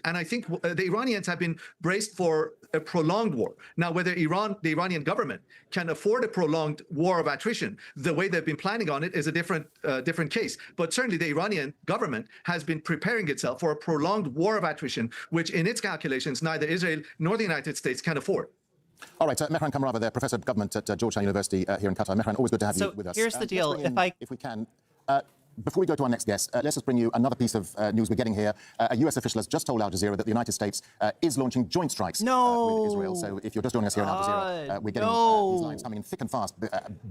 And I think the Iranians have been braced for a prolonged war. Now, whether the Iranian government can afford a prolonged war of attrition, the way they've been planning on it is a different case. But certainly the Iranian government has been preparing itself for a prolonged war of attrition, which in its calculations, neither Israel nor the United States can afford. All right, Mehran Kamarava there, Professor of Government at Georgetown University here in Qatar. Mehran, always good to have you with us. So here's the deal. If we can, before we go to our next guest, let's just bring you another piece of news we're getting here. A US official has just told Al Jazeera that the United States is launching joint strikes with Israel. So if you're just joining us here in Al Jazeera, we're getting these lines coming in thick and fast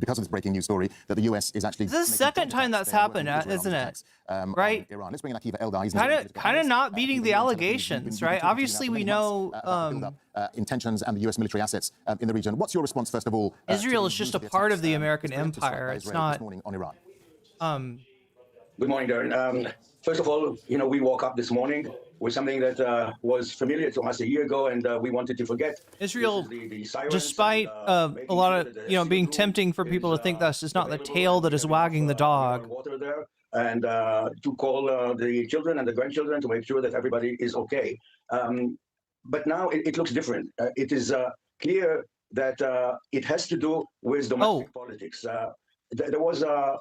because of this breaking news story that the US is actually... This is the second time that's happened, isn't it? Right? Iran. Let's bring in Akiva Eldar. He's kind of not beating the allegations, right? Obviously, we know... intentions and the US military assets in the region. What's your response, first of all? Israel is just a part of the American empire. It's not... This morning on Iran. Good morning, Darren. First of all, we woke up this morning with something that was familiar to us a year ago, and we wanted to forget. Israel, despite a lot of, being tempting for people to think this is not the tail that is wagging the dog. Water there, and to call the children and the grandchildren to make sure that everybody is okay. But now it looks different. It is clear that it has to do with domestic politics. There was a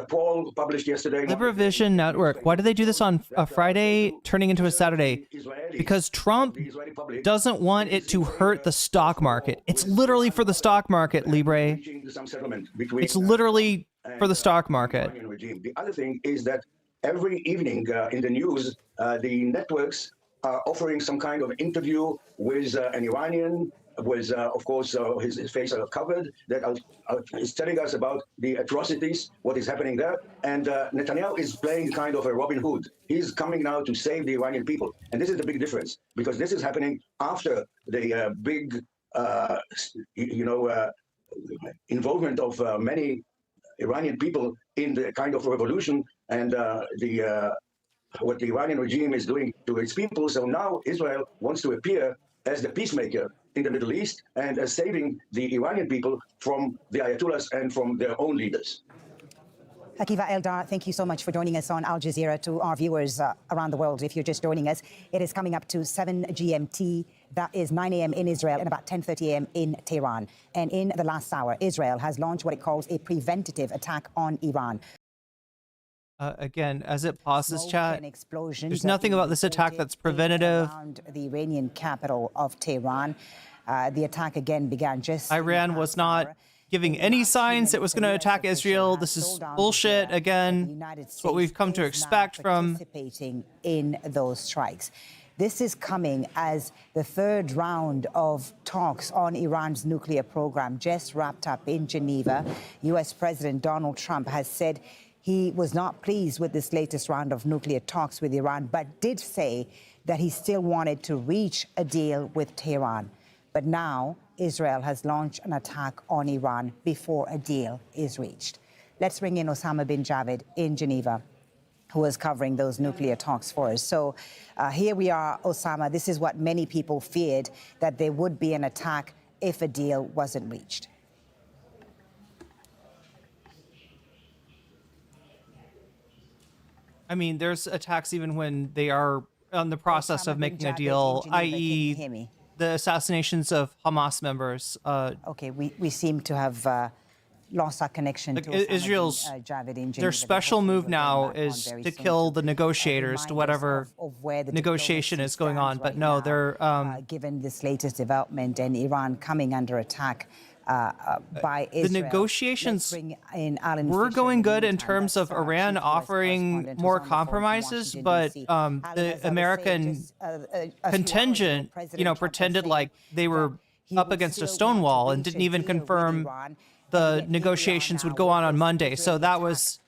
poll published yesterday. Libervision Network. Why do they do this on a Friday turning into a Saturday? Because Trump doesn't want it to hurt the stock market. It's literally for the stock market, Libre. It's literally for the stock market. The other thing is that every evening in the news, the networks are offering some kind of interview with an Iranian, with, of course, his face covered, that is telling us about the atrocities, what is happening there. And Netanyahu is playing kind of a Robin Hood. He's coming now to save the Iranian people. And this is the big difference, because this is happening after the big, involvement of many Iranian people in the kind of revolution and what the Iranian regime is doing to its people. So now Israel wants to appear as the peacemaker in the Middle East and as saving the Iranian people from the Ayatollahs and from their own leaders. Akiva Eldar, thank you so much for joining us on Al Jazeera. To our viewers around the world, if you're just joining us, it is coming up to 7 GMT. That is 9 a.m. in Israel and about 10:30 a.m. in Tehran. And in the last hour, Israel has launched what it calls a preventative attack on Iran. Again, as it pauses, chat, there's nothing about this attack that's preventative. Around the Iranian capital of Tehran. The attack again began just... Iran was not giving any signs it was going to attack Israel. This is bullshit, again. It's what we've come to expect from... participating in those strikes. This is coming as the third round of talks on Iran's nuclear program just wrapped up in Geneva. U.S. President Donald Trump has said he was not pleased with this latest round of nuclear talks with Iran, but did say that he still wanted to reach a deal with Tehran. But now Israel has launched an attack on Iran before a deal is reached. Let's bring in Osama bin Javid in Geneva, who is covering those nuclear talks for us. So here we are, Osama. This is what many people feared, that there would be an attack if a deal wasn't reached. I mean, there's attacks even when they are on the process of making a deal, i.e. the assassinations of Hamas members. Okay, we seem to have lost our connection to Israel's their special move now is to kill the negotiators to whatever negotiation is going on. But no, they're given this latest development and Iran coming under attack by Israel. The negotiations were going good in terms of Iran offering more compromises, but the American contingent, pretended like they were up against a stone wall and didn't even confirm the negotiations would go on Monday. So that was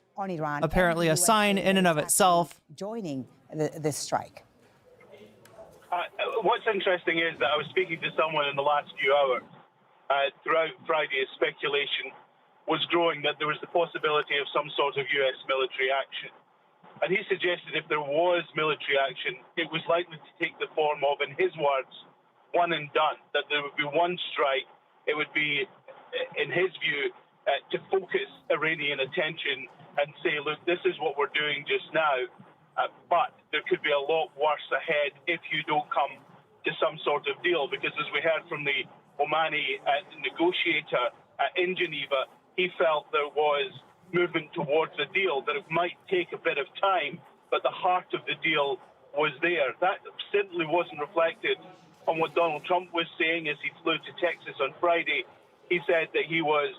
apparently a sign in and of itself. Joining this strike. What's interesting is that I was speaking to someone in the last few hours throughout Friday as speculation was growing that there was the possibility of some sort of U.S. military action. And he suggested if there was military action, it was likely to take the form of, in his words, one and done, that there would be one strike. It would be, in his view, to focus Iranian attention and say, look, this is what we're doing just now. but there could be a lot worse ahead if you don't come to some sort of deal, because as we heard from the Omani negotiator in Geneva, he felt there was movement towards a deal, that it might take a bit of time, but the heart of the deal was there. That simply wasn't reflected on what Donald Trump was saying as he flew to Texas on Friday. He said that he was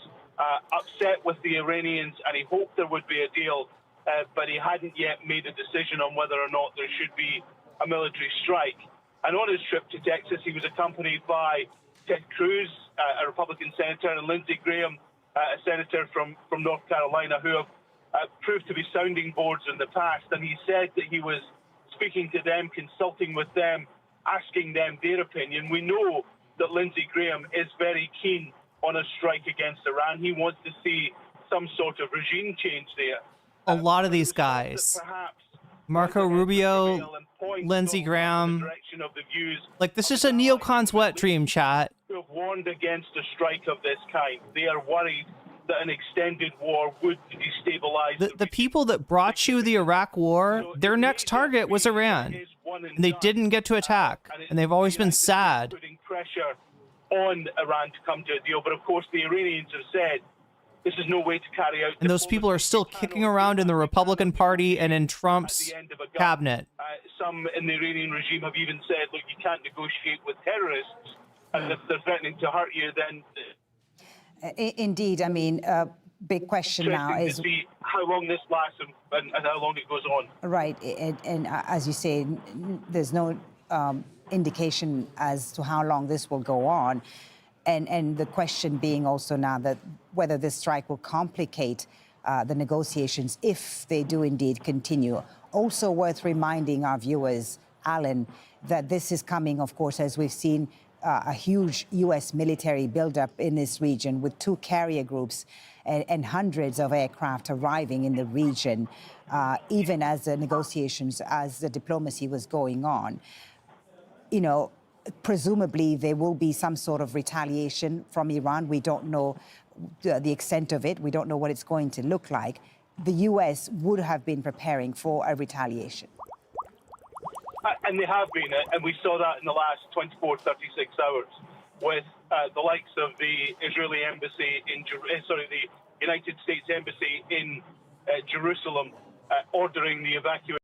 upset with the Iranians and he hoped there would be a deal, but he hadn't yet made a decision on whether or not there should be a military strike. And on his trip to Texas, he was accompanied by Ted Cruz, a Republican senator, and Lindsey Graham, a senator from North Carolina, who have proved to be sounding boards in the past. And he said that he was speaking to them, consulting with them, asking them their opinion. We know that Lindsey Graham is very keen on a strike against Iran. He wants to see some sort of regime change there. A lot of these guys, Marco Rubio, Lindsey Graham, like this is a neocon's wet dream, chat. Who have warned against a strike of this kind. They are worried that an extended war would destabilize the people that brought you the Iraq war. Their next target was Iran, and they didn't get to attack, and they've always been sad. Putting pressure on Iran to come to a deal, but of course the Iranians have said this is no way to carry out. And those people are still kicking around in the Republican Party and in Trump's cabinet. Some in the Iranian regime have even said, look, you can't negotiate with terrorists, and if they're threatening to hurt you, then... Indeed, I mean, big question now is... to see how long this lasts and how long it goes on. Right, and as you say, there's no indication as to how long this will go on. And the question being also now that whether this strike will complicate the negotiations if they do indeed continue. Also worth reminding our viewers, Alan, that this is coming, of course, as we've seen a huge U.S. military buildup in this region with 2 carrier groups and hundreds of aircraft arriving in the region, even as the negotiations, as the diplomacy was going on. You know, presumably there will be some sort of retaliation from Iran. We don't know the extent of it. We don't know what it's going to look like. The U.S. would have been preparing for a retaliation. And they have been, and we saw that in the last 24, 36 hours with the likes of the Israeli embassy the United States embassy in Jerusalem ordering the evacuation.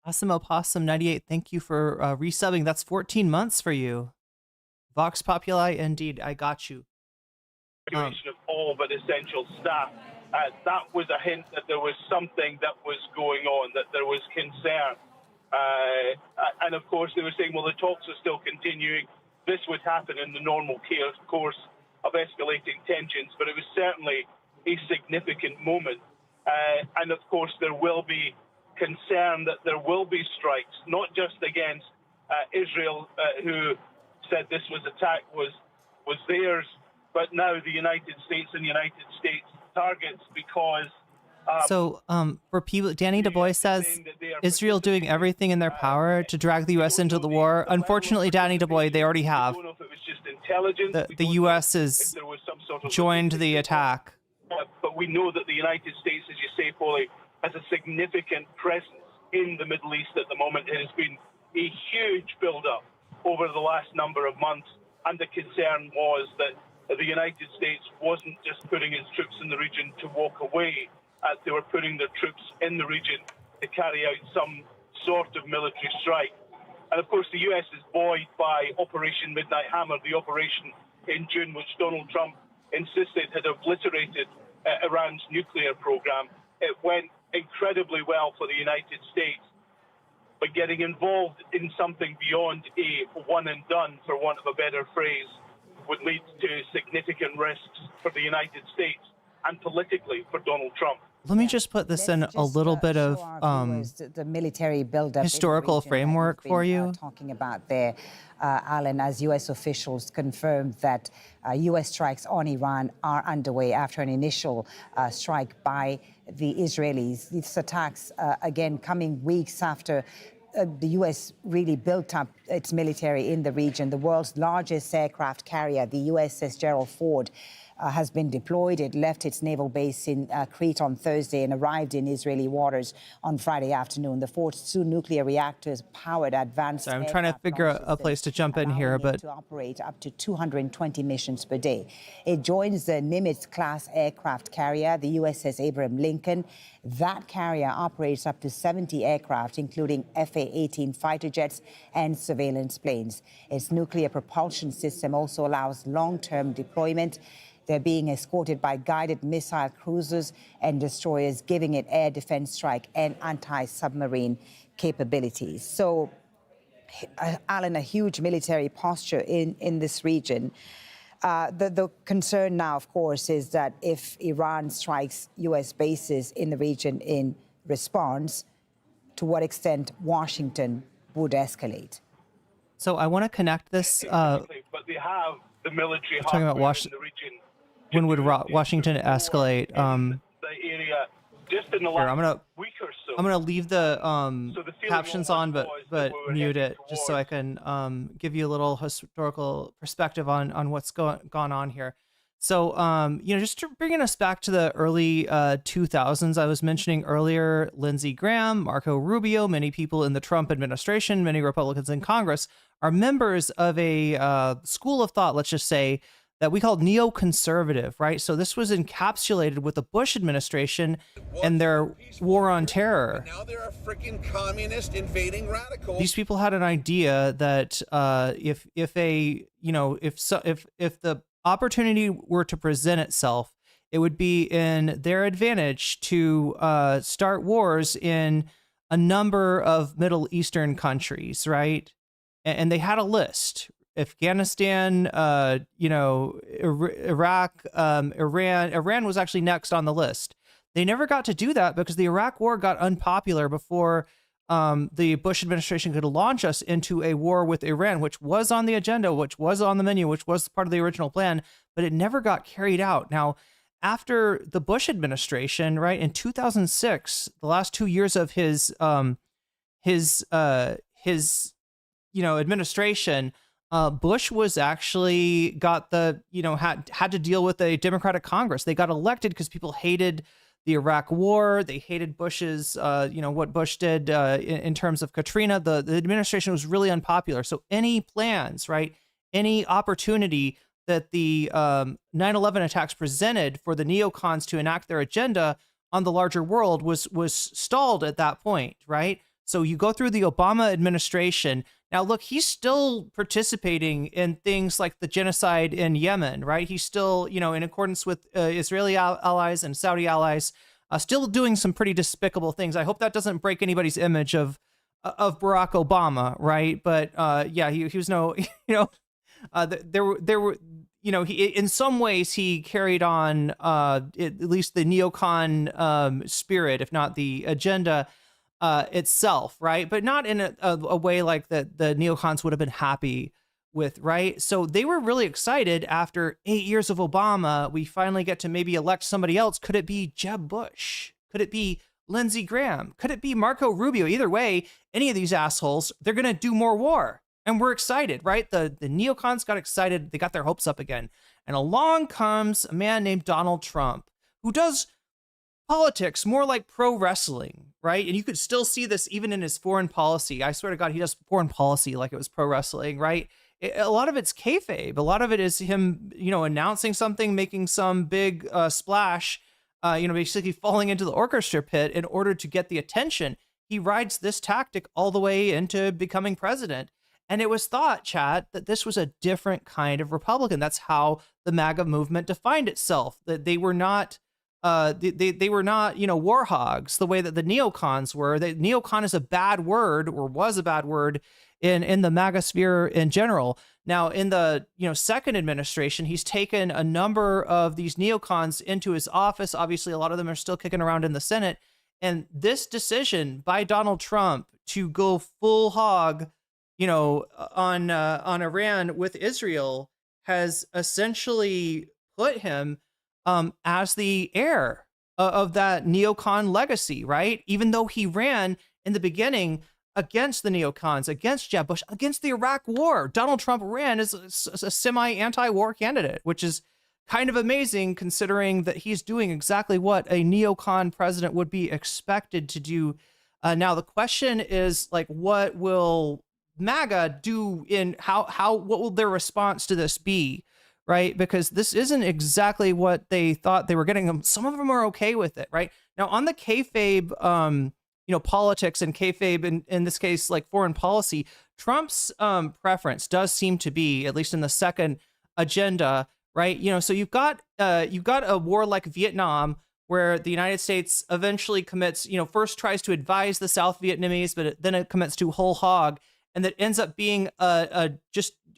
Awesome Opossum 98, thank you for resubbing. That's 14 months for you. Vox Populi, indeed, I got you. Of all but essential staff. That was a hint that there was something that was going on, that there was concern. And of course, they were saying, well, the talks are still continuing. This would happen in the normal course of escalating tensions, but it was certainly a significant moment. And of course, there will be concern that there will be strikes, not just against Israel, who said this attack was theirs, but now the United States and United States targets because... So for people, Danny Du Bois says, Israel doing everything in their power to drag the U.S. into the war. Unfortunately, Danny Du Bois, they already have. The U.S. has joined the attack. But we know that the United States, as you say, Paulie, has a significant presence in the Middle East at the moment. It has been a huge build-up over the last number of months, and the concern was that the United States wasn't just putting its troops in the region to walk away. They were putting their troops in the region to carry out some sort of military strike. And of course, the US is buoyed by Operation Midnight Hammer, the operation in June, which Donald Trump insisted had obliterated Iran's nuclear program. It went incredibly well for the United States, but getting involved in something beyond a one and done, for want of a better phrase, would lead to significant risks for the United States and politically for Donald Trump. Let me just put this in a little bit of the military buildup historical framework for you. Talking about there, Alan, as U.S. officials confirmed that U.S. strikes on Iran are underway after an initial strike by the Israelis. These attacks, again, coming weeks after the U.S. really built up its military in the region. The world's largest aircraft carrier, the USS Gerald Ford, has been deployed. It left its naval base in Crete on Thursday and arrived in Israeli waters on Friday afternoon. The 2 nuclear reactors powered advanced. So I'm trying to figure a place to jump in here, but to operate up to 220 missions per day. It joins the Nimitz-class aircraft carrier, the USS Abraham Lincoln. That carrier operates up to 70 aircraft, including FA-18 fighter jets and surveillance planes. Its nuclear propulsion system also allows long-term deployment. They're being escorted by guided missile cruisers and destroyers, giving it air defense strike and anti-submarine capabilities. So, Alan, a huge military posture in this region. The concern now, of course, is that if Iran strikes U.S. bases in the region in response, to what extent Washington would escalate. So I want to connect this. But they have the military talking about in the region. When would Washington escalate? The area just in the last week or so. I'm gonna leave the captions on, but mute it just so I can give you a little historical perspective on what's gone on here. So just bringing us back to the early 2000s, I was mentioning earlier, Lindsey Graham, Marco Rubio, many people in the Trump administration, many Republicans in Congress are members of a school of thought, let's just say, that we called neoconservative, right? So this was encapsulated with the Bush administration and their war on terror. Now they're a freaking communist invading radicals. These people had an idea that if the opportunity were to present itself, it would be in their advantage to start wars in a number of Middle Eastern countries, right? And they had a list. Afghanistan, Iraq, Iran. Iran was actually next on the list. They never got to do that because the Iraq war got unpopular before the Bush administration could launch us into a war with Iran, which was on the agenda, which was on the menu, which was part of the original plan, but it never got carried out. Now, after the Bush administration, right, in 2006, the last 2 years of his administration, Bush was actually got had to deal with a Democratic Congress. They got elected because people hated the Iraq war. They hated Bush's, what Bush did in terms of Katrina. The administration was really unpopular. So any plans, right, any opportunity that the 9/11 attacks presented for the neocons to enact their agenda on the larger world was stalled at that point, right? So you go through the Obama administration. Now, look, he's still participating in things like the genocide in Yemen, right? He's still, in accordance with Israeli allies and Saudi allies, still doing some pretty despicable things. I hope that doesn't break anybody's image of Barack Obama, right? But he was no, there were, he in some ways he carried on at least the neocon spirit, if not the agenda itself, right? But not in a way like the neocons would have been happy with, right? So they were really excited after 8 years of Obama. We finally get to maybe elect somebody else. Could it be Jeb Bush? Could it be Lindsey Graham? Could it be Marco Rubio? Either way, any of these assholes, they're going to do more war. And we're excited, right? The neocons got excited. They got their hopes up again. And along comes a man named Donald Trump, who does politics more like pro wrestling, right? And you could still see this even in his foreign policy. I swear to God, he does foreign policy like it was pro wrestling, right? A lot of it's kayfabe. A lot of it is him, announcing something, making some big splash, basically falling into the orchestra pit in order to get the attention. He rides this tactic all the way into becoming president. And it was thought, chat, that this was a different kind of Republican. That's how the MAGA movement defined itself, that they were not they were not, war hogs the way that the neocons were. The neocon is a bad word, or was a bad word in the MAGA sphere in general. Now, in the second administration, he's taken a number of these neocons into his office. Obviously, a lot of them are still kicking around in the Senate. And this decision by Donald Trump to go full hog, on Iran with Israel has essentially put him as the heir of that neocon legacy, right? Even though he ran in the beginning against the neocons, against Jeb Bush, against the Iraq war. Donald Trump ran as a semi-anti-war candidate, which is kind of amazing considering that he's doing exactly what a neocon president would be expected to do. Now, the question is, like, what will MAGA do in what will their response to this be? Right? Because this isn't exactly what they thought they were getting. Some of them are okay with it, right? Now, on the kayfabe, politics and kayfabe, in this case, like foreign policy, Trump's preference does seem to be, at least in the second agenda, right? So you've got a war like Vietnam, where the United States eventually commits, first tries to advise the South Vietnamese, but then it commits to whole hog, and that ends up being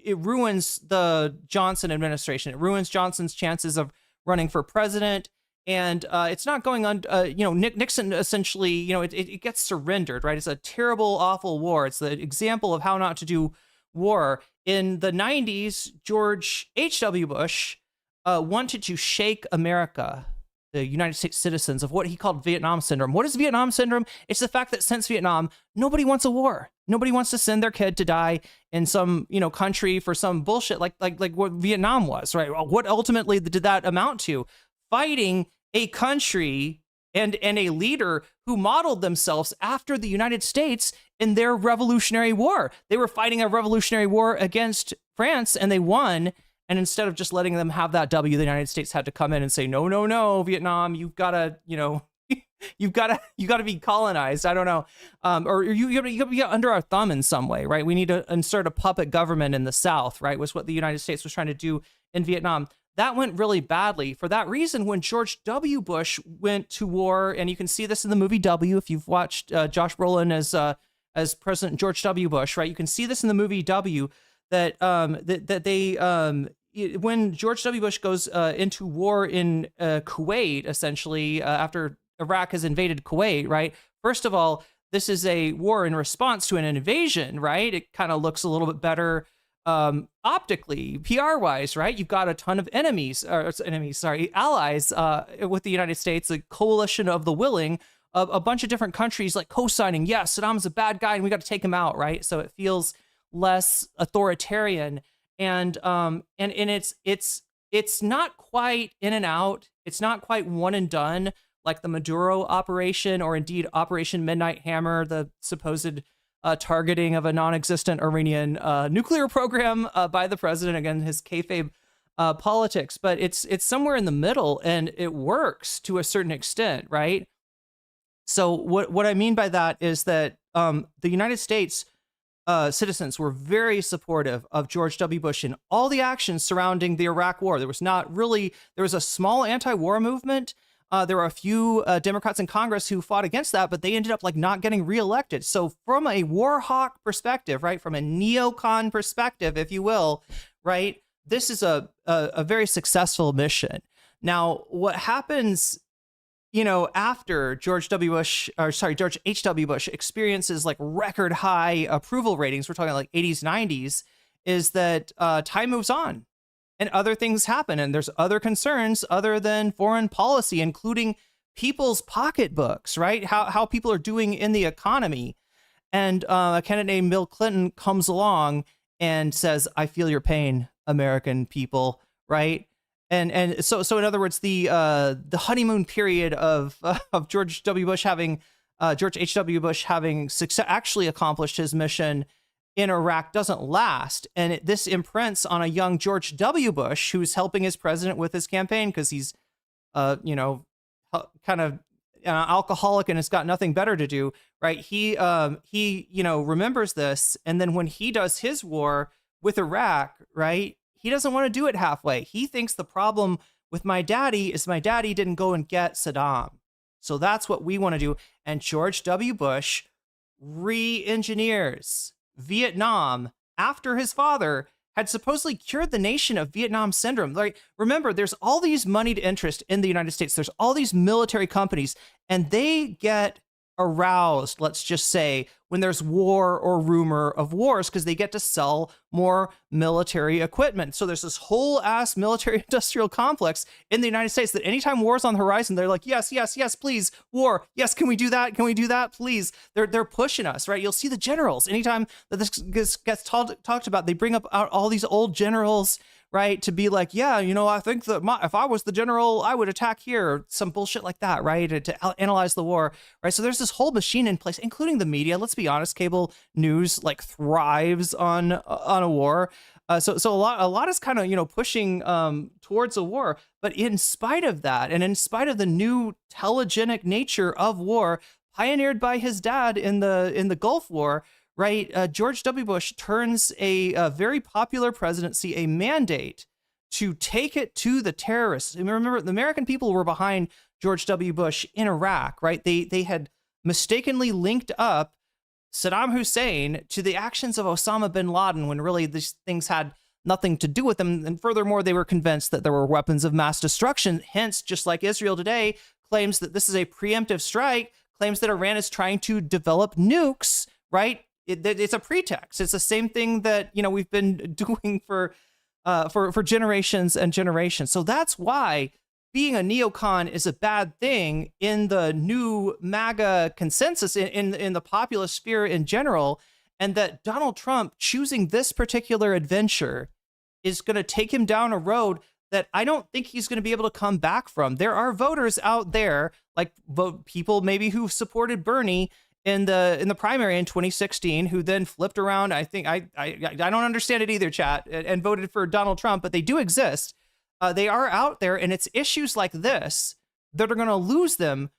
it ruins the Johnson administration. It ruins Johnson's chances of running for president. And it's not going on, Nixon essentially, it gets surrendered, right? It's a terrible, awful war. It's the example of how not to do war. In the 90s, George H.W. Bush wanted to shake America, the United States citizens, of what he called Vietnam syndrome. What is Vietnam syndrome? It's the fact that since Vietnam, nobody wants a war. Nobody wants to send their kid to die in some, country for some bullshit like what Vietnam was, right? What ultimately did that amount to? Fighting a country and a leader who modeled themselves after the United States in their Revolutionary War. They were fighting a Revolutionary War against France, and they won. And instead of just letting them have that W, the United States had to come in and say, no, Vietnam, you've got to, you've got to be colonized. I don't know. Or you got to be under our thumb in some way, right? We need to insert a puppet government in the South, right? Was what the United States was trying to do in Vietnam. That went really badly. For that reason, when George W. Bush went to war, and you can see this in the movie W, if you've watched Josh Brolin as President George W. Bush, right? You can see this in the movie W, that when George W. Bush goes into war in Kuwait, essentially, after Iraq has invaded Kuwait, right? First of all, this is a war in response to an invasion, right? It kind of looks a little bit better optically, PR-wise, right? You've got a ton of allies with the United States, a coalition of the willing, a bunch of different countries like co-signing, yes, Saddam's a bad guy and we got to take him out, right? So it feels less authoritarian, and it's not quite in and out. It's not quite one and done like the Maduro operation, or indeed Operation Midnight Hammer, the supposed targeting of a non-existent Iranian nuclear program by the president, again, his kayfabe politics. But it's somewhere in the middle, and it works to a certain extent, right? So what I mean by that is that the United States citizens were very supportive of George W. Bush in all the actions surrounding the Iraq War. There was a small anti-war movement. There were a few Democrats in Congress who fought against that, but they ended up not getting reelected. So from a war hawk perspective, right, from a neocon perspective, if you will, right, this is a very successful mission. Now, what happens, after George H.W. Bush experiences record high approval ratings, we're talking 80s, 90s, is that time moves on. And other things happen, and there's other concerns other than foreign policy, including people's pocketbooks, right? How people are doing in the economy. And a candidate named Bill Clinton comes along and says, "I feel your pain, American people," right? And so in other words, the honeymoon period of George W. Bush George H.W. Bush having actually accomplished his mission in Iraq doesn't last. And this imprints on a young George W. Bush, who's helping his president with his campaign because he's, kind of alcoholic and has got nothing better to do, right? He remembers this. And then when he does his war with Iraq, right, he doesn't want to do it halfway. He thinks the problem with my daddy is my daddy didn't go and get Saddam. So that's what we want to do. And George W. Bush re-engineers Vietnam after his father had supposedly cured the nation of Vietnam syndrome. Remember, there's all these moneyed interest in the United States. There's all these military companies, and they get aroused, let's just say, when there's war or rumor of wars, because they get to sell more military equipment. So there's this whole ass military industrial complex in the United States that anytime war's on the horizon, they're like, yes, yes, yes, please, war. Yes, can we do that? Can we do that, please? They're pushing us, right? You'll see the generals. Anytime that this gets talked about, they bring up out all these old generals, right? To be like, yeah, you know, I think that if I was the general, I would attack here, or some bullshit like that, right? To analyze the war, right? So there's this whole machine in place, including the media. Let's be honest, cable news like thrives on a war. So a lot is kind of, you know, pushing towards a war. But in spite of that, and in spite of the new telegenic nature of war, pioneered by his dad in the Gulf War, right? George W. Bush turns a very popular presidency a mandate to take it to the terrorists. And remember, the American people were behind George W. Bush in Iraq, right? They had mistakenly linked up Saddam Hussein to the actions of Osama bin Laden when really these things had nothing to do with them. And furthermore, they were convinced that there were weapons of mass destruction. Hence, just like Israel today claims that this is a preemptive strike, claims that Iran is trying to develop nukes, right? It's a pretext. It's the same thing that, you know, we've been doing for generations and generations. So that's why being a neocon is a bad thing in the new MAGA consensus in the populist sphere in general, and that Donald Trump choosing this particular adventure is going to take him down a road that I don't think he's going to be able to come back from. There are voters out there, like people maybe who supported Bernie in the primary in 2016, who then flipped around. I think I don't understand it either, chat, and voted for Donald Trump, but they do exist. They are out there, and it's issues like this that are going to lose them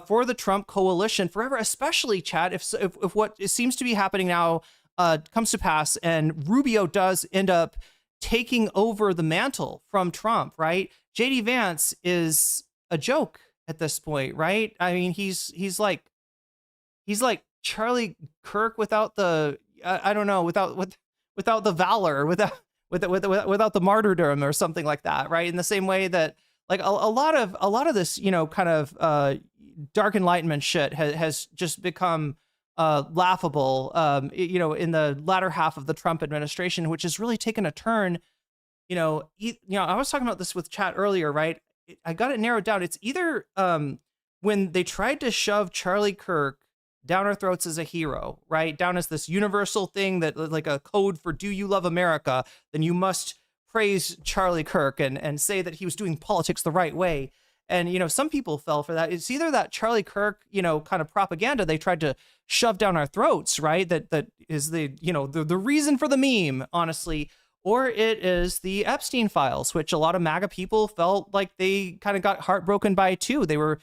for the Trump coalition forever, especially, chat, if what seems to be happening now comes to pass and Rubio does end up taking over the mantle from Trump, right? JD Vance is a joke at this point, right? I mean, he's like Charlie Kirk without the I don't know, without the valor, without the martyrdom or something like that, right? In the same way that like a lot of this, you know, kind of dark enlightenment shit has just become laughable, you know, in the latter half of the Trump administration, which has really taken a turn. You know, I was talking about this with chat earlier, right? I got it narrowed down. It's either when they tried to shove Charlie Kirk down our throats as a hero, right? Down as this universal thing that like a code for do you love America? Then you must praise Charlie Kirk and say that he was doing politics the right way. And, you know, some people fell for that. It's either that Charlie Kirk, you know, kind of propaganda they tried to shove down our throats, right? That is the, you know, the reason for the meme, honestly. Or it is the Epstein files, which a lot of MAGA people felt like they kind of got heartbroken by too. They were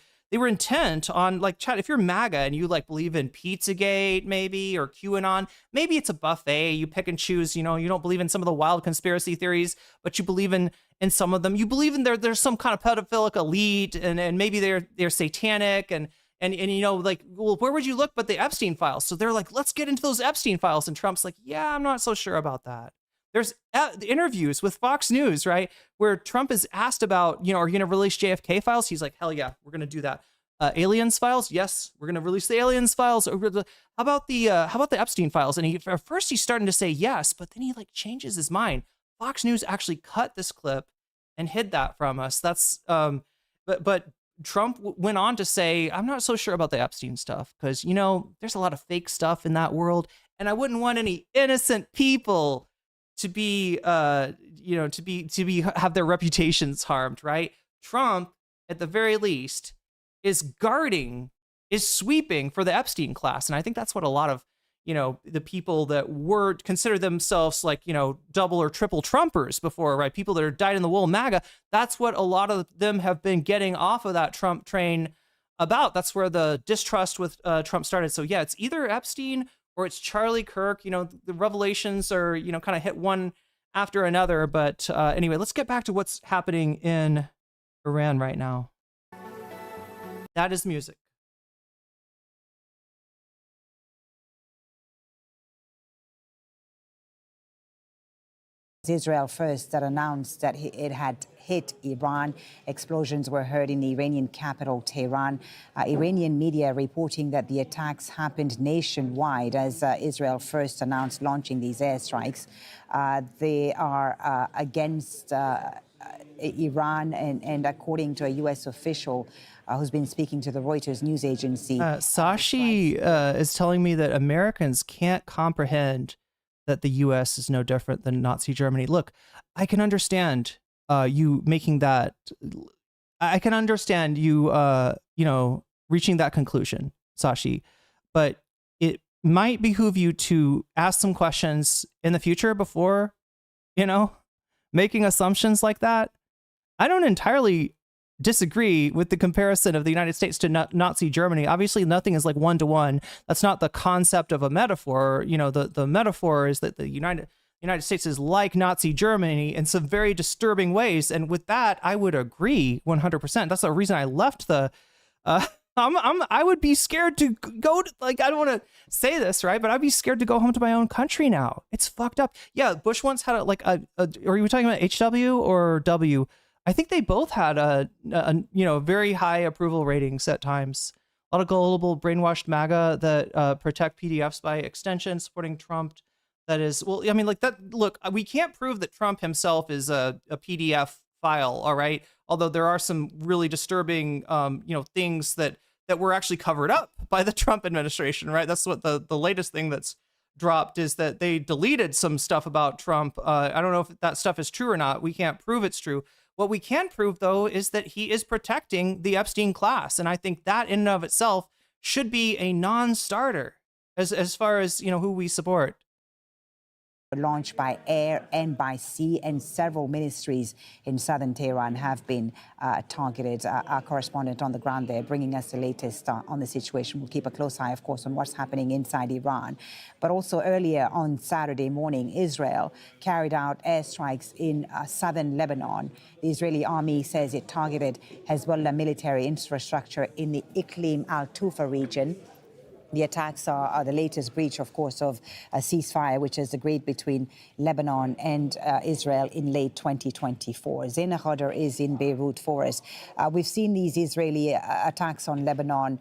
intent on, like, chat, if you're MAGA and you like believe in Pizzagate maybe or QAnon, maybe it's a buffet. You pick and choose, you know, you don't believe in some of the wild conspiracy theories, but you believe in some of them. You believe in there's some kind of pedophilic elite and maybe they're satanic and you know, like, well, where would you look but the Epstein files? So they're like, let's get into those Epstein files. And Trump's like, yeah, I'm not so sure about that. There's interviews with Fox News, right, where Trump is asked about, you know, are you going to release JFK files? He's like, hell yeah, we're going to do that. Aliens files? Yes, we're going to release the aliens files. How about the Epstein files? And at first he's starting to say yes, but then he like changes his mind. Fox News actually cut this clip and hid that from us. That's but Trump went on to say, I'm not so sure about the Epstein stuff because, you know, there's a lot of fake stuff in that world, and I wouldn't want any innocent people to be, you know, to be have their reputations harmed, right? Trump, at the very least, is sweeping for the Epstein class, and I think that's what a lot of, you know, the people that were consider themselves like, you know, double or triple Trumpers before, right? People that are dyed-in-the-wool MAGA. That's what a lot of them have been getting off of that Trump train about. That's where the distrust with Trump started. So yeah, it's either Epstein or it's Charlie Kirk. You know, the revelations are, you know, kind of hit one after another. But anyway, let's get back to what's happening in Iran right now. That is music. Israel first that announced that it had hit Iran. Explosions were heard in the Iranian capital, Tehran. Iranian media reporting that the attacks happened nationwide as Israel first announced launching these airstrikes. They are against Iran, and according to a U.S. official who's been speaking to the Reuters news agency. Sashi is telling me that Americans can't comprehend that the U.S. is no different than Nazi Germany. Look, I can understand you making that. I can understand you, reaching that conclusion, Sashi. But it might behoove you to ask some questions in the future before, making assumptions like that. I don't entirely disagree with the comparison of the United States to Nazi Germany. Obviously, nothing is like one-to-one. That's not the concept of a metaphor. The metaphor is that the United States is like Nazi Germany in some very disturbing ways. And with that, I would agree 100%. That's the reason I left the... I would be scared to go to, I don't want to say this, right? But I'd be scared to go home to my own country now. It's fucked up. Yeah, Bush once had are you talking about HW or W? I think they both had a very high approval ratings at times. A lot of gullible, brainwashed MAGA that protect PDFs by extension, supporting Trump. That is, well, I mean, like that. Look, we can't prove that Trump himself is a PDF file, all right? Although there are some really disturbing, things that were actually covered up by the Trump administration, right? That's what the latest thing that's dropped is that they deleted some stuff about Trump. I don't know if that stuff is true or not. We can't prove it's true. What we can prove, though, is that he is protecting the Epstein class. And I think that in and of itself should be a non-starter as far as, who we support. Launched by air and by sea, and several ministries in southern Tehran have been targeted. Our correspondent on the ground there bringing us the latest on the situation. We'll keep a close eye, of course, on what's happening inside Iran. But also earlier on Saturday morning, Israel carried out airstrikes in southern Lebanon. The Israeli army says it targeted Hezbollah military infrastructure in the Iqlim al-Tufa region. The attacks are the latest breach, of course, of a ceasefire, which is agreed between Lebanon and Israel in late 2024. Zaina Khader is in Beirut for us. We've seen these Israeli attacks on Lebanon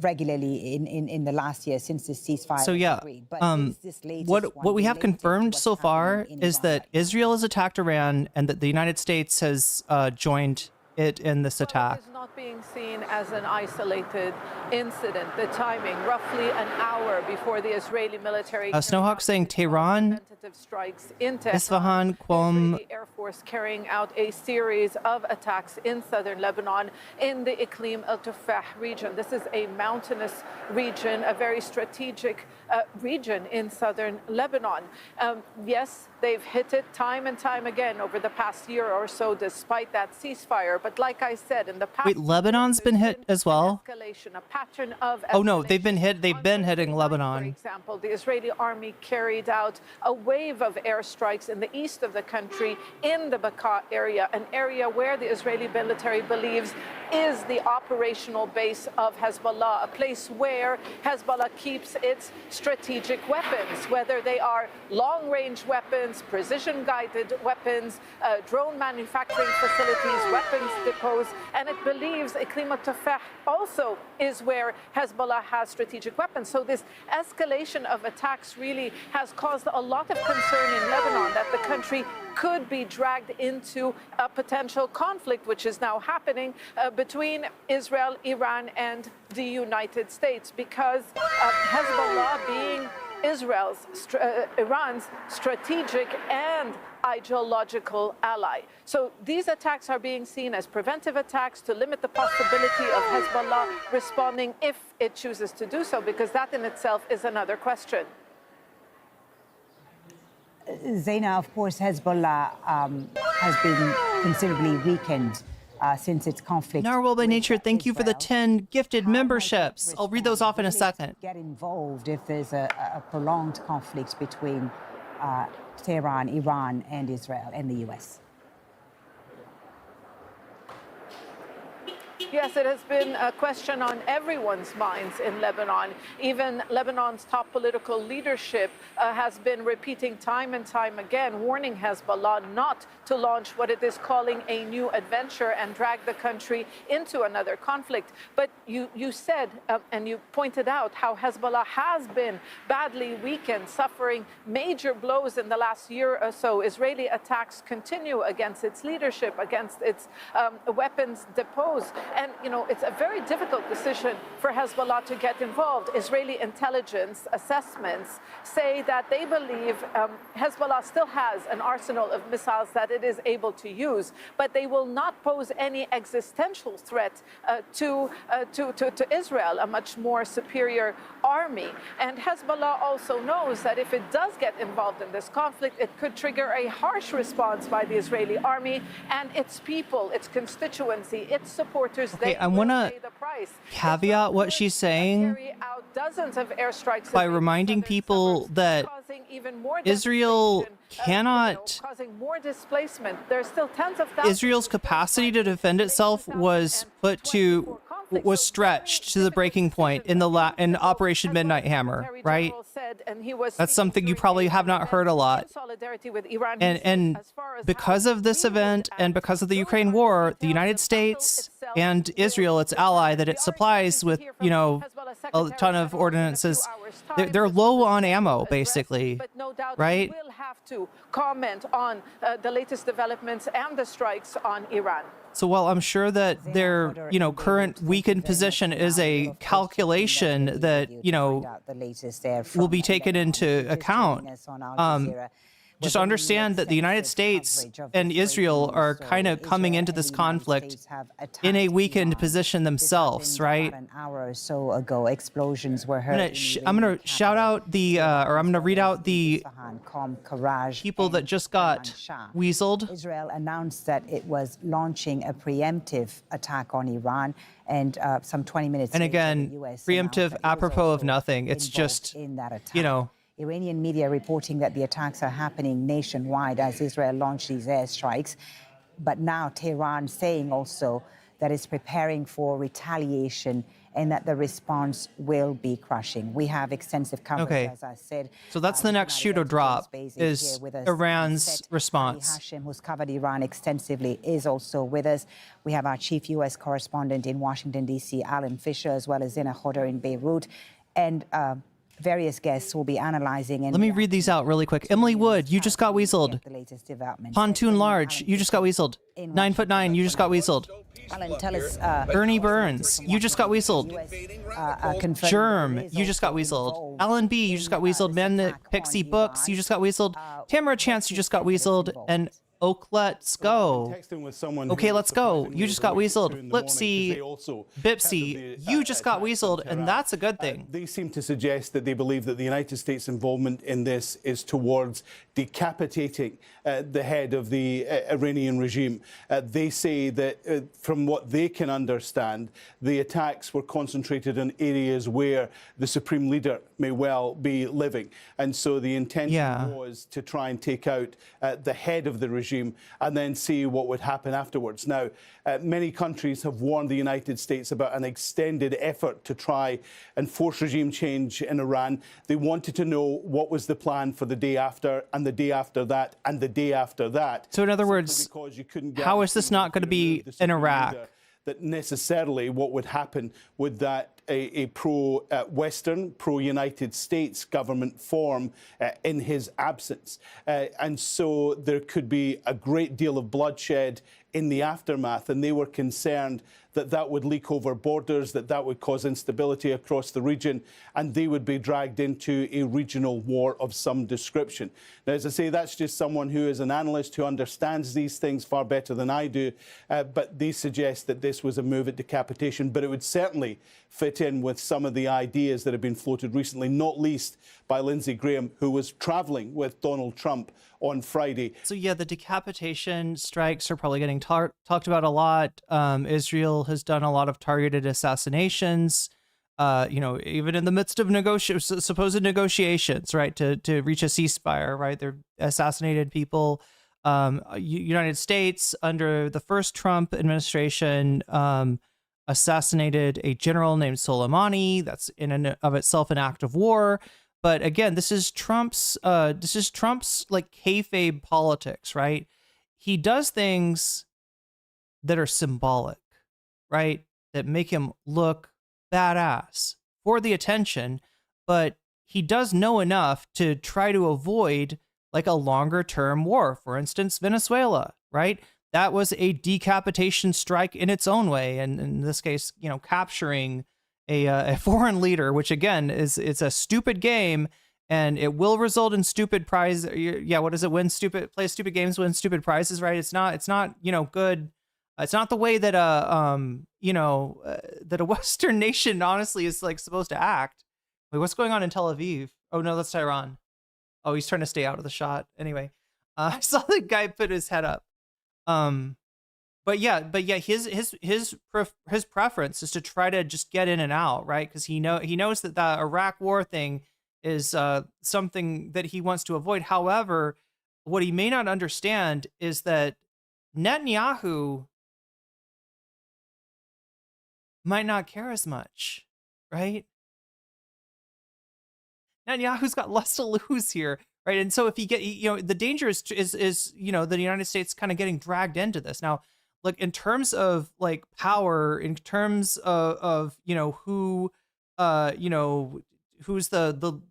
regularly in the last year since the ceasefire so yeah, was agreed. But what we have confirmed so far is that Israel has attacked Iran and that the United States has joined it in this attack. It's not being seen as an isolated incident. The timing, roughly an hour before the Israeli military Snowhawk saying Tehran, strikes into Isfahan, Qom. Israeli Air Force carrying out a series of attacks in southern Lebanon in the Iqlim al-Tufah region. This is a mountainous region, a very strategic region in southern Lebanon. Yes, they've hit it time and time again over the past year or so, despite that ceasefire. But like I said, in the past... Wait, Lebanon's been hit as well? Escalation, a pattern of oh, no, they've been hit. They've been hitting Lebanon. For example, the Israeli army carried out a wave of airstrikes in the east of the country in the Bekaa area, an area where the Israeli military believes is the operational base of Hezbollah, a place where Hezbollah keeps its strategic weapons, whether they are long-range weapons, precision-guided weapons, drone manufacturing facilities, weapons depots, and it believes Iqlim al-Tufah also is where Hezbollah has strategic weapons. So this escalation of attacks really has caused a lot of concern in Lebanon that the country could be dragged into a potential conflict, which is now happening between Israel, Iran, and the United States, because Hezbollah being Iran's strategic and ideological ally. So these attacks are being seen as preventive attacks to limit the possibility of Hezbollah responding if it chooses to do so, because that in itself is another question. Zaina, of course, Hezbollah has been considerably weakened since its conflict. Narwhal by Nature, thank you for the 10 gifted memberships. I'll read those off in a second. Get involved if there's a prolonged conflict between Tehran, Iran, and Israel and the U.S. Yes, it has been a question on everyone's minds in Lebanon. Even Lebanon's top political leadership has been repeating time and time again, warning Hezbollah not to launch what it is calling a new adventure and drag the country into another conflict. But you said, and you pointed out, how Hezbollah has been badly weakened, suffering major blows in the last year or so. Israeli attacks continue against its leadership, against its weapons depots. And, you know, it's a very difficult decision for Hezbollah to get involved. Israeli intelligence assessments say that they believe Hezbollah still has an arsenal of missiles that it is able to use, but they will not pose any existential threat to Israel, a much more superior army. And Hezbollah also knows that if it does get involved in this conflict, it could trigger a harsh response by the Israeli army and its people, its constituency, its supporters. Okay, I want to caveat what she's saying by reminding people that Israel cannot. Israel's capacity to defend itself was stretched to the breaking point in Operation Midnight Hammer, right? That's something you probably have not heard a lot. And because of this event and because of the Ukraine war, the United States and Israel, its ally that it supplies with, you know, a ton of ordinances, they're low on ammo, basically, right? We'll have to comment on the latest developments and the strikes on Iran. So while I'm sure that their, you know, current weakened position is a calculation that, you know, will be taken into account, just understand that the United States and Israel are kind of coming into this conflict in a weakened position themselves, right? An hour or so ago, explosions were heard. I'm gonna shout out the, or I'm gonna read out the people that just got weaseled. Israel announced that it was launching a preemptive attack on Iran, and some 20 minutes. And again, preemptive, apropos of nothing. It's just, you know. Iranian media reporting that the attacks are happening nationwide as Israel launched these airstrikes. But now Tehran saying also that it's preparing for retaliation and that the response will be crushing. We have extensive coverage, as I said. So that's the next shoe to drop, is Iran's response. Hashim, who's covered Iran extensively, is also with us. We have our chief U.S. correspondent in Washington, D.C., Alan Fisher, as well as Zina Hodder in Beirut. And various guests will be analyzing. Let me read these out really quick. Emily Wood, you just got weaseled. Pontoon Large, you just got weaseled. 9'9", you just got weaseled. Alan, tell us. Ernie Burns, you just got weaseled. Germ, you just got weaseled. Alan B, you just got weaseled. Man Pixie Books, you just got weaseled. Tamara Chance, you just got weaseled. And Oak, let's go. Okay, let's go. You just got weaseled. Flipsy, Bipsy, you just got weaseled, and that's a good thing. They seem to suggest that they believe that the United States' involvement in this is towards decapitating the head of the Iranian regime. They say that from what they can understand, the attacks were concentrated in areas where the supreme leader may well be living. And so the intention was to try and take out the head of the regime and then see what would happen afterwards. Now, many countries have warned the United States about an extended effort to try and force regime change in Iran. They wanted to know what was the plan for the day after, and the day after that, and the day after that. So in other words, how is this not going to be in Iraq? That necessarily what would happen with that a pro-Western, pro-United States government form in his absence. And so there could be a great deal of bloodshed in the aftermath, and they were concerned that that would leak over borders, that that would cause instability across the region, and they would be dragged into a regional war of some description. Now, as I say, that's just someone who is an analyst who understands these things far better than I do, but they suggest that this was a move at decapitation, but it would certainly fit in with some of the ideas that have been floated recently, not least by Lindsey Graham, who was traveling with Donald Trump on Friday. So yeah, the decapitation strikes are probably getting talked about a lot. Israel has done a lot of targeted assassinations, you know, even in the midst of supposed negotiations, right, to reach a ceasefire, right? They're assassinated people. United States under the first Trump administration assassinated a general named Soleimani. That's in and of itself an act of war. But again, this is Trump's like kayfabe politics, right? He does things that are symbolic, right? That make him look badass for the attention, but he does know enough to try to avoid like a longer term war. For instance, Venezuela, right? That was a decapitation strike in its own way. And in this case, you know, capturing a foreign leader, which again it's a stupid game, and it will result in stupid prize. Yeah, what does it win? Play stupid games, win stupid prizes, right? It's not you know, good. It's not the way that you know that a Western nation honestly is like supposed to act. Wait, what's going on in Tel Aviv? Oh no, that's Tehran. Oh, he's trying to stay out of the shot. Anyway, I saw the guy put his head up. But yeah, his preference is to try to just get in and out, right? Because he knows that the Iraq war thing is something that he wants to avoid. However, what he may not understand is that Netanyahu might not care as much, right? Netanyahu's got less to lose here, right? And so if he the danger is you know, the United States kind of getting dragged into this now. Like in terms of like power, in terms of you know who, you know, who's the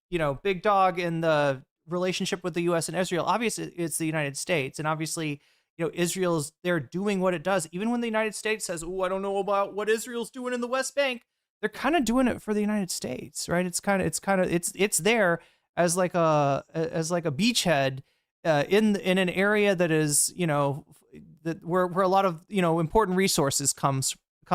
you know big dog in the relationship with the U.S. and Israel. Obviously, it's the United States, and obviously, you know, Israel's there doing what it does. Even when the United States says, "Oh, I don't know about what Israel's doing in the West Bank," they're kind of doing it for the United States, right? It's there as like a beachhead in an area that is, you know, that where a lot of, you know, important resources come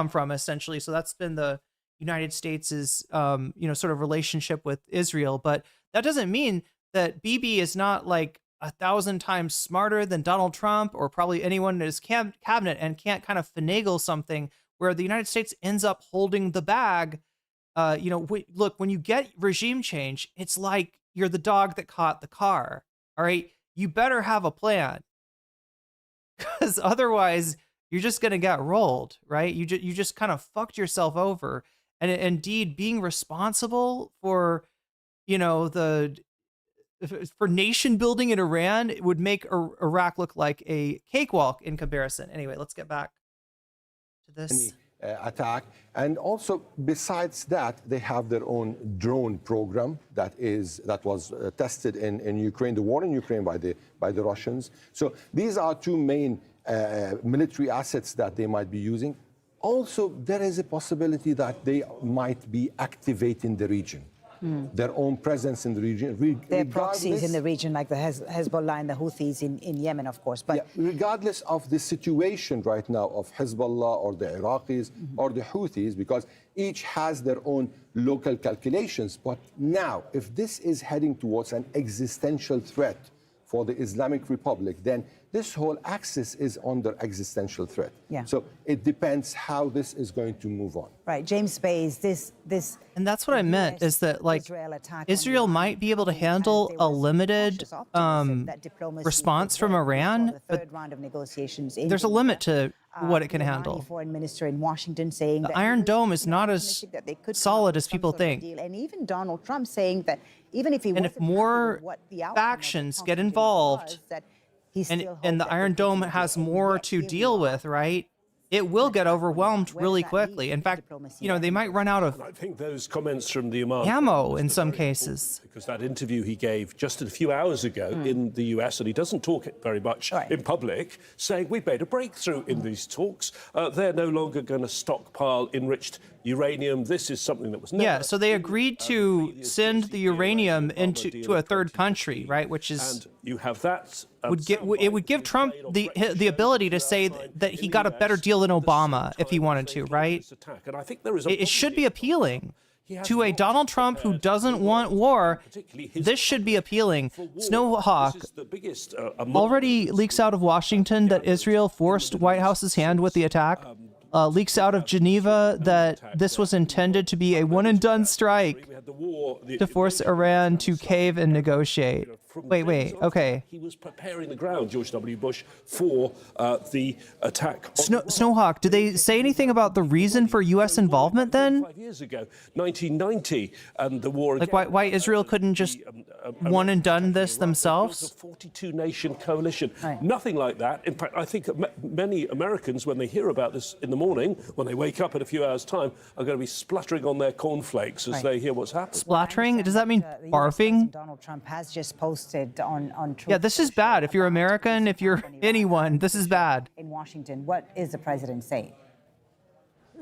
from essentially. So that's been the United States's you know, sort of relationship with Israel. But that doesn't mean that Bibi is not like 1,000 times smarter than Donald Trump or probably anyone in his cabinet and can't kind of finagle something where the United States ends up holding the bag. You know, look, when you get regime change, it's like you're the dog that caught the car. All right, you better have a plan, because otherwise you're just going to get rolled, right? You just kind of fucked yourself over. And indeed, being responsible for, you know, for nation building in Iran, it would make Iraq look like a cakewalk in comparison. Anyway, let's get back to this attack. And also, besides that, they have their own drone program that was tested in Ukraine, the war in Ukraine by the Russians. So these are two main military assets that they might be using. Also, there is a possibility that they might be activating the region, their own presence in the region. Their proxies in the region, like the Hezbollah and the Houthis in Yemen, of course. But yeah, regardless of the situation right now of Hezbollah or the Iraqis or the Houthis, because each has their own local calculations. But now, if this is heading towards an existential threat for the Islamic Republic, then this whole axis is under existential threat. Yeah. So it depends how this is going to move on. Right, James Bays, this and that's what I meant, is that like Israel might be able to handle a limited response from Iran, but there's a limit to what it can handle. Foreign minister in Washington saying the Iron Dome is not as solid as people think. And even Donald Trump saying that even if he and if more factions get involved, and the Iron Dome has more to deal with, right? It will get overwhelmed really quickly. In fact, you know, they might run out of I think those comments from the Oman ammo in some cases. Because that interview he gave just a few hours ago in the US, and he doesn't talk very much in public, saying we've made a breakthrough in these talks. They're no longer going to stockpile enriched uranium. This is something that was never... Yeah, so they agreed to send the uranium to a third country, right? Which is... And you have that... it would give Trump the ability to say that he got a better deal than Obama if he wanted to, right? And I think there is it should be appealing to a Donald Trump who doesn't want war. This should be appealing. Snowhawk already leaks out of Washington that Israel forced White House's hand with the attack. Leaks out of Geneva that this was intended to be a one-and-done strike to force Iran to cave and negotiate. Wait. Okay. He was preparing the ground, George W. Bush, for the attack. Snowhawk, did they say anything about the reason for U.S. involvement then? 5 years ago, 1990, and the war. Like why Israel couldn't just one and done this themselves? It was a 42-nation coalition. Right. Nothing like that. In fact, I think many Americans, when they hear about this in the morning, when they wake up in a few hours' time, are going to be spluttering on their cornflakes as they hear what's happened. Splattering? Does that mean barfing? Donald Trump has just posted on Truth Yeah, this is bad. If you're American, if you're anyone, this is bad. in Washington. What is the president saying?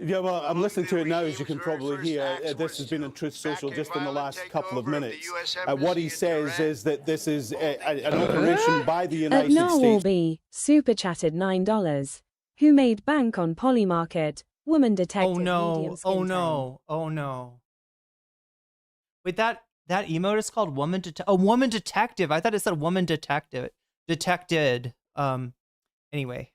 Yeah, well, I'm listening to it now, as you can probably hear. This has been on Truth Social just in the last couple of minutes. What he says is that this is an operation by the United States. Super chatted $9. Who made bank on Polymarket? Woman detective. Oh no. Wait, that emote is called woman detective. I thought it said woman detective. Detected. Anyway.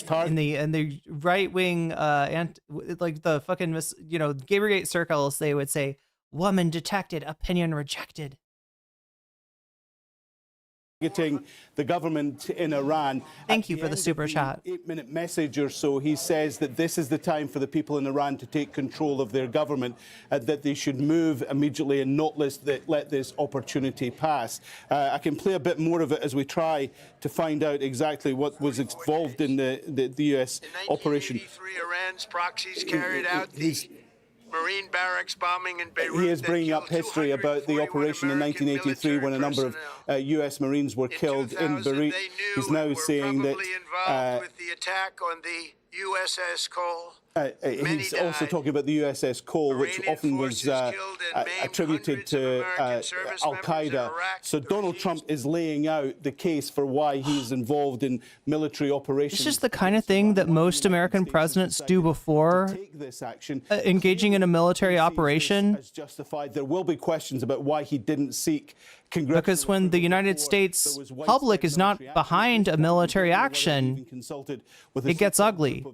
In the right wing like the fucking Gamergate circles, they would say woman detected, opinion rejected. The government in Iran. Thank you for the super chat. 8-minute message or so, he says that this is the time for the people in Iran to take control of their government, that they should move immediately and not let this opportunity pass. I can play a bit more of it as we try to find out exactly what was involved in the U.S. operation. In 1983, Iran's proxies carried out the Marine barracks bombing in Beirut. He is bringing up history about the operation in 1983 when a number of U.S. Marines were killed in Beirut. He's now saying that involved with the attack on the USS Cole. He's also talking about the USS Cole, which often was attributed to Al-Qaeda. So Donald Trump is laying out the case for why he's involved in military operations. It's just the kind of thing that most American presidents do before engaging in a military operation. As justified. There will be questions about why he didn't seek because when the United States public is not behind a military action, it gets ugly.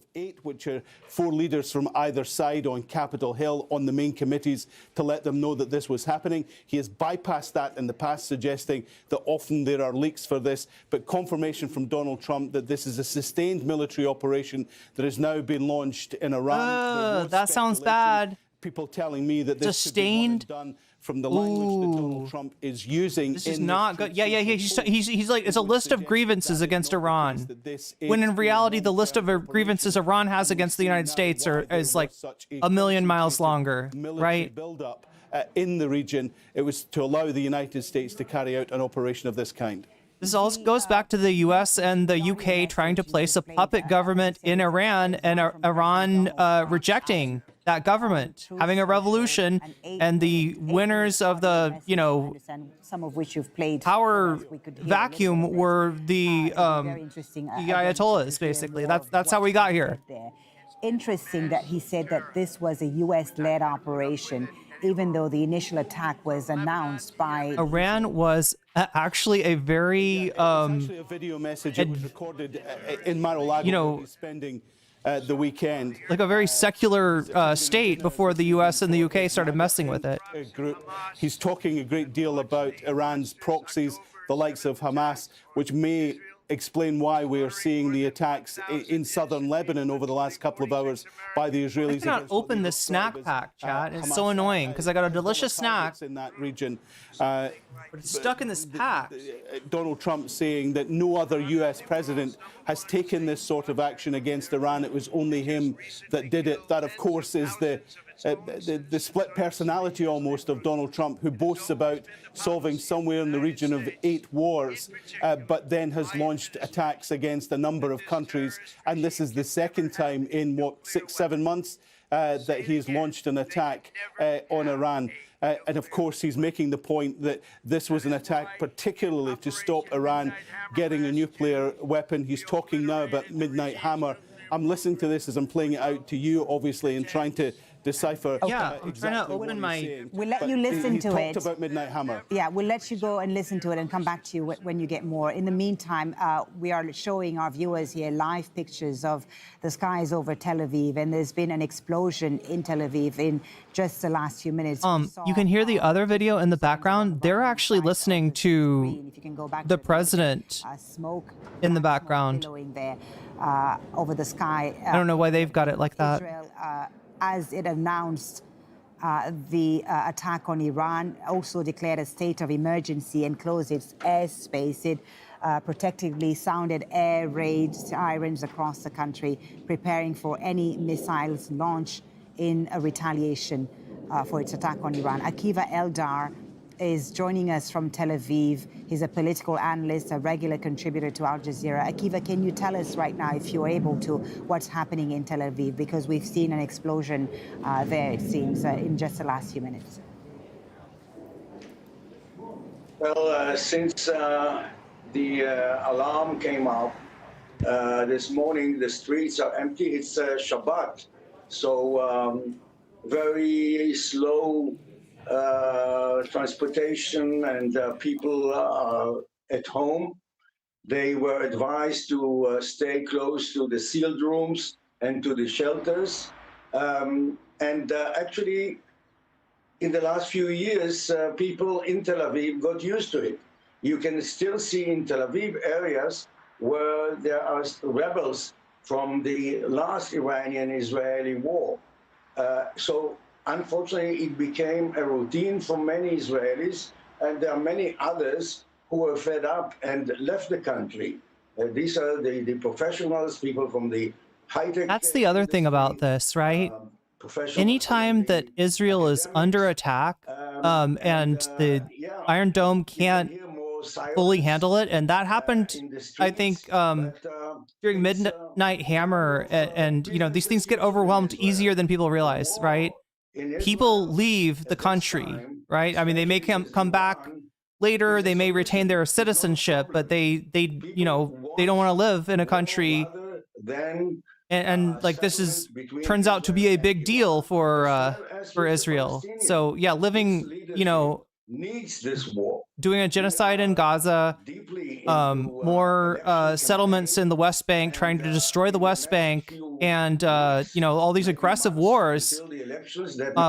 Which are 4 leaders from either side on Capitol Hill on the main committees to let them know that this was happening. He has bypassed that in the past, suggesting that often there are leaks for this, but confirmation from Donald Trump that this is a sustained military operation that has now been launched in Iran. That sounds bad. People telling me that this sustained. Could be done from the language that Donald Trump is using. This is not good. Yeah. He's like, it's a list of grievances against Iran. When in reality, the list of grievances Iran has against the United States is like a million miles longer, right? Buildup in the region. It was to allow the United States to carry out an operation of this kind. This all goes back to the U.S. and the UK trying to place a puppet government in Iran and Iran rejecting that government, having a revolution, and the winners of the, some of which you've played power vacuum were the Ayatollahs, basically. That's how we got here. Interesting that he said that this was a U.S.-led operation, even though the initial attack was announced by Iran was actually a very actually a video message that was recorded in Mar-a-Lago spending the weekend. Like a very secular state before the US and the UK started messing with it. He's talking a great deal about Iran's proxies, the likes of Hamas, which may explain why we are seeing the attacks in southern Lebanon over the last couple of hours by the Israelis. I cannot open this snack pack, chat. It's so annoying because I got a delicious snack in that region. But it's stuck in this pack. Donald Trump saying that no other U.S. president has taken this sort of action against Iran. It was only him that did it. That, of course, is the split personality almost of Donald Trump, who boasts about solving somewhere in the region of 8 wars, but then has launched attacks against a number of countries. And this is the second time in, 6-7 months that he's launched an attack on Iran. And of course, he's making the point that this was an attack particularly to stop Iran getting a nuclear weapon. He's talking now about Midnight Hammer. I'm listening to this as I'm playing it out to you, obviously, and trying to decipher. Yeah, I'm trying to open my. We'll let you listen to it. He talked about Midnight Hammer. Yeah, we'll let you go and listen to it and come back to you when you get more. In the meantime, we are showing our viewers here live pictures of the skies over Tel Aviv, and there's been an explosion in Tel Aviv in just the last few minutes. You can hear the other video in the background. They're actually listening to the president in the background. There, over the sky. I don't know why they've got it like that. Israel, as it announced the attack on Iran, also declared a state of emergency and closed its airspace. It protectively sounded air raid sirens across the country, preparing for any missiles launch in a retaliation for its attack on Iran. Akiva Eldar is joining us from Tel Aviv. He's a political analyst, a regular contributor to Al Jazeera. Akiva, can you tell us right now, if you're able to, what's happening in Tel Aviv? Because we've seen an explosion there, it seems, in just the last few minutes. Well, since the alarm came up this morning, the streets are empty. It's Shabbat, so very slow transportation, and people are at home. They were advised to stay close to the sealed rooms and to the shelters. Actually, in the last few years, people in Tel Aviv got used to it. You can still see in Tel Aviv areas where there are rebels from the last Iranian-Israeli war. So unfortunately, it became a routine for many Israelis, and there are many others who were fed up and left the country. These are the professionals, people from the high-tech. That's the other thing about this, right? Anytime that Israel is under attack and the Iron Dome can't fully handle it, and that happened, I think, during Midnight Hammer, and you know, these things get overwhelmed easier than people realize, right? People leave the country, right? I mean, they may come back later, they may retain their citizenship, but they you know, they don't want to live in a country. And like this turns out to be a big deal for Israel. So yeah, living, you know, doing a genocide in Gaza, more settlements in the West Bank, trying to destroy the West Bank, and you know, all these aggressive wars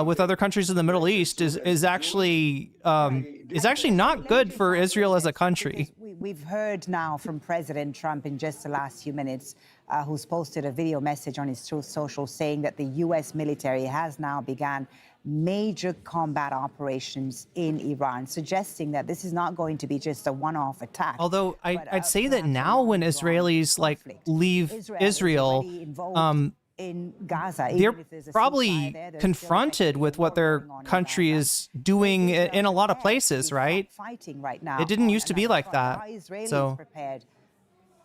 with other countries in the Middle East is actually not good for Israel as a country. We've heard now from President Trump in just the last few minutes, who's posted a video message on his Truth Social saying that the U.S. military has now begun major combat operations in Iran, suggesting that this is not going to be just a one-off attack. Although I'd say that now when Israelis like leave Israel, in Gaza, they're probably confronted with what their country is doing in a lot of places, right? Fighting right now. It didn't used to be like that. So prepared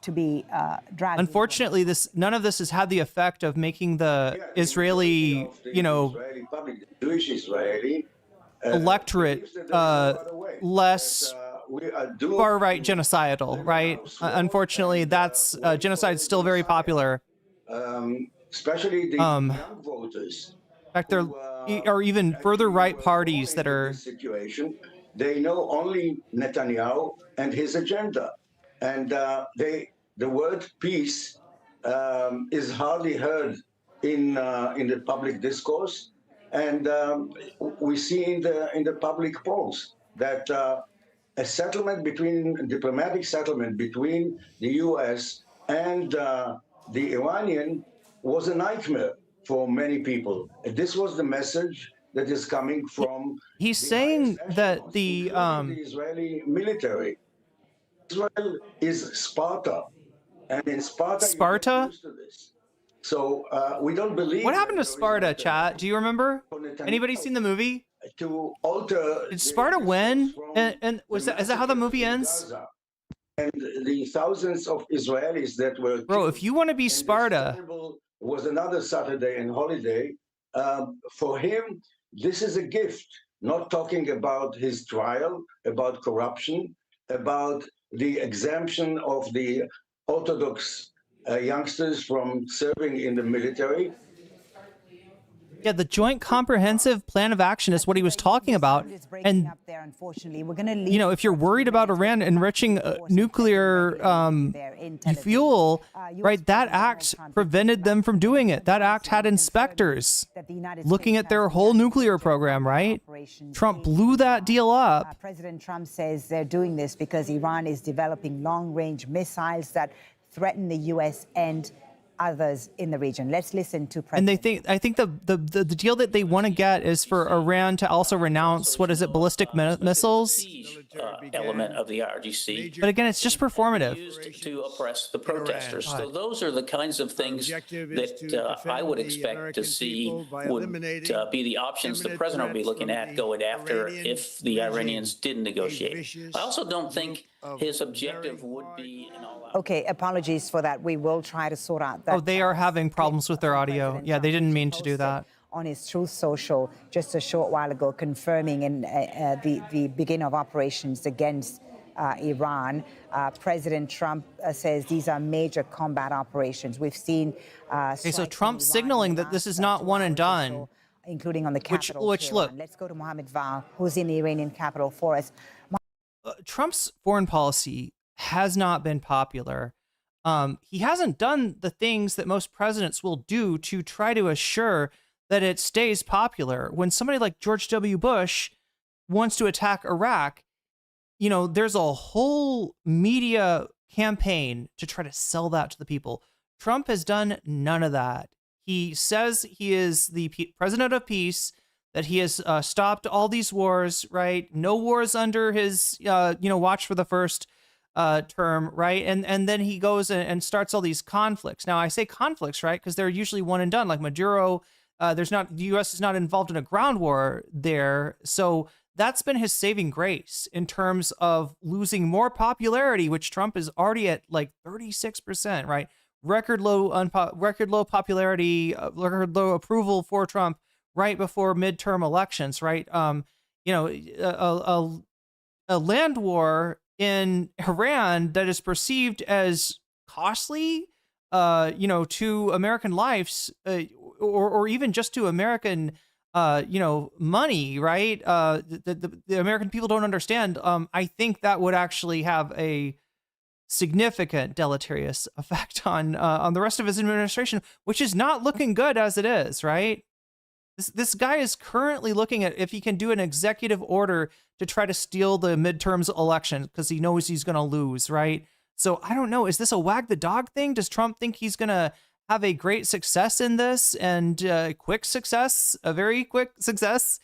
to be dragged. Unfortunately, none of this has had the effect of making the Israeli, you know, Jewish Israeli electorate less far-right genocidal, right? Unfortunately, that's genocide is still very popular. Especially the young voters. In fact, there are even further right parties that are. Situation. They know only Netanyahu and his agenda, and the word peace is hardly heard in the public discourse, and we see in the public polls that a diplomatic settlement between the U.S. and the Iranian was a nightmare for many people. This was the message that is coming from. He's saying that the Israeli military. Israel is Sparta, and in Sparta. Sparta. So we don't believe. What happened to Sparta, chat? Do you remember? Anybody seen the movie? To alter. Did Sparta win? And is that how the movie ends? And the thousands of Israelis that were. Bro, if you want to be Sparta. Was another Saturday and holiday. For him, this is a gift, not talking about his trial, about corruption, about the exemption of the Orthodox youngsters from serving in the military. Yeah, the Joint Comprehensive Plan of Action is what he was talking about. And, you know, if you're worried about Iran enriching nuclear fuel, right, that act prevented them from doing it. That act had inspectors looking at their whole nuclear program, right? Trump blew that deal up. President Trump says they're doing this because Iran is developing long-range missiles that threaten the U.S. and others in the region. Let's listen to President. And I think the deal that they want to get is for Iran to also renounce, what is it, ballistic missiles? Element of the RGC. But again, it's just performative. Used to oppress the protesters. So those are the kinds of things that I would expect to see would be the options the president will be looking at going after if the Iranians didn't negotiate. I also don't think his objective would be an all-out. Okay, apologies for that. We will try to sort out that. Oh, they are having problems with their audio. Yeah, they didn't mean to do that. On his Truth Social just a short while ago, confirming the beginning of operations against Iran. President Trump says these are major combat operations. We've seen. Okay, so Trump signaling that this is not one and done, including on the capital. Which look, let's go to Mohammed Val, who's in the Iranian capital for us. Trump's foreign policy has not been popular. He hasn't done the things that most presidents will do to try to assure that it stays popular. When somebody like George W. Bush wants to attack Iraq, you know, there's a whole media campaign to try to sell that to the people. Trump has done none of that. He says he is the president of peace, that he has stopped all these wars, right? No wars under his, watch for the first term, right? And then he goes and starts all these conflicts. Now, I say conflicts, right? Because they're usually one and done. Like Maduro, the U.S. is not involved in a ground war there. So that's been his saving grace in terms of losing more popularity, which Trump is already at like 36%, right? Record low popularity, record low approval for Trump right before midterm elections, right? A land war in Iran that is perceived as costly, to American lives, or even just to American, money, right? The American people don't understand. I think that would actually have a significant deleterious effect on the rest of his administration, which is not looking good as it is, right? This guy is currently looking at if he can do an executive order to try to steal the midterms election because he knows he's going to lose, right? So I don't know. Is this a wag the dog thing? Does Trump think he's going to have a great success in this and a very quick success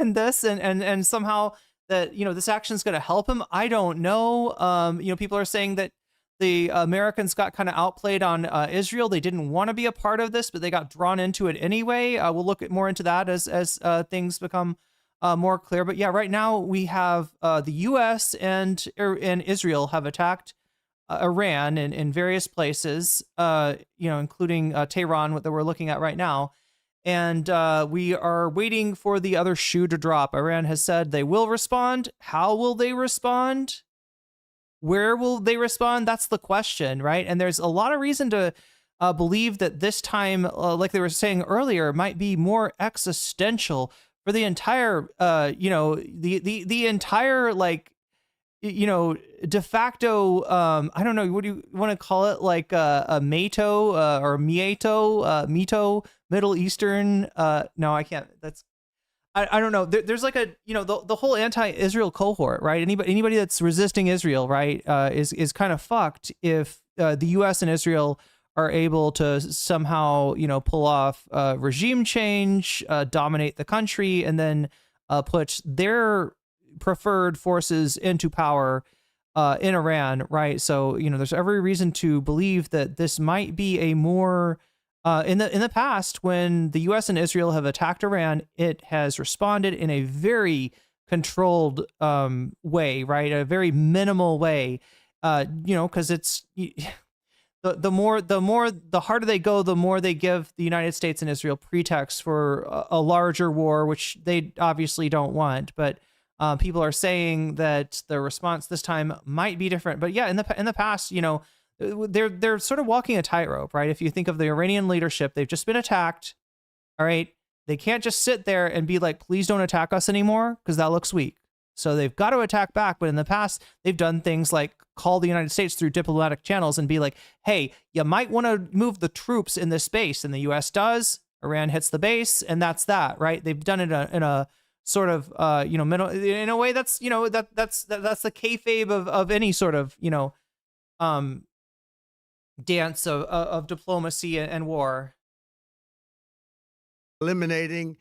in this and somehow that, this action is going to help him? I don't know. People are saying that the Americans got kind of outplayed on Israel. They didn't want to be a part of this, but they got drawn into it anyway. We'll look more into that as things become more clear. But yeah, right now we have the U.S. and Israel have attacked Iran in various places, including Tehran, that we're looking at right now. And we are waiting for the other shoe to drop. Iran has said they will respond. How will they respond? Where will they respond? That's the question, right? And there's a lot of reason to believe that this time, like they were saying earlier, might be more existential for the entire, the entire, de facto, I don't know, what do you want to call it? Like a NATO or Mito, Middle Eastern. No, I can't. I don't know. There's like the whole anti-Israel cohort, right? Anybody that's resisting Israel, right, is kind of fucked if the U.S. and Israel are able to somehow, pull off regime change, dominate the country, and then put their preferred forces into power in Iran, right? So, there's every reason to believe that this might be a more in the past, when the U.S. and Israel have attacked Iran, it has responded in a very controlled way, right? A very minimal way, because it's the harder they go, the more they give the United States and Israel pretext for a larger war, which they obviously don't want. But people are saying that the response this time might be different. But yeah, in the past, they're sort of walking a tightrope, right? If you think of the Iranian leadership, they've just been attacked. All right. they can't just sit there and be like, please don't attack us anymore, because that looks weak. So they've got to attack back. But in the past, they've done things like call the United States through diplomatic channels and be like, hey, you might want to move the troops in this base. And the U.S. does. Iran hits the base, and that's that, right? They've done it in a sort of, middle, in a way that's, that's the kayfabe of any sort of, dance of diplomacy and war. Eliminating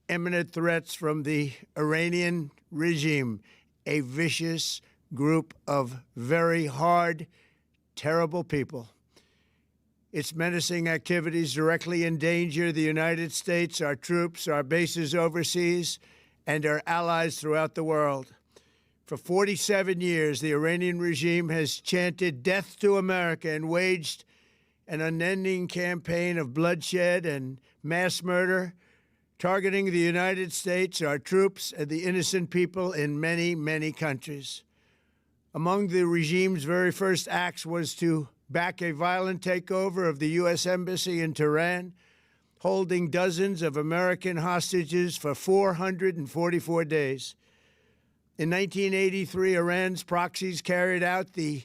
imminent threats from the Iranian regime, a vicious group of very hard, terrible people. Its menacing activities directly endanger the United States, our troops, our bases overseas, and our allies throughout the world. For 47 years, the Iranian regime has chanted death to America and waged an unending campaign of bloodshed and mass murder, targeting the United States, our troops, and the innocent people in many, many countries. Among the regime's very first acts was to back a violent takeover of the U.S. Embassy in Tehran, holding dozens of American hostages for 444 days. In 1983, Iran's proxies carried out the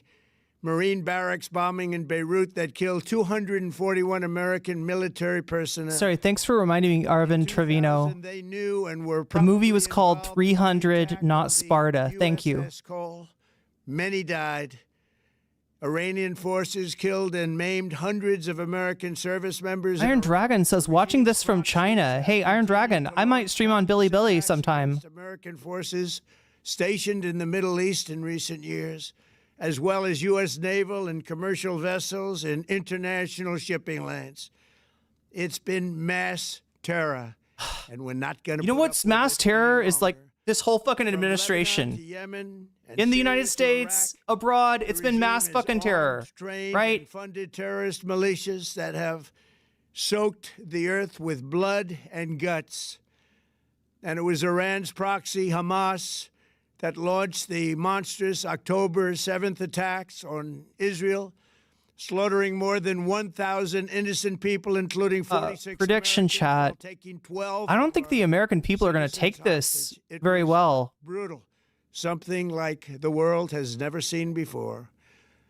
Marine barracks bombing in Beirut that killed 241 American military personnel. Sorry, thanks for reminding me, Arvin Trevino. They knew and were the movie was called 300, not Sparta. Thank you. Many died. Iranian forces killed and maimed hundreds of American service members. Iron Dragon says, watching this from China. Hey, Iron Dragon, I might stream on Billy sometime. American forces stationed in the Middle East in recent years, as well as U.S. naval and commercial vessels and international shipping lanes. It's been mass terror, and we're not going to. You know what's mass terror is like this whole fucking administration. In the United States, abroad, it's been mass fucking terror, right? Funded terrorist militias that have soaked the earth with blood and guts. And it was Iran's proxy, Hamas, that launched the monstrous October 7th attacks on Israel, slaughtering more than 1,000 innocent people, including 46 prediction chat. I don't think the American people are going to take this very well. Brutal. Something like the world has never seen before.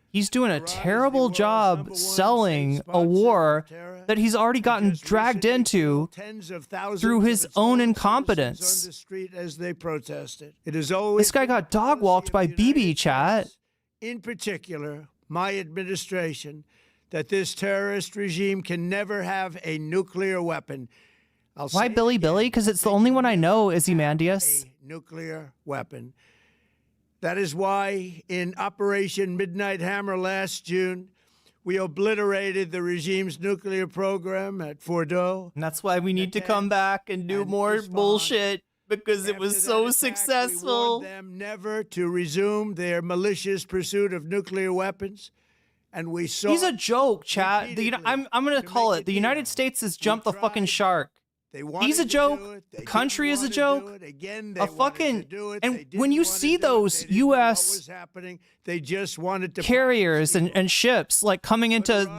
He's doing a terrible job selling a war that he's already gotten dragged into through his own incompetence. This guy got dog walked by BB chat. In particular, my administration, that this terrorist regime can never have a nuclear weapon. Why Billy? Because it's the only one I know, Izimandias. A nuclear weapon. That is why in Operation Midnight Hammer last June, we obliterated the regime's nuclear program at Fordo. And that's why we need to come back and do more bullshit, because it was so successful. We warned them never to resume their malicious pursuit of nuclear weapons. And we saw. He's a joke, chat. I'm going to call it. The United States has jumped the fucking shark. He's a joke. The country is a joke. A fucking. And when you see those U.S. carriers and ships like coming into,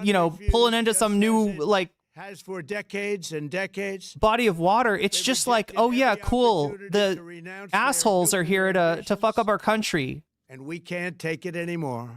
pulling into some new has for decades and decades body of water, it's just like, oh yeah, cool. The assholes are here to fuck up our country, and we can't take it anymore.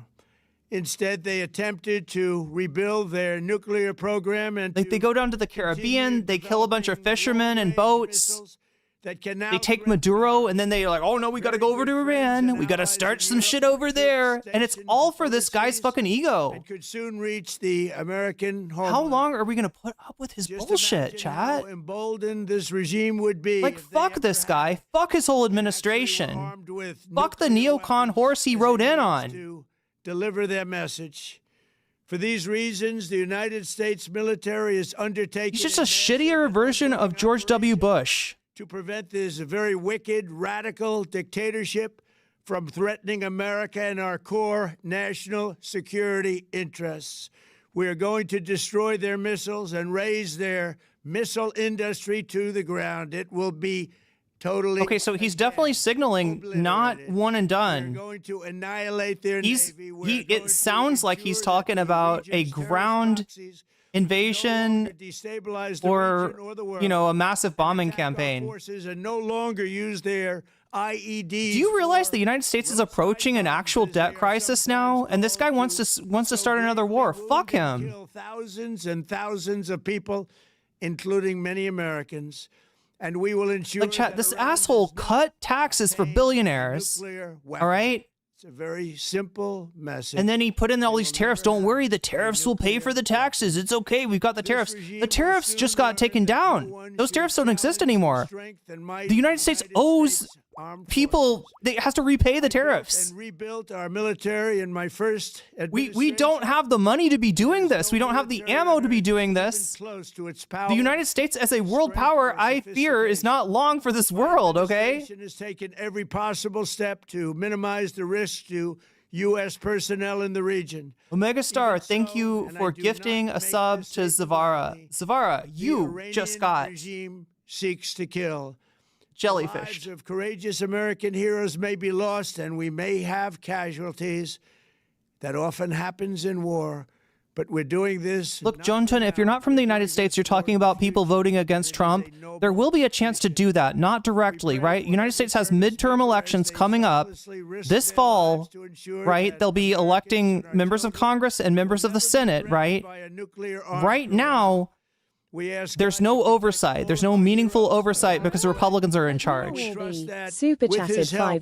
Instead, they attempted to rebuild their nuclear program and they go down to the Caribbean, they kill a bunch of fishermen and boats. They take Maduro, and then they're like, oh no, we gotta go over to Iran. We gotta start some shit over there. And it's all for this guy's fucking ego. And could soon reach the American homeland. How long are we gonna put up with his bullshit, chat? How emboldened this regime would be. Like, fuck this guy. Fuck his whole administration. Fuck the neocon horse he rode in on. Deliver their message. For these reasons, the United States military is undertaking. He's just a shittier version of George W. Bush. To prevent this very wicked, radical dictatorship from threatening America and our core national security interests. We are going to destroy their missiles and raise their missile industry to the ground. It will be totally. Okay, so he's definitely signaling not one and done. We're going to annihilate their navy. It sounds like he's talking about a ground invasion or, you know, a massive bombing campaign. Forces and no longer use their IEDs. Do you realize the United States is approaching an actual debt crisis now? And this guy wants to start another war. Fuck him. Kill thousands and thousands of people, including many Americans. And we will ensure like, chat, this asshole cut taxes for billionaires. All right? It's a very simple message. And then he put in all these tariffs. Don't worry, the tariffs will pay for the taxes. It's okay, we've got the tariffs. The tariffs just got taken down. Those tariffs don't exist anymore. The United States owes people, it has to repay the tariffs. And rebuilt our military in my first we don't have the money to be doing this. We don't have the ammo to be doing this. The United States as a world power, I fear, is not long for this world, okay? The has taken every possible step to minimize the risk to U.S. personnel in the region. Omega Star, thank you for gifting a sub to Zavara. Zavara, you just got regime seeks to kill. Jellyfish. Lives of courageous American heroes may be lost, and we may have casualties. That often happens in war. But we're doing this. Look, Jonathan, if you're not from the United States, you're talking about people voting against Trump. There will be a chance to do that, not directly, right? United States has midterm elections coming up this fall, right? They'll be electing members of Congress and members of the Senate, right? Right now, there's no oversight. There's no meaningful oversight because the Republicans are in charge. Super chatted $5.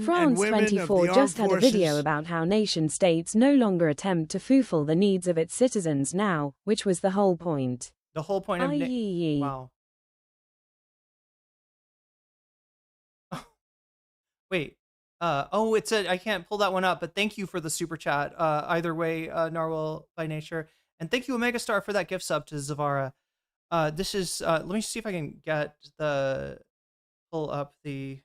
France24 just had a video about how nation states no longer attempt to fulfill the needs of its citizens now, which was the whole point. The whole point of wow. Wait. Oh, it's I can't pull that one up, but thank you for the super chat. Either way, Narwhal by nature. And thank you, Omega Star, for that gift sub to Zavara. This is, let me see if I can pull up the,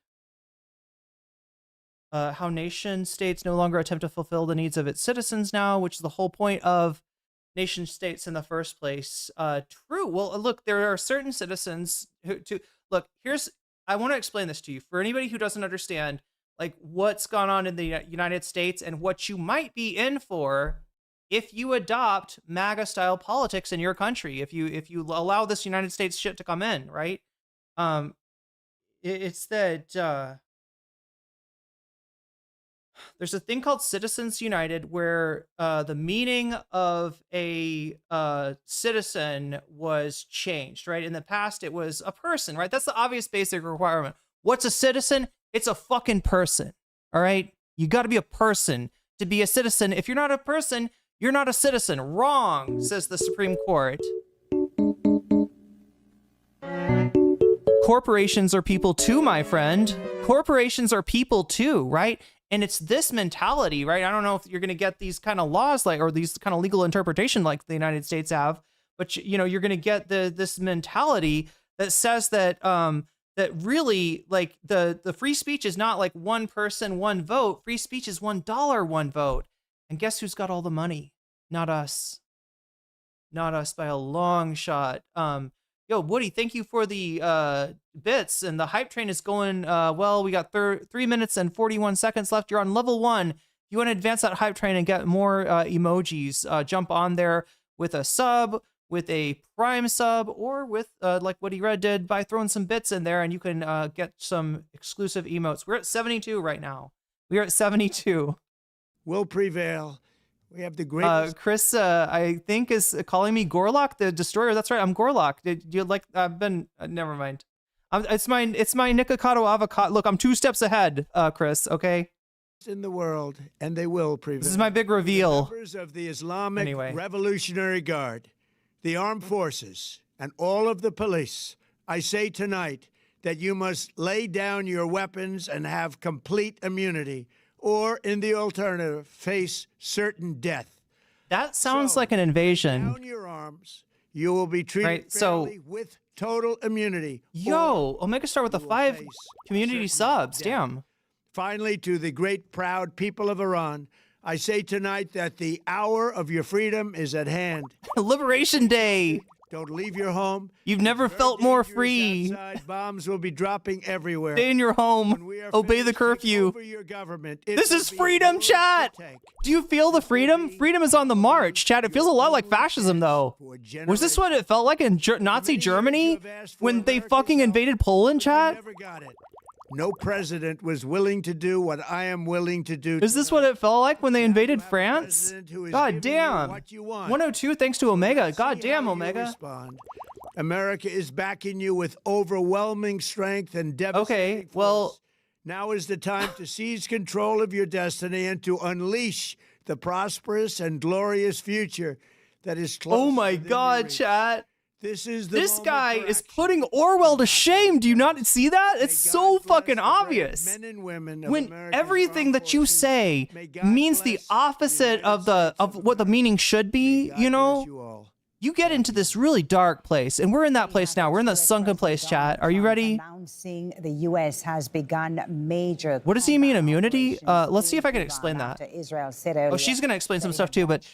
how nation states no longer attempt to fulfill the needs of its citizens now, which is the whole point of nation states in the first place. True. Well, look, there are certain citizens look, I want to explain this to you. For anybody who doesn't understand, like, what's gone on in the United States and what you might be in for if you adopt MAGA-style politics in your country, if you allow this United States shit to come in, right? It's that there's a thing called Citizens United where the meaning of a citizen was changed, right? In the past, it was a person, right? That's the obvious basic requirement. What's a citizen? It's a fucking person, all right? You got to be a person to be a citizen. If you're not a person, you're not a citizen. Wrong, says the Supreme Court. Corporations are people too, my friend. Corporations are people too, right? And it's this mentality, right? I don't know if you're going to get these kind of laws like, or these kind of legal interpretation like the United States have, but you know, you're going to get this mentality that says that that really, like, the free speech is not like one person, one vote. Free speech is $1, one vote. And guess who's got all the money? Not us. Not us by a long shot. Yo, Woody, thank you for the bits. And the hype train is going well. We got 3 minutes and 41 seconds left. You're on level 1. If you want to advance that hype train and get more emojis, jump on there with a sub, with a prime sub, or with like Woody Red did by throwing some bits in there, and you can get some exclusive emotes. We're at 72 right now. We are at 72. Will prevail. We have the greatest. Chris, I think, is calling me Gorlock the Destroyer. That's right. I'm Gorlock. Did you like? I've been. Never mind. It's my Nikocado avocado. Look, I'm 2 steps ahead, Chris. Okay. In the world, and they will prevail. This is my big reveal. Members of the Islamic Revolutionary Guard, the armed forces, and all of the police. I say tonight that you must lay down your weapons and have complete immunity, or, in the alternative, face certain death. That sounds like an invasion. Down your arms. You will be treated fairly with total immunity. Yo, Omega Star with the 5 community subs. Damn. Finally, to the great, proud people of Iran, I say tonight that the hour of your freedom is at hand. Liberation Day. Don't leave your home. You've never felt more free. Outside. Bombs will be dropping everywhere. Stay in your home. Obey the curfew. Your government. This is freedom, chat. Do you feel the freedom? Freedom is on the march, chat. It feels a lot like fascism, though. Was this what it felt like in Nazi Germany when they fucking invaded Poland, chat? Never got it. No president was willing to do what I am willing to do. Is this what it felt like when they invaded France? God damn. 102, thanks to Omega. God damn, Omega. America is backing you with overwhelming strength and devastating force. Well, now is the time to seize control of your destiny and to unleash the prosperous and glorious future that is close. Oh my God, chat. This guy is putting Orwell to shame. Do you not see that? It's so fucking obvious. Men and women when everything that you say means the opposite of what the meaning should be, you know? You get into this really dark place, and we're in that place now. We're in the sunken place, chat. Are you ready? Announcing the U.S. has begun major. What does he mean, immunity? Let's see if I can explain that. Oh, she's going to explain some stuff too, but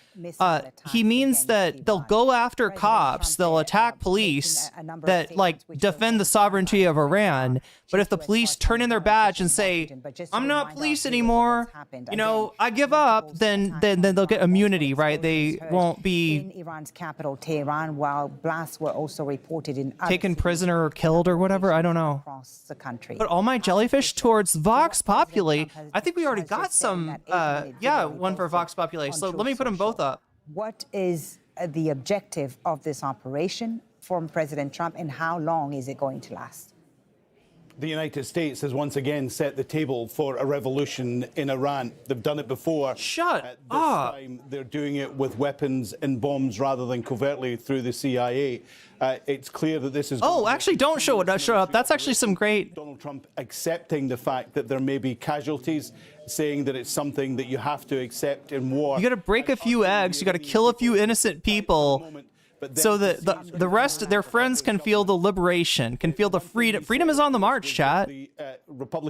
he means that they'll go after cops, they'll attack police that like defend the sovereignty of Iran. But if the police turn in their badge and say, "I'm not police anymore," you know, I give up, then they'll get immunity, right? They won't be in Iran's capital, Tehran, while blasts were also reported in taken prisoner or killed or whatever. I don't know. Across the country. But all my jellyfish towards Vox Populi. I think we already got some. One for Vox Populi. So let me put them both up. What is the objective of this operation from President Trump, and how long is it going to last? The United States has once again set the table for a revolution in Iran. They've done it before. Shut up. This time, they're doing it with weapons and bombs rather than covertly through the CIA. It's clear that this is... Oh, actually, don't show it. Shut up. That's actually some great... Donald Trump accepting the fact that there may be casualties, saying that it's something that you have to accept in war. You got to break a few eggs. You got to kill a few innocent people. So that the rest, their friends can feel the liberation, can feel the freedom. Freedom is on the march, chat.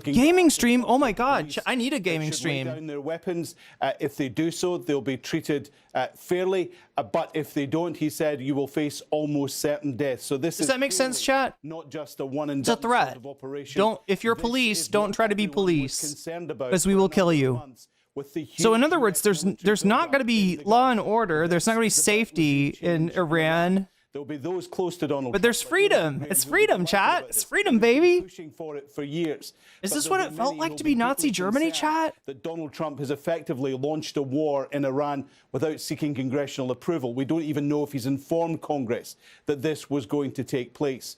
Gaming stream. Oh my God, I need a gaming stream. Lay down their weapons. If they do so, they'll be treated fairly. But if they don't, he said, you will face almost certain death. So this does that make sense, chat? Not just a one and it's a threat. Sort of operation. Don't. If you're police, don't try to be police, because we will kill you. So in other words, there's not going to be law and order. There's not going to be safety in Iran. There'll be those close to Donald Trump. But there's freedom. It's freedom, chat. It's freedom, baby. Pushing for it for years. Is this what it felt like to be Nazi Germany, chat? That Donald Trump has effectively launched a war in Iran without seeking congressional approval. We don't even know if he's informed Congress that this was going to take place.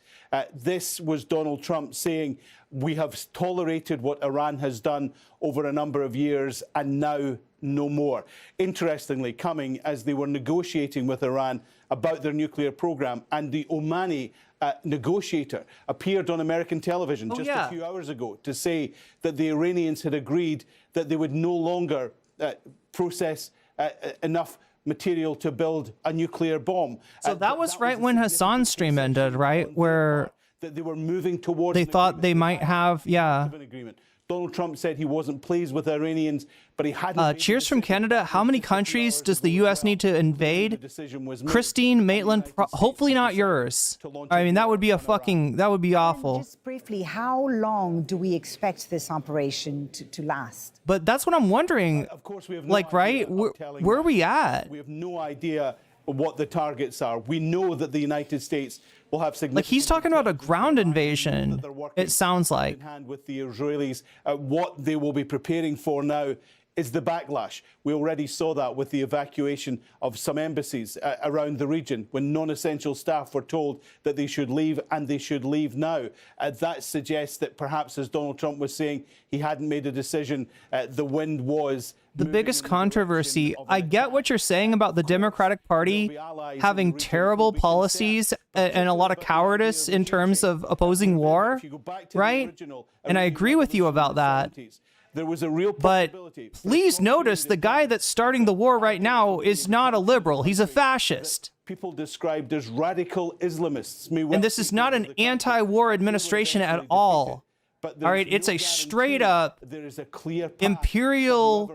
This was Donald Trump saying, we have tolerated what Iran has done over a number of years and now no more. Interestingly, coming as they were negotiating with Iran about their nuclear program, and the Omani negotiator appeared on American television a few hours ago to say that the Iranians had agreed that they would no longer process enough material to build a nuclear bomb. So that was right when Hassan's stream ended, right? Where that they were moving towards. They thought they might have, an agreement. Donald Trump said he wasn't pleased with Iranians, but he hadn't. Cheers from Canada. How many countries does the U.S. need to invade? Christine, Maitland, hopefully not yours. I mean, that would be that would be awful. Just briefly, how long do we expect this operation to last? But that's what I'm wondering. Of course, we have where are we at? We have no idea what the targets are. We know that the United States will have significant... Like, he's talking about a ground invasion, it sounds like. ...hand with the Israelis. What they will be preparing for now is the backlash. We already saw that with the evacuation of some embassies around the region when non-essential staff were told that they should leave, and they should leave now. That suggests that perhaps, as Donald Trump was saying, he hadn't made a decision. The wind was... The biggest controversy, I get what you're saying about the Democratic Party having terrible policies and a lot of cowardice in terms of opposing war, right? And I agree with you about that. There was a real but please notice the guy that's starting the war right now is not a liberal. He's a fascist. People described as radical Islamists. And this is not an anti-war administration at all. All right, it's a straight up imperial,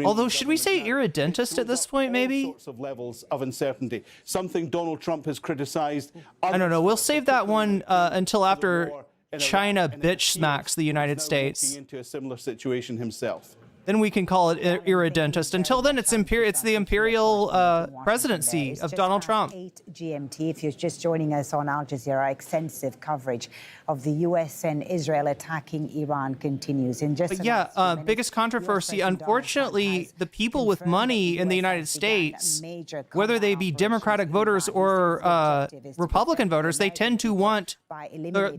although should we say irredentist at this point, maybe? Sorts of levels of uncertainty. Something Donald Trump has criticized. I don't know. We'll save that one until after China bitch smacks the United States. Into a similar situation himself. Then we can call it irredentist. Until then, it's the imperial presidency of Donald Trump. 8 GMT. If you're just joining us on Al Jazeera, extensive coverage of the U.S. and Israel attacking Iran continues. In just biggest controversy. Unfortunately, the people with money in the United States, whether they be Democratic voters or Republican voters, they tend to want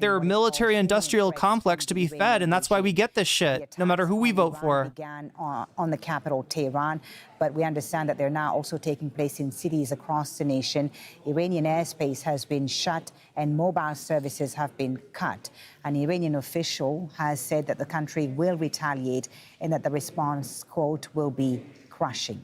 their military-industrial complex to be fed, and that's why we get this shit, no matter who we vote for. On the capital, Tehran, but we understand that they're now also taking place in cities across the nation. Iranian airspace has been shut and mobile services have been cut. An Iranian official has said that the country will retaliate and that the response, quote, will be crushing.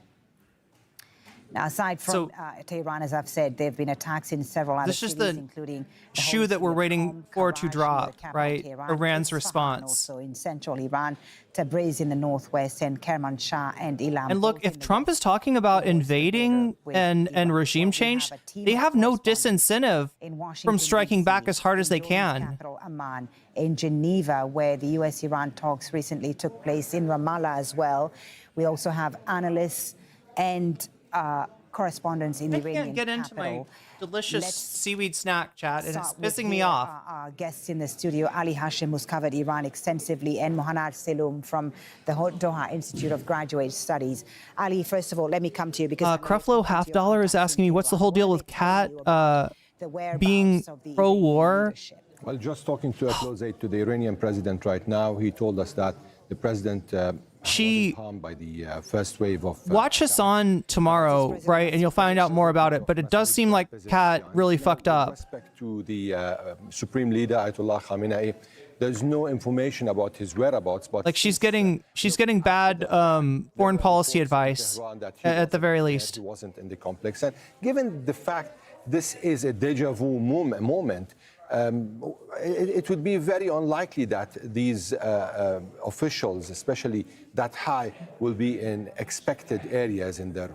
Now, aside from Tehran, as I've said, there have been attacks in several other cities, including the shoe that we're waiting for to drop, right? Iran's response. Also in central Iran, Tabriz in the northwest, and Kermanshah and Ilam. And look, if Trump is talking about invading and regime change, they have no disincentive from striking back as hard as they can. Amman, in Geneva, where the U.S.-Iran talks recently took place, in Ramallah as well. We also have analysts and correspondents in the Iranian capital. I can't get into my delicious seaweed snack, chat. It's pissing me off. Our guests in the studio, Ali Hashim, who's covered Iran extensively, and Mohanad Seloum from the Doha Institute of Graduate Studies. Ali, first of all, let me come to you because Creflo $50 is asking me what's the whole deal with Kat being pro-war. Well, just talking to a close aide to the Iranian president right now, he told us that the president was harmed by the first wave of... Watch us on tomorrow, right, and you'll find out more about it. But it does seem like Kat really fucked up. With respect to the Supreme Leader, Ayatollah Khamenei, there's no information about his whereabouts. But like she's getting bad foreign policy advice at the very least. He wasn't in the complex. And given the fact this is a deja vu moment, it would be very unlikely that these officials, especially that high, will be in expected areas in their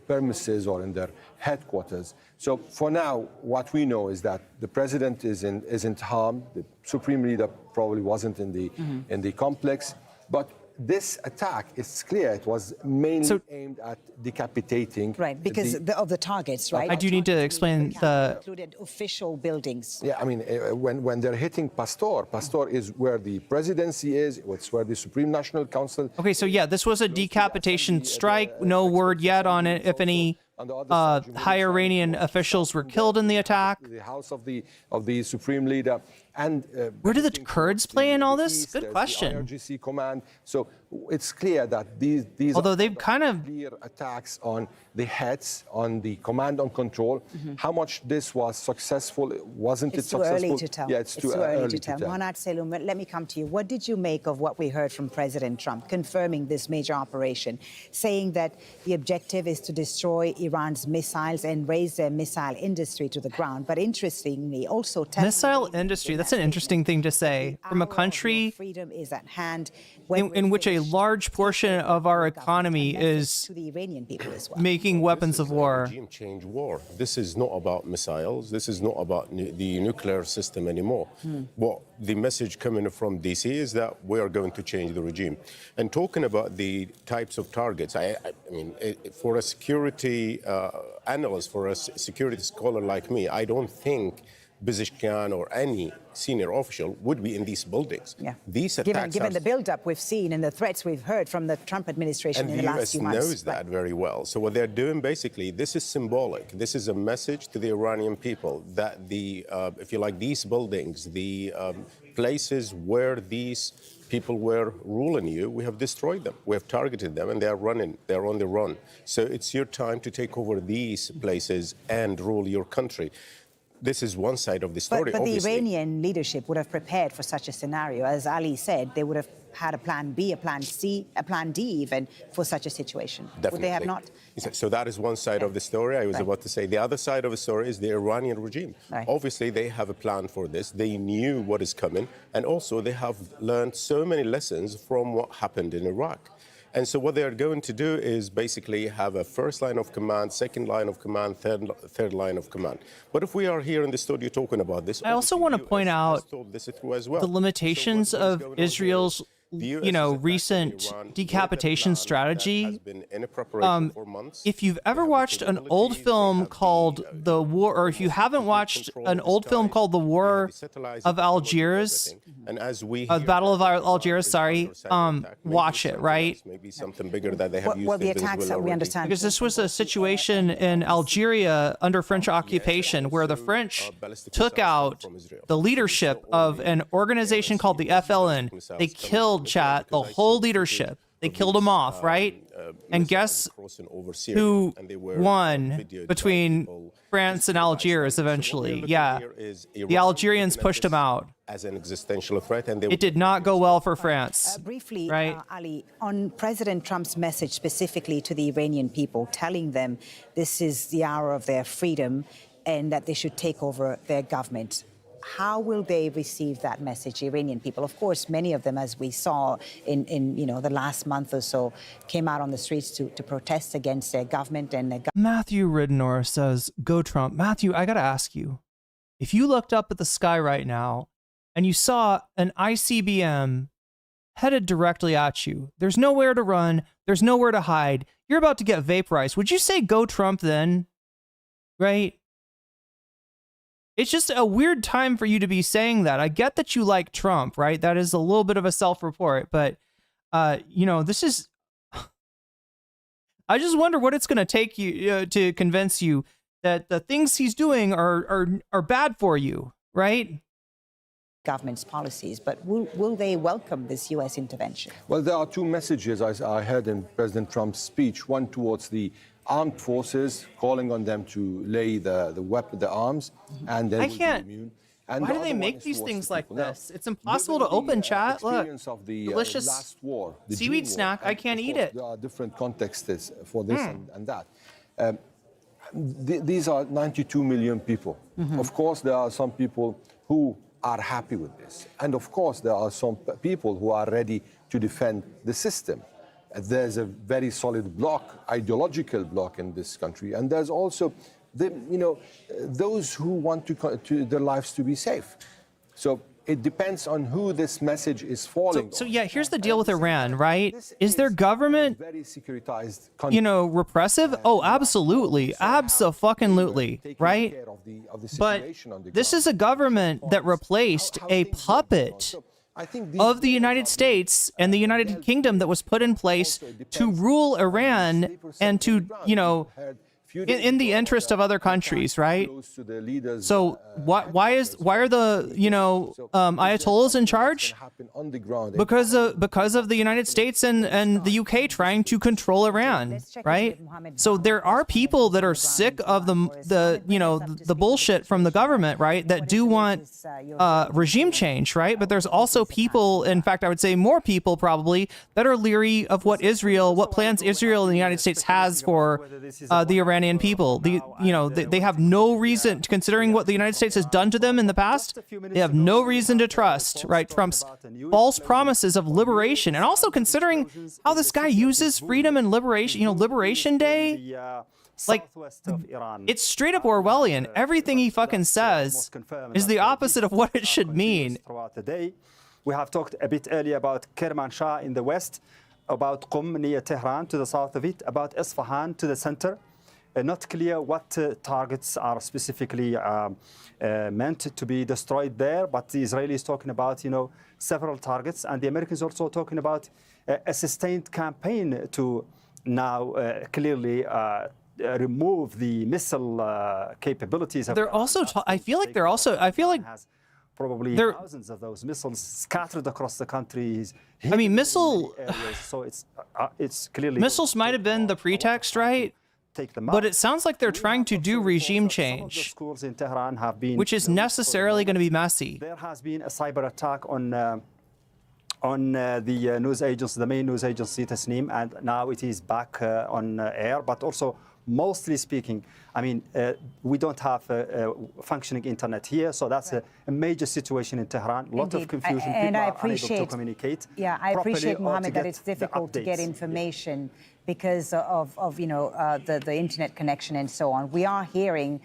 premises or in their headquarters. So for now, what we know is that the president isn't harmed. The Supreme Leader probably wasn't in the complex, but this attack, it's clear, it was mainly aimed at decapitating. Right, because of the targets, right? I do need to explain the... Included official buildings. Yeah, I mean, when they're hitting Pastor is where the presidency is, it's where the Supreme National Council... Okay, so yeah, this was a decapitation strike. No word yet on it, if any high Iranian officials were killed in the attack. The house of the Supreme Leader. And where do the Kurds play in all this? Good question. The IRGC command. So it's clear that these although they've kind of clear attacks on the heads, on the command and control. How much this was successful, wasn't it successful? It's too early to tell. Yeah, it's too early to tell. Mohanad Seloum, let me come to you. What did you make of what we heard from President Trump confirming this major operation, saying that the objective is to destroy Iran's missiles and raise their missile industry to the ground? But interestingly, also missile industry. That's an interesting thing to say from a country freedom is at hand in which a large portion of our economy is to the Iranian people as well. Making weapons of war. Regime change war. This is not about missiles. This is not about the nuclear system anymore. What the message coming from DC is that we are going to change the regime. And talking about the types of targets, I mean, for a security analyst, for a security scholar like me, I don't think Bezeshkian or any senior official would be in these buildings. Yeah. These attacks given the buildup we've seen and the threats we've heard from the Trump administration in the last few months. And the US knows that very well. So what they're doing, basically, this is symbolic. This is a message to the Iranian people that the, if you like, these buildings, the places where these people were ruling you, we have destroyed them. We have targeted them, and they are running. They're on the run. So it's your time to take over these places and rule your country. This is one side of the story, but the Iranian leadership would have prepared for such a scenario. As Ali said, they would have had a plan B, a plan C, a plan D even for such a situation? Definitely. Would they have not? So that is one side of the story. I was about to say the other side of the story is the Iranian regime. Obviously, they have a plan for this. They knew what is coming. And also, they have learned so many lessons from what happened in Iraq. And so what they are going to do is basically have a first line of command, second line of command, third line of command. But if we are here in the studio talking about this, I also want to point out the limitations of Israel's recent decapitation strategy. If you've ever watched an old film called The War, or if you haven't watched an old film called The War of Algiers, the Battle of Algiers, sorry, watch it, right? Maybe something bigger that they have used. Well, the attacks that we understand. Because this was a situation in Algeria under French occupation where the French took out the leadership of an organization called the FLN. They killed the whole leadership. They killed them off, right? And guess who won between France and Algiers eventually? Yeah, the Algerians pushed them out. As an existential threat, and it did not go well for France. Briefly, right? Ali, on President Trump's message specifically to the Iranian people, telling them this is the hour of their freedom and that they should take over their government. How will they receive that message, Iranian people? Of course, many of them, as we saw in the last month or so, came out on the streets to protest against their government and their Matthew Ridenour says, "Go Trump." Matthew, I got to ask you, if you looked up at the sky right now and you saw an ICBM headed directly at you, there's nowhere to run, there's nowhere to hide, you're about to get vaporized, would you say go Trump then? Right? It's just a weird time for you to be saying that. I get that you like Trump, right? That is a little bit of a self-report, but this is I just wonder what it's going to take you to convince you that the things he's doing are bad for you, right? Government's policies, but will they welcome this U.S. intervention? Well, there are two messages I heard in President Trump's speech. One towards the armed forces, calling on them to lay the arms, and then I can't. And why do they make these things like this? It's impossible to open, chat. Look, of the delicious last war, the seaweed snack. I can't eat it. There are different contexts for this and that. These are 92 million people. Of course, there are some people who are happy with this. And of course, there are some people who are ready to defend the system. There's a very solid bloc, ideological bloc in this country. And there's also, those who want to their lives to be safe. So it depends on who this message is falling So yeah, here's the deal with Iran, right? Is their government, very securitized country. Repressive? Oh, absolutely. Abso-fucking-lutely, right? But this is a government that replaced a puppet of the United States and the United Kingdom that was put in place to rule Iran and to, in the interest of other countries, right? So why are the Ayatollahs in charge? Because of the United States and the UK trying to control Iran, right? So there are people that are sick of the bullshit from the government, right? That do want regime change, right? But there's also people, in fact, I would say more people probably, that are leery of what plans Israel and the United States has for the Iranian people. They have no reason, considering what the United States has done to them in the past, they have no reason to trust, right, Trump's false promises of liberation. And also considering how this guy uses freedom and liberation, Liberation Day, like, it's straight up Orwellian. Everything he fucking says is the opposite of what it should mean. We have talked a bit earlier about Kermanshah in the west, about Qum near Tehran to the south of it, about Isfahan to the center. Not clear what targets are specifically meant to be destroyed there, but the Israelis talking about, several targets, and the Americans also talking about a sustained campaign to now clearly remove the missile capabilities. They're also, I feel like probably thousands of those missiles scattered across the country. I mean, so it's clearly missiles might have been the pretext, right? But it sounds like they're trying to do regime change, schools in Tehran have been, which is necessarily going to be messy. There has been a cyber attack on on the news agency, the main news agency, Tasnim, and now it is back on air. But also, mostly speaking, I mean, we don't have functioning internet here, so that's a major situation in Tehran. A lot of confusion. And people I are unable to appreciate, communicate. Yeah, I appreciate, properly Mohammed, that it's difficult to get information because of you know, the internet connection and so on. We are hearing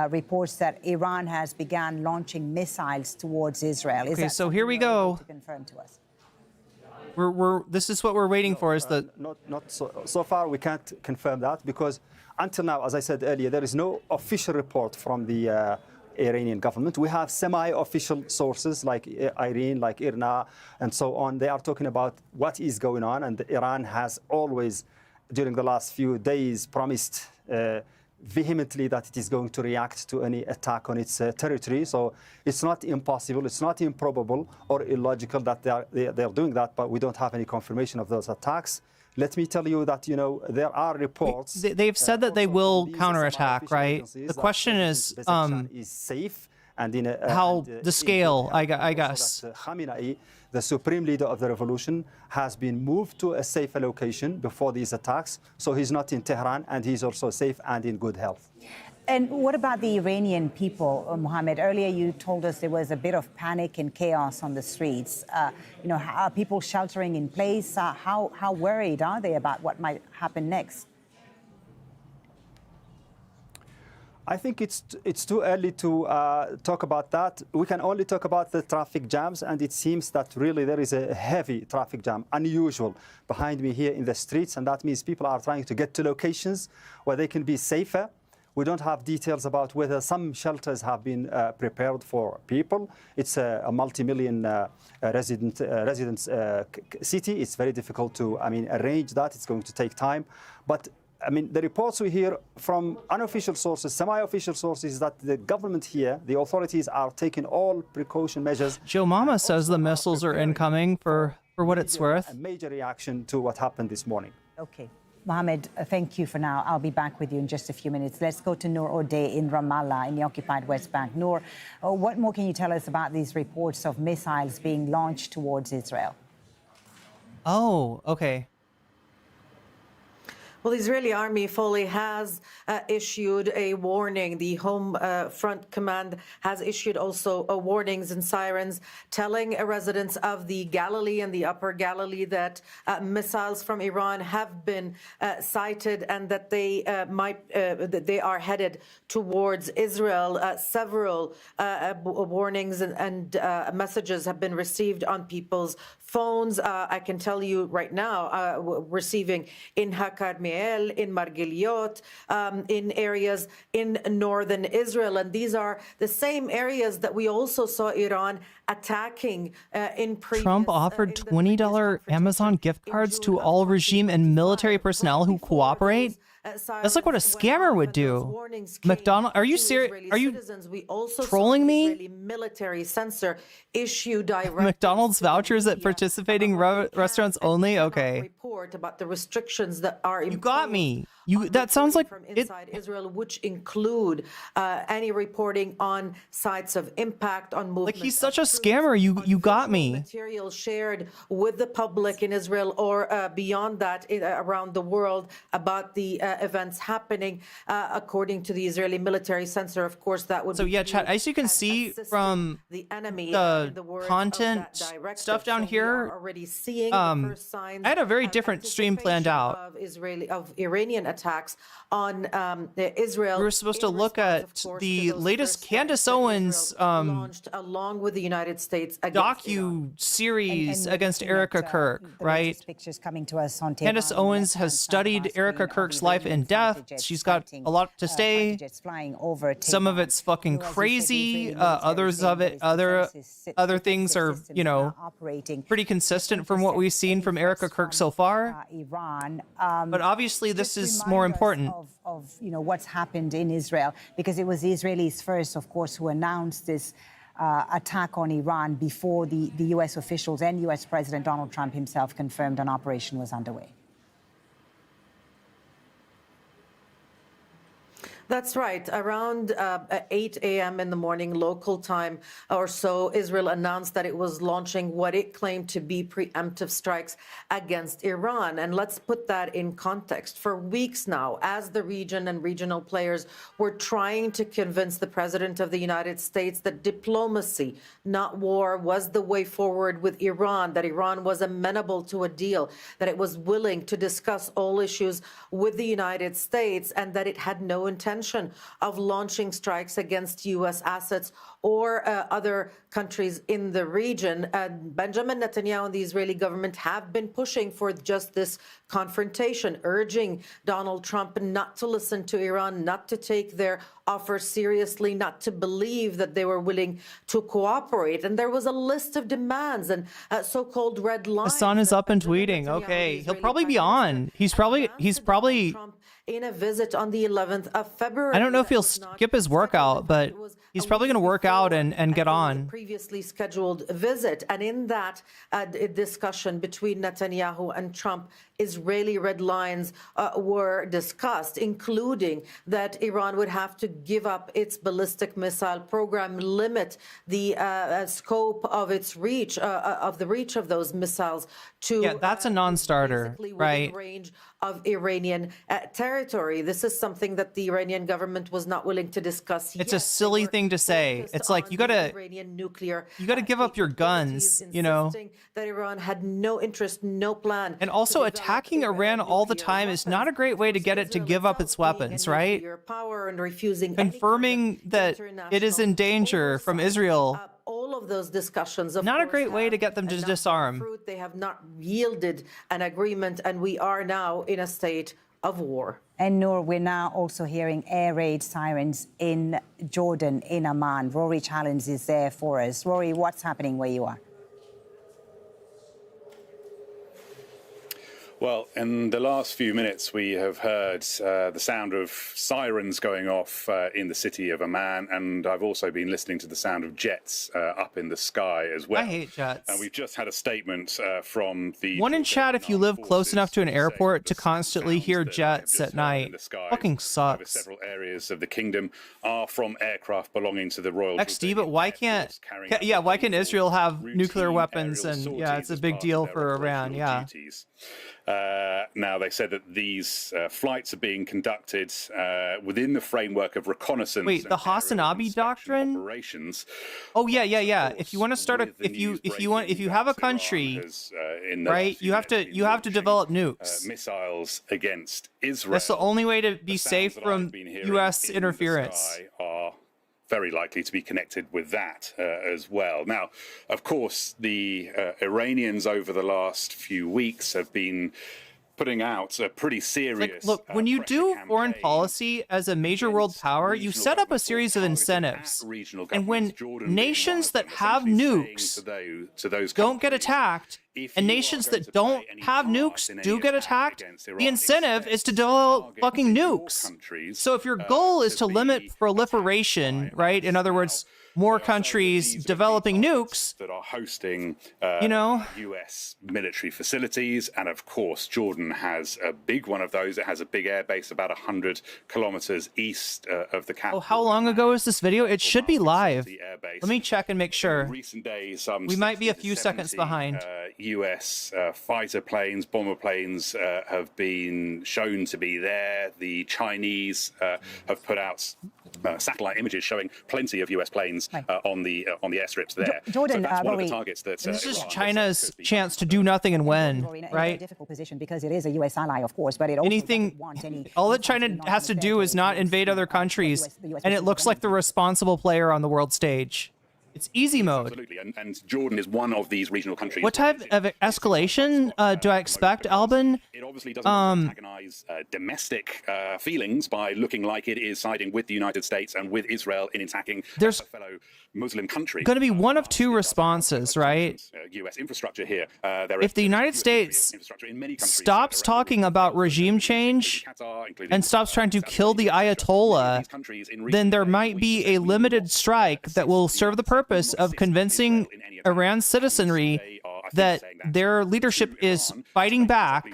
reports that Iran has begun launching missiles towards Israel. Okay, so here we go. To confirm to us. This is what we're waiting for. Is the not so far we can't confirm that because until now, as I said earlier, there is no official report from the Iranian government. We have semi-official sources like Irene, like Irna, and so on. They are talking about what is going on, and Iran has always, during the last few days, promised vehemently that it is going to react to any attack on its territory. So it's not impossible, it's not improbable or illogical that they are doing that, but we don't have any confirmation of those attacks. Let me tell you that, you know, there are reports. They've said that they will counterattack, right? The question is safe and in how the scale, I guess. Khamenei, the supreme leader of the revolution, has been moved to a safer location before these attacks. So he's not in Tehran, and he's also safe and in good health. And what about the Iranian people, Mohammed? Earlier you told us there was a bit of panic and chaos on the streets. You know, are people sheltering in place? How worried are they about what might happen next? I think it's too early to talk about that. We can only talk about the traffic jams, and it seems that really there is a heavy traffic jam, unusual, behind me here in the streets, and that means people are trying to get to locations where they can be safer. We don't have details about whether some shelters have been prepared for people. It's a multi-million residents city. It's very difficult to, arrange that. It's going to take time. But the reports we hear from unofficial sources, semi-official sources, that the government here, the authorities, are taking all precaution measures. Joe Mama says the missiles are incoming for what it's worth. A major reaction to what happened this morning. Okay. Mohammed, thank you for now. I'll be back with you in just a few minutes. Let's go to Noor O'Day in Ramallah in the occupied West Bank. Noor, what more can you tell us about these reports of missiles being launched towards Israel? Oh, okay. Well, the Israeli army fully has issued a warning. The Home Front Command has issued also warnings and sirens telling residents of the Galilee and the Upper Galilee that missiles from Iran have been sighted and that they that they are headed towards Israel. Several warnings and messages have been received on people's phones. I can tell you right now, receiving in Hakarmi, in Margiliot, in areas in northern Israel. And these are the same areas that we also saw Iran attacking in previous... Trump offered $20 Amazon gift cards to all regime and military personnel who cooperate? That's like what a scammer would do. McDonald, are you serious? Are you trolling me? Military censor issue direct McDonald's vouchers at participating restaurants only? Okay. Report about the restrictions that are imposed. You got me. That sounds like from inside Israel, which include any reporting on sites of impact, on movement. Like, he's such a scammer. You got me. Material shared with the public in Israel or beyond that around the world about the events happening, according to the Israeli military censor. Of course, that would. So yeah, chat. As you can see from the enemy, the content stuff down here, already seeing the first signs. I had a very different stream planned out. Of Iranian attacks on Israel. We were supposed to look at the latest Candace Owens launched along with the United States docu-series against Erica Kirk, right? Pictures coming to us on Candace Owens has studied Erica Kirk's life and death. She's got a lot to say. Some of it's fucking crazy. Others of it, other things are, pretty consistent from what we've seen from Erica Kirk so far. But obviously, this is more important. Of what's happened in Israel, because it was the Israelis first, of course, who announced this attack on Iran before the U.S. officials and U.S. President Donald Trump himself confirmed an operation was underway. That's right. Around 8 a.m. in the morning, local time or so, Israel announced that it was launching what it claimed to be preemptive strikes against Iran. And let's put that in context. For weeks now, as the region and regional players were trying to convince the President of the United States that diplomacy, not war, was the way forward with Iran, that Iran was amenable to a deal, that it was willing to discuss all issues with the United States, and that it had no intention of launching strikes against U.S. assets or other countries in the region. Benjamin Netanyahu and the Israeli government have been pushing for just this confrontation, urging Donald Trump not to listen to Iran, not to take their offer seriously, not to believe that they were willing to cooperate. And there was a list of demands and so-called red lines. Hassan is up and tweeting. Okay, he'll probably be on. He's probably in a visit on the 11th of February. I don't know if he'll skip his workout, but he's probably going to work out and get on. Previously scheduled visit, and in that discussion between Netanyahu and Trump, Israeli red lines were discussed, including that Iran would have to give up its ballistic missile program, limit the scope of its reach, of the reach of those missiles to that's a non-starter, right? Range of Iranian territory. This is something that the Iranian government was not willing to discuss. It's a silly thing to say. It's like you gotta give up your guns, you know. That Iran had no interest, no plan. And also attacking Iran all the time is not a great way to get it to give up its weapons, right? Power and refusing confirming that it is in danger from Israel. All of those discussions, of not a great way to get them to disarm. They have not yielded an agreement, and we are now in a state of war. And Noor, we're now also hearing air raid sirens in Jordan, in Amman. Rory Challenge is there for us. Rory, what's happening where you are? Well, in the last few minutes, we have heard the sound of sirens going off in the city of Amman, and I've also been listening to the sound of jets up in the sky as well. I hate jets. And we've just had a statement from the... One in chat, if you live close enough to an airport to constantly hear jets at night, fucking sucks. Several areas of the kingdom are from aircraft belonging to the Royal... XD, but why can't... Yeah, why can Israel have nuclear weapons? And yeah, it's a big deal for Iran, yeah. Now, they said that these flights are being conducted within the framework of reconnaissance. Wait, the Hassanabi doctrine? Operations. Oh yeah. If you want to start if you have a country, right, you have to develop nukes. Missiles against Israel. That's the only way to be safe from U.S. interference. Are very likely to be connected with that as well. Now, of course, the Iranians over the last few weeks have been putting out a pretty serious... Look, when you do foreign policy as a major world power, you set up a series of incentives. And when nations that have nukes don't get attacked, and nations that don't have nukes do get attacked, the incentive is to develop fucking nukes. So if your goal is to limit proliferation, right? In other words, more countries developing nukes that are hosting US military facilities, and of course Jordan has a big one of those. It has a big air base about 100 kilometers east of the capital. Oh, how long ago is this video? It should be live. Let me check and make sure. In recent days, we might be a few seconds behind. US fighter planes, bomber planes have been shown to be there. The Chinese have put out satellite images showing plenty of US planes on the airstrips there. Jordan, so that's one of the targets that this is China's chance to do nothing and win, right? A difficult position because it is a US ally, of course, but it also all that China has to do is not invade other countries, and it looks like the responsible player on the world stage. It's easy mode. Absolutely, and Jordan is one of these regional countries. What type of escalation do I expect, Albin? It obviously doesn't antagonize domestic feelings by looking like it is siding with the United States and with Israel in attacking a fellow Muslim country. Going to be one of two responses, right? U.S. infrastructure here. If the United States stops talking about regime change and stops trying to kill the Ayatollah, then there might be a limited strike that will serve the purpose of convincing Iran's citizenry that their leadership is fighting back,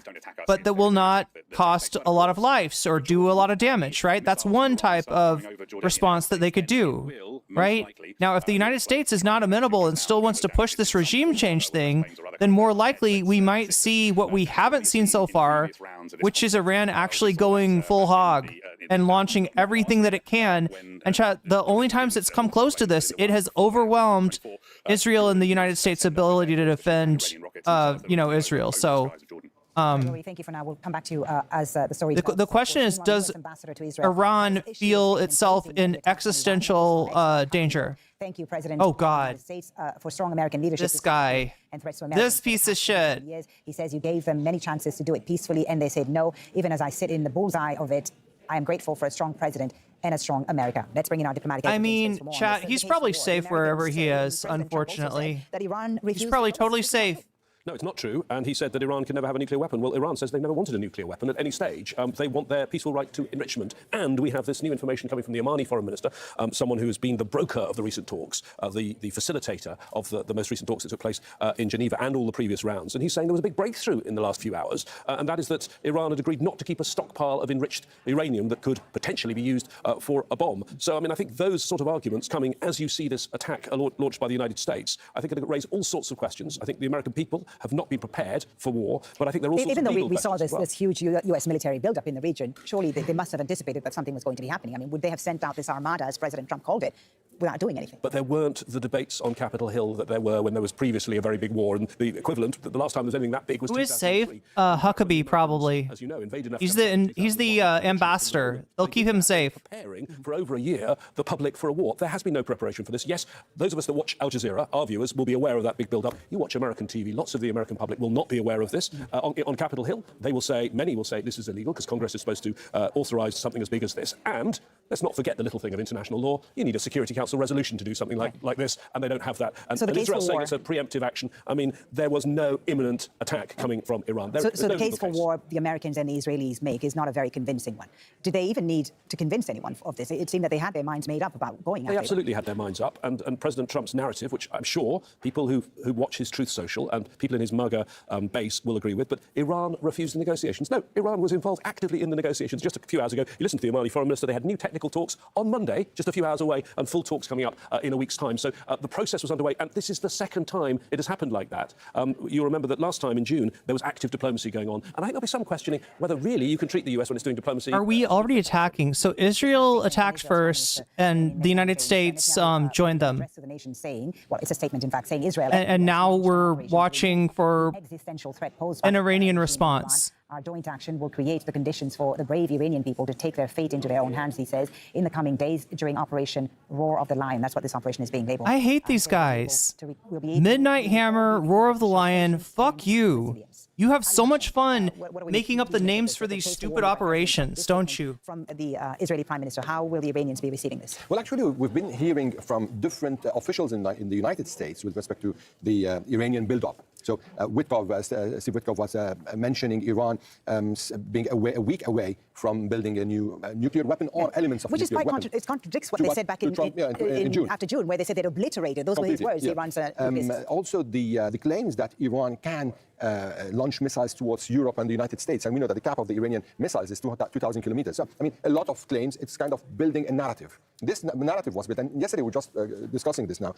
but that will not cost a lot of lives or do a lot of damage, right? That's one type of response that they could do, right? Now, if the United States is not amenable and still wants to push this regime change thing, then more likely we might see what we haven't seen so far, which is Iran actually going full hog and launching everything that it can. And the only times it's come close to this, it has overwhelmed Israel and the United States' ability to defend, Israel. So, thank you for now. We'll come back to you as the story. The question is, does Iran feel itself in existential danger? Thank you, President. Oh, God. States, for strong American leadership. This guy. And threats to America. This piece of shit. He says you gave them many chances to do it peacefully, and they said no. Even as I sit in the bullseye of it, I am grateful for a strong president and a strong America. Let's bring in our diplomatic. I mean, chat, he's probably safe wherever he is, unfortunately. He's probably totally safe. No, it's not true. And he said that Iran can never have a nuclear weapon. Well, Iran says they've never wanted a nuclear weapon at any stage. They want their peaceful right to enrichment. And we have this new information coming from the Omani foreign minister, someone who has been the broker of the recent talks, the facilitator of the most recent talks that took place in Geneva and all the previous rounds. And he's saying there was a big breakthrough in the last few hours. And that is that Iran had agreed not to keep a stockpile of enriched uranium that could potentially be used for a bomb. So, I mean, I think those sort of arguments coming as you see this attack launched by the United States, I think it'll raise all sorts of questions. I think the American people have not been prepared for war, but I think there are also even though we saw this huge U.S. military buildup in the region, surely they must have anticipated that something was going to be happening. I mean, would they have sent out this armada, as President Trump called it, without doing anything? But there weren't the debates on Capitol Hill that there were when there was previously a very big war, and the equivalent, the last time there was anything that big was 2003. Who is safe? Huckabee, probably. As you know, invaded he's the ambassador. They'll keep him safe. Preparing for over a year the public for a war. There has been no preparation for this. Yes, those of us that watch Al Jazeera, our viewers, will be aware of that big build-up. You watch American TV, lots of the American public will not be aware of this. On Capitol Hill, many will say this is illegal because Congress is supposed to authorize something as big as this. And let's not forget the little thing of international law. You need a Security Council resolution to do something like this, and they don't have that. And, so Israel saying it's a preemptive action. I mean, there was no imminent attack coming from Iran. So the case for war the Americans and the Israelis make is not a very convincing one. Do they even need to convince anyone of this? It seemed that they had their minds made up about going after it. They absolutely had their minds up. And President Trump's narrative, which I'm sure people who watch his Truth Social and people in his MAGA base will agree with, but Iran refused the negotiations. No, Iran was involved actively in the negotiations just a few hours ago. You listened to the Omani foreign minister. They had new technical talks on Monday, just a few hours away, and full talks coming up in a week's time. So the process was underway, and this is the second time it has happened like that. You'll remember that last time in June, there was active diplomacy going on, and I think there'll be some questioning whether really you can treat the US when it's doing diplomacy. Are we already attacking? So Israel attacked first, and the United States joined them. The nation saying, well, it's a statement, in fact, saying Israel. And now we're watching for an Iranian response. Our joint action will create the conditions for the brave Iranian people to take their fate into their own hands, he says, in the coming days during Operation Roar of the Lion. That's what this operation is being labeled. I hate these guys. Midnight Hammer, Roar of the Lion, fuck you. You have so much fun making up the names for these stupid operations, don't you? From the Israeli Prime Minister, how will the Iranians be receiving this? Well, actually, we've been hearing from different officials in the United States with respect to the Iranian buildup. So Steve Witkoff was mentioning Iran being a week away from building a new nuclear weapon or elements of nuclear weapon. Which is quite contradicts what they said back in June. After June, where they said they'd obliterated, those were his words, Iran's also, the claims that Iran can launch missiles towards Europe and the United States. And we know that the cap of the Iranian missiles is 2,000 kilometers. So, I mean, a lot of claims. It's kind of building a narrative. This narrative was built, and yesterday we were just discussing this now.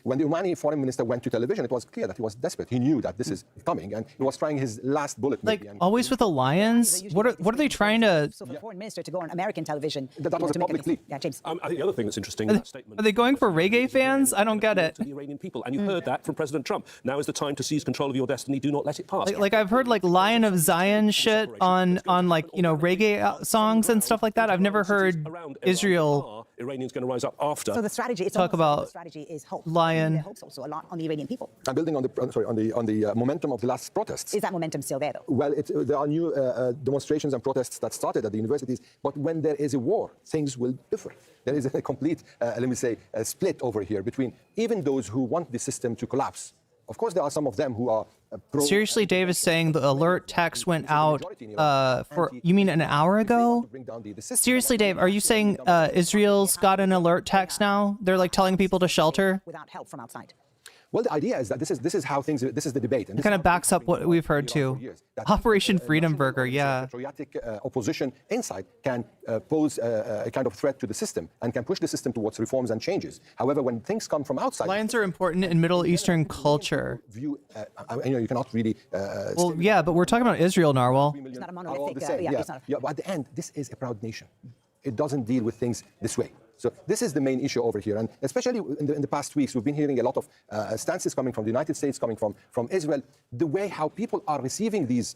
When the Omani foreign minister went to television, it was clear that he was desperate. He knew that this is coming, and he was trying his last bullet. Like, always with the Lions? What are they trying to... So for the foreign minister to go on American television... That was a public plea. Yeah, James. I think the other thing that's interesting in that statement... Are they going for reggae fans? I don't get it. ...to the Iranian people, and you heard that from President Trump. Now is the time to seize control of your destiny. Do not let it pass. Like I've heard like Lion of Zion shit on like, you know, reggae songs and stuff like that. I've never heard Israel... Iranians going to rise up after. So the strategy, talk about the strategy is hope. Lion. There hopes also a lot on the Iranian people. I'm building on the momentum of the last protests. Is that momentum still there, though? Well, there are new demonstrations and protests that started at the universities, but when there is a war, things will differ. There is a complete, let me say, a split over here between even those who want the system to collapse. Of course, there are some of them who are Seriously, Dave is saying the alert text went out for, you mean an hour ago? Seriously, Dave, are you saying Israel's got an alert text now? They're like telling people to shelter? Without help from outside. Well, the idea is that this is how things. This is the debate. And it kind of backs up what we've heard too. Operation Freedom Burger, yeah. Patriotic opposition inside can pose a kind of threat to the system and can push the system towards reforms and changes. However, when things come from outside, lions are important in Middle Eastern culture. You know, you cannot really. Well, yeah, but we're talking about Israel, Narwhal. It's not a monolithic. But at the end, this is a proud nation. It doesn't deal with things this way. So this is the main issue over here. And especially in the past weeks, we've been hearing a lot of stances coming from the United States, coming from Israel. The way how people are receiving these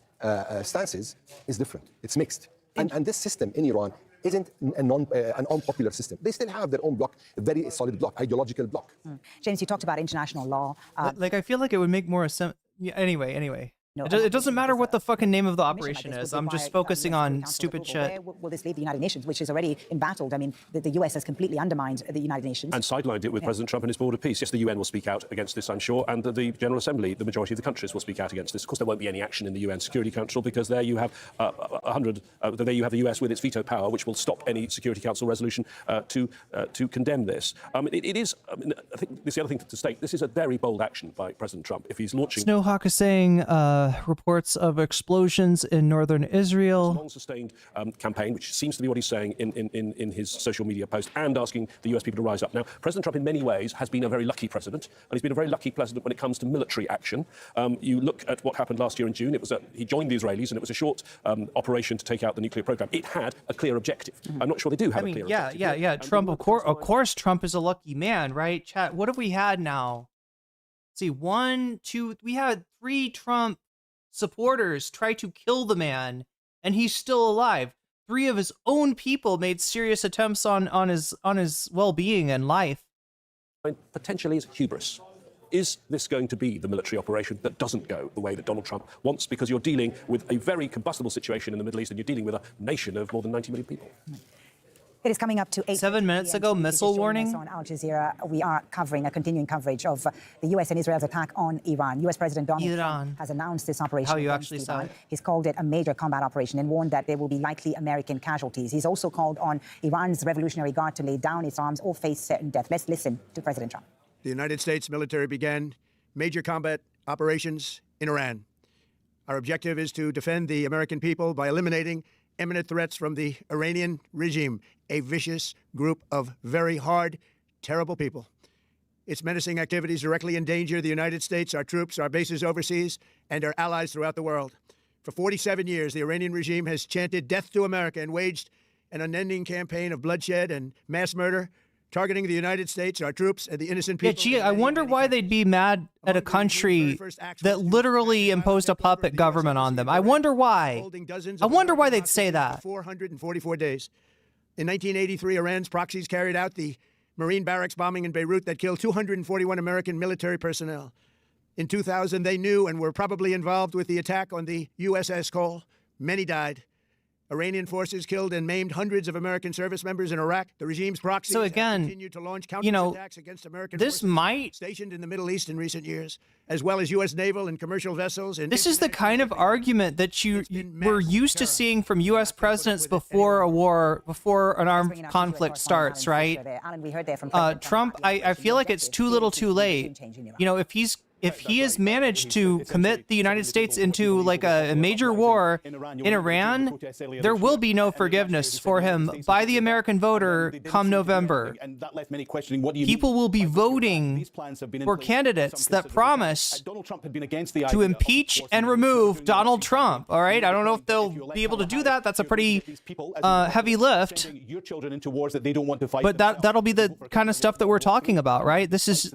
stances is different. It's mixed. And this system in Iran isn't an unpopular system. They still have their own bloc, a very solid bloc, ideological bloc. James, you talked about international law. Like, I feel like it would make more sense. Yeah, anyway. No, it doesn't matter what the fucking name of the operation is. I'm just focusing on stupid shit. Where will this leave the United Nations, which is already embattled? I mean, the US has completely undermined the United Nations. And sidelined it with President Trump and his border peace. Yes, the UN will speak out against this, I'm sure, and the General Assembly, the majority of the countries will speak out against this. Of course, there won't be any action in the UN Security Council because there you have there you have the US with its veto power, which will stop any Security Council resolution to condemn this. It is, I think this is the other thing to state, this is a very bold action by President Trump. If he's launching... Snowhawk is saying... reports of explosions in northern Israel. It's a long-sustained campaign, which seems to be what he's saying in his social media post, and asking the US people to rise up. Now, President Trump, in many ways, has been a very lucky president, and he's been a very lucky president when it comes to military action. You look at what happened last year in June. It was he joined the Israelis, and it was a short operation to take out the nuclear program. It had a clear objective. I'm not sure they do have a clear objective. Yeah. Trump, of course, Trump is a lucky man, right? Chat. What have we had now? Let's see, 1, 2. We had 3 Trump supporters try to kill the man, and he's still alive. 3 of his own people made serious attempts on his well-being and life. Potentially is hubris. Is this going to be the military operation that doesn't go the way that Donald Trump wants? Because you're dealing with a very combustible situation in the Middle East, and you're dealing with a nation of more than 90 million people. It is coming up to 8 7 minutes ago, missile warning. On Al Jazeera, we are covering a continuing coverage of the U.S. and Israel's attack on Iran. U.S. President Donald Trump has announced this operation. How you actually saw it. He's called it a major combat operation and warned that there will be likely American casualties. He's also called on Iran's Revolutionary Guard to lay down its arms or face certain death. Let's listen to President Trump. The United States military began major combat operations in Iran. Our objective is to defend the American people by eliminating imminent threats from the Iranian regime, a vicious group of very hard, terrible people. Its menacing activities directly endanger the United States, our troops, our bases overseas, and our allies throughout the world. For 47 years, the Iranian regime has chanted death to America and waged an unending campaign of bloodshed and mass murder, targeting the United States, our troops, and the innocent people. Yeah, gee, I wonder why they'd be mad at a country that literally imposed a puppet government on them. I wonder why. I wonder why they'd say that. 444 days. In 1983, Iran's proxies carried out the Marine barracks bombing in Beirut that killed 241 American military personnel. In 2000, they knew and were probably involved with the attack on the USS Cole. Many died. Iranian forces killed and maimed hundreds of American service members in Iraq. The regime's proxies continued to launch countless attacks against American forces stationed in the Middle East in recent years, as well as U.S. naval and commercial vessels. This is the kind of argument that we're used to seeing from U.S. presidents before a war, before an armed conflict starts, right? Trump, I feel like it's too little too late. You know, if he has managed to commit the United States into like a major war in Iran, there will be no forgiveness for him by the American voter come November. People will be voting for candidates that promise to impeach and remove Donald Trump. All right, I don't know if they'll be able to do that. That's a pretty heavy lift. But that'll be the kind of stuff that we're talking about, right? This is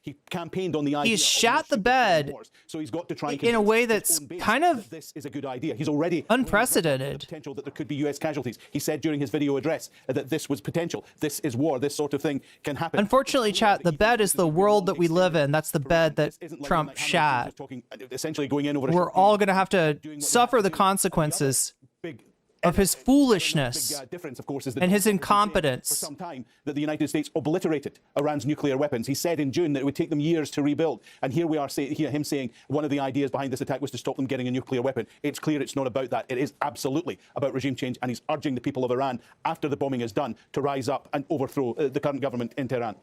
He campaigned on the idea. He's shat the bed so he's got to try and in a way that's kind of this is a good idea. He's already unprecedented. Potential that there could be U.S. casualties. He said during his video address that this was potential. This is war. This sort of thing can happen. Unfortunately, chat, the bed is the world that we live in. That's the bed that Trump shat. Essentially going in over. We're all going to have to suffer the consequences of his foolishness and his incompetence. For some time that the United States obliterated Iran's nuclear weapons. He said in June that it would take them years to rebuild. And here we are him saying one of the ideas behind this attack was to stop them getting a nuclear weapon. It's clear it's not about that. It is absolutely about regime change. And he's urging the people of Iran, after the bombing is done, to rise up and overthrow the current government in Tehran.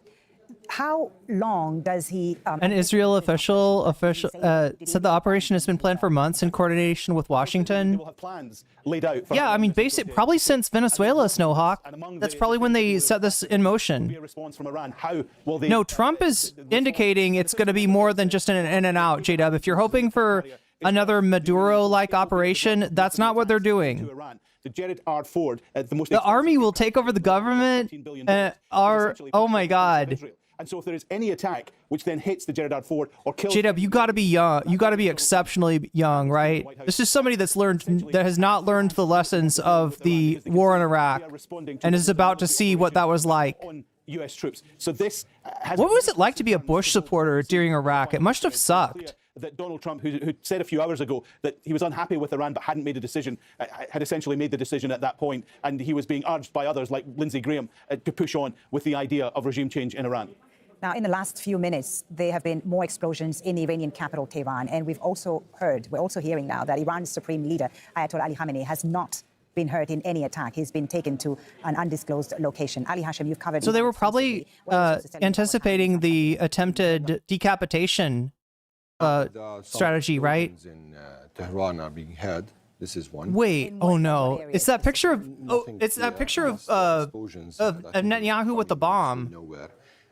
How long does he... An Israel official said the operation has been planned for months in coordination with Washington. They will have plans laid out. Yeah, I mean, probably since Venezuela, Snowhawk. That's probably when they set this in motion. No, Trump is indicating it's going to be more than just an in and out, J-Dub. If you're hoping for another Maduro-like operation, that's not what they're doing. The army will take over the government. Oh my God. And so if there is any attack which then hits the Jereddad Fort or kills... J-Dub, you got to be young. You got to be exceptionally young, right? This is somebody that has not learned the lessons of the war in Iraq and is about to see what that was like. U.S. troops. So this what was it like to be a Bush supporter during Iraq? It must have sucked. That Donald Trump, who said a few hours ago that he was unhappy with Iran but hadn't made a decision, had essentially made the decision at that point, and he was being urged by others like Lindsey Graham to push on with the idea of regime change in Iran. Now, in the last few minutes, there have been more explosions in the Iranian capital, Tehran, and we're also hearing now that Iran's supreme leader, Ayatollah Ali Khamenei, has not been hurt in any attack. He's been taken to an undisclosed location. Ali Hashem, you've covered... So they were probably anticipating the attempted decapitation strategy, right? In Tehran are being had. This is one. Wait, oh no! It's that picture of Netanyahu with the bomb.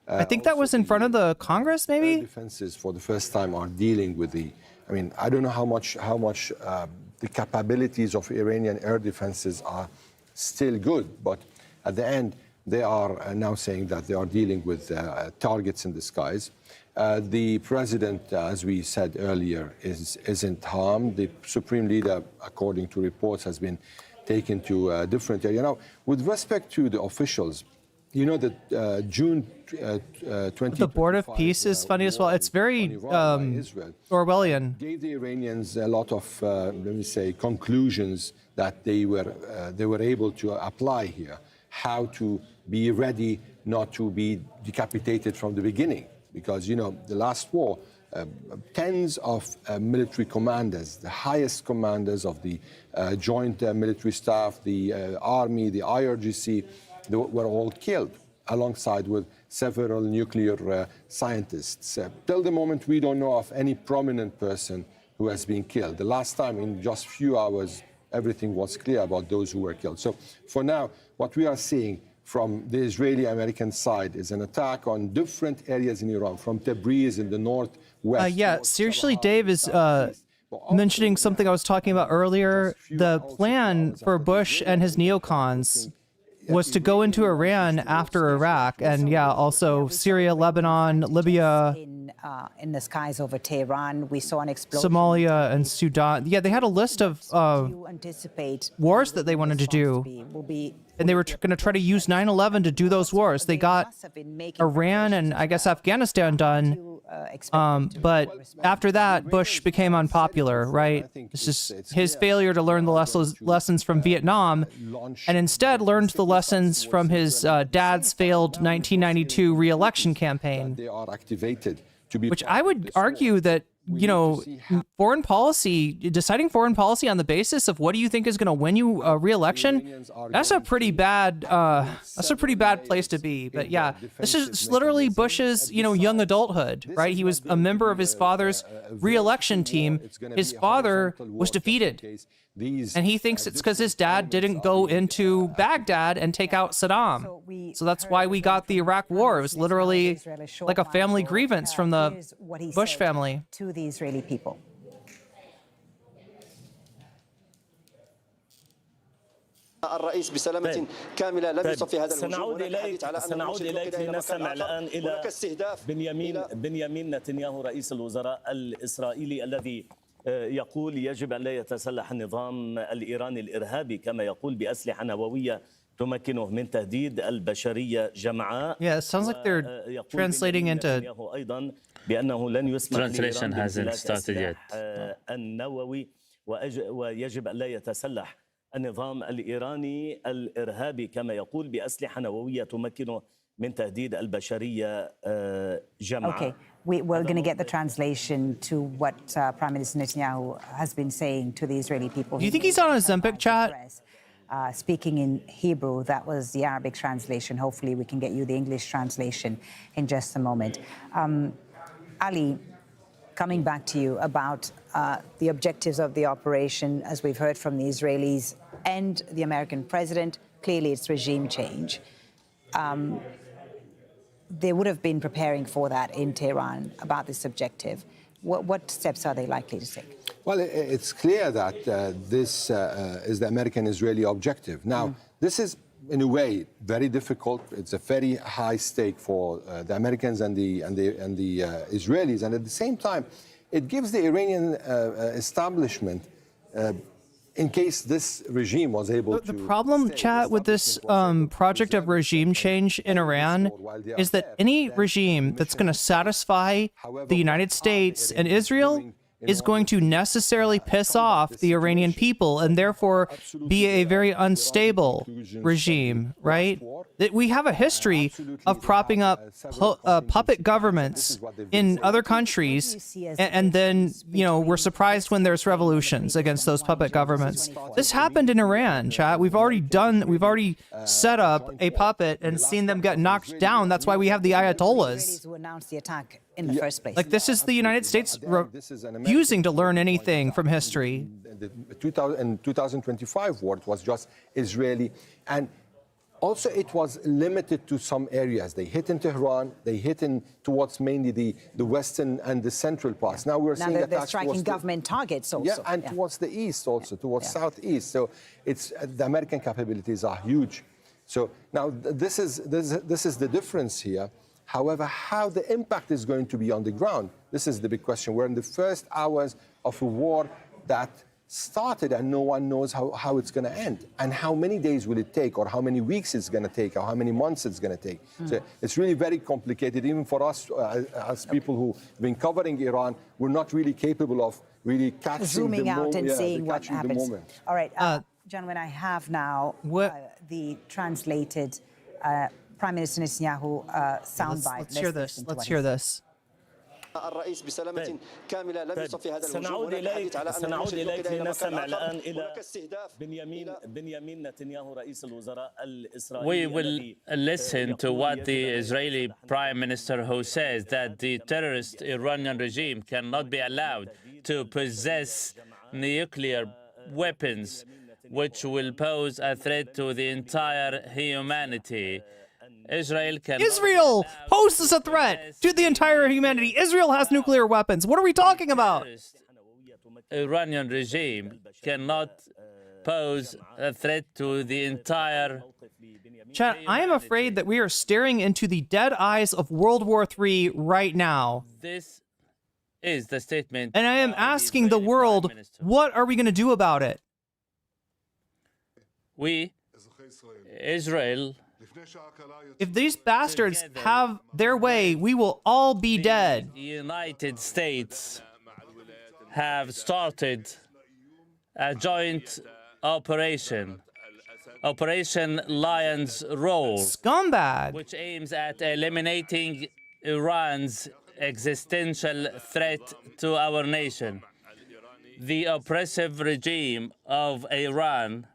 I think that was in front of the Congress, maybe. Defenses for the first time are dealing with the. I mean, I don't know how much the capabilities of Iranian air defenses are still good, but at the end they are now saying that they are dealing with targets in the skies. The president, as we said earlier, isn't harmed. The supreme leader, according to reports, has been taken to a different area. Now, with respect to the officials, you know that June 20. The Board of Peace is funny as well. It's very Orwellian. Gave the Iranians a lot of, let me say, conclusions that they were able to apply here. How to be ready not to be decapitated from the beginning. Because, you know, the last war, tens of military commanders, the highest commanders of the joint military staff, the army, the IRGC, they were all killed, alongside with several nuclear scientists. Till the moment, we don't know of any prominent person who has been killed. The last time, in just a few hours, everything was clear about those who were killed. So for now, what we are seeing from the Israeli-American side is an attack on different areas in Iran, from Tabriz in the northwest. Yeah, seriously, Dave is mentioning something I was talking about earlier. The plan for Bush and his neocons was to go into Iran after Iraq, and yeah, also Syria, Lebanon, Libya. In the skies over Tehran, we saw an explosion. Somalia and Sudan. Yeah, they had a list of wars that they wanted to do. And they were going to try to use 9/11 to do those wars. They got Iran and I guess Afghanistan done. But after that, Bush became unpopular, right? It's just his failure to learn the lessons from Vietnam and instead learned the lessons from his dad's failed 1992 re-election campaign. They are activated. Which I would argue that, you know, foreign policy, deciding foreign policy on the basis of what do you think is going to win you a re-election, that's a pretty bad place to be. But yeah, this is literally Bush's, you know, young adulthood, right? He was a member of his father's re-election team. His father was defeated. And he thinks it's because his dad didn't go into Baghdad and take out Saddam. So that's why we got the Iraq War. It was literally like a family grievance from the Bush family. To the Israeli people. الرئيس بسلامة كاملة لم يصفي هذا الهجوم. سنعود إليك لنستمع الآن إلى بنيامين نتنياهو رئيس الوزراء الإسرائيلي الذي يقول يجب أن لا يتسلح النظام الإيراني الإرهابي كما يقول بأسلحة نووية تمكنه من تهديد البشرية جمعاء. Yeah, it sounds like they're translating into... أيضا بأنه لن يسمح Translation hasn't started yet. النووي ويجب أن لا يتسلح النظام الإيراني الإرهابي كما يقول بأسلحة نووية تمكنه من تهديد البشرية جمعاء. Okay. We're going to get the translation to what Prime Minister Netanyahu has been saying to the Israeli people. Do you think he's on a Ozempic chat? speaking in Hebrew. That was the Arabic translation. Hopefully we can get you the English translation in just a moment. Ali, coming back to you about the objectives of the operation, as we've heard from the Israelis and the American president, clearly it's regime change. They would have been preparing for that in Tehran about this objective. What steps are they likely to take? Well, it's clear that this is the American-Israeli objective. Now, this is, in a way, very difficult. It's a very high stake for the Americans and the Israelis. And at the same time, it gives the Iranian establishment, in case this regime was able to... The problem, chat, with this project of regime change in Iran is that any regime that's going to satisfy the United States and Israel is going to necessarily piss off the Iranian people and therefore be a very unstable regime, right? We have a history of propping up puppet governments in other countries, and then, you know, we're surprised when there's revolutions against those puppet governments. This happened in Iran, chat. We've already set up a puppet and seen them get knocked down. That's why we have the Ayatollahs. Who announced the attack in the first place. Like, this is the United States refusing to learn anything from history. In 2025 war, it was just Israeli. And also it was limited to some areas. They hit in Tehran, they hit in towards mainly the western and the central parts. Now we're seeing they're striking government targets also. Yeah, and towards the east also, towards southeast. So it's the American capabilities are huge. So now this is the difference here. However, how the impact is going to be on the ground, this is the big question. We're in the first hours of a war that started and no one knows how it's going to end. And how many days will it take, or how many weeks it's going to take, or how many months it's going to take. So it's really very complicated, even for us as people who've been covering Iran. We're not really capable of really catching zooming out and seeing what catching happens. the moment. All right, gentlemen, I have now the translated Prime Minister Netanyahu soundbite. Let's hear this. Let's hear this. الرئيس بسلامة كاملة لم يصف في هذا سنعود إليك لنستمع الآن إلى بنيامين نتنياهو رئيس الوزراء الإسرائيلي. We will listen to what the Israeli Prime Minister, who says that the terrorist Iranian regime cannot be allowed to possess nuclear weapons, which will pose a threat to the entire humanity. Israel poses a threat to the entire humanity. Israel has nuclear weapons. What are we talking about? Iranian regime cannot pose a threat to the entire... Chat, I am afraid that we are staring into the dead eyes of World War III right now. This is the statement. And I am asking the world, what are we going to do about it? Israel... If these bastards have their way, we will all be dead. The United States have started a joint operation, Operation Lion's Roar. Scumbag! Which aims at eliminating Iran's existential threat to our nation. The oppressive regime of Iran...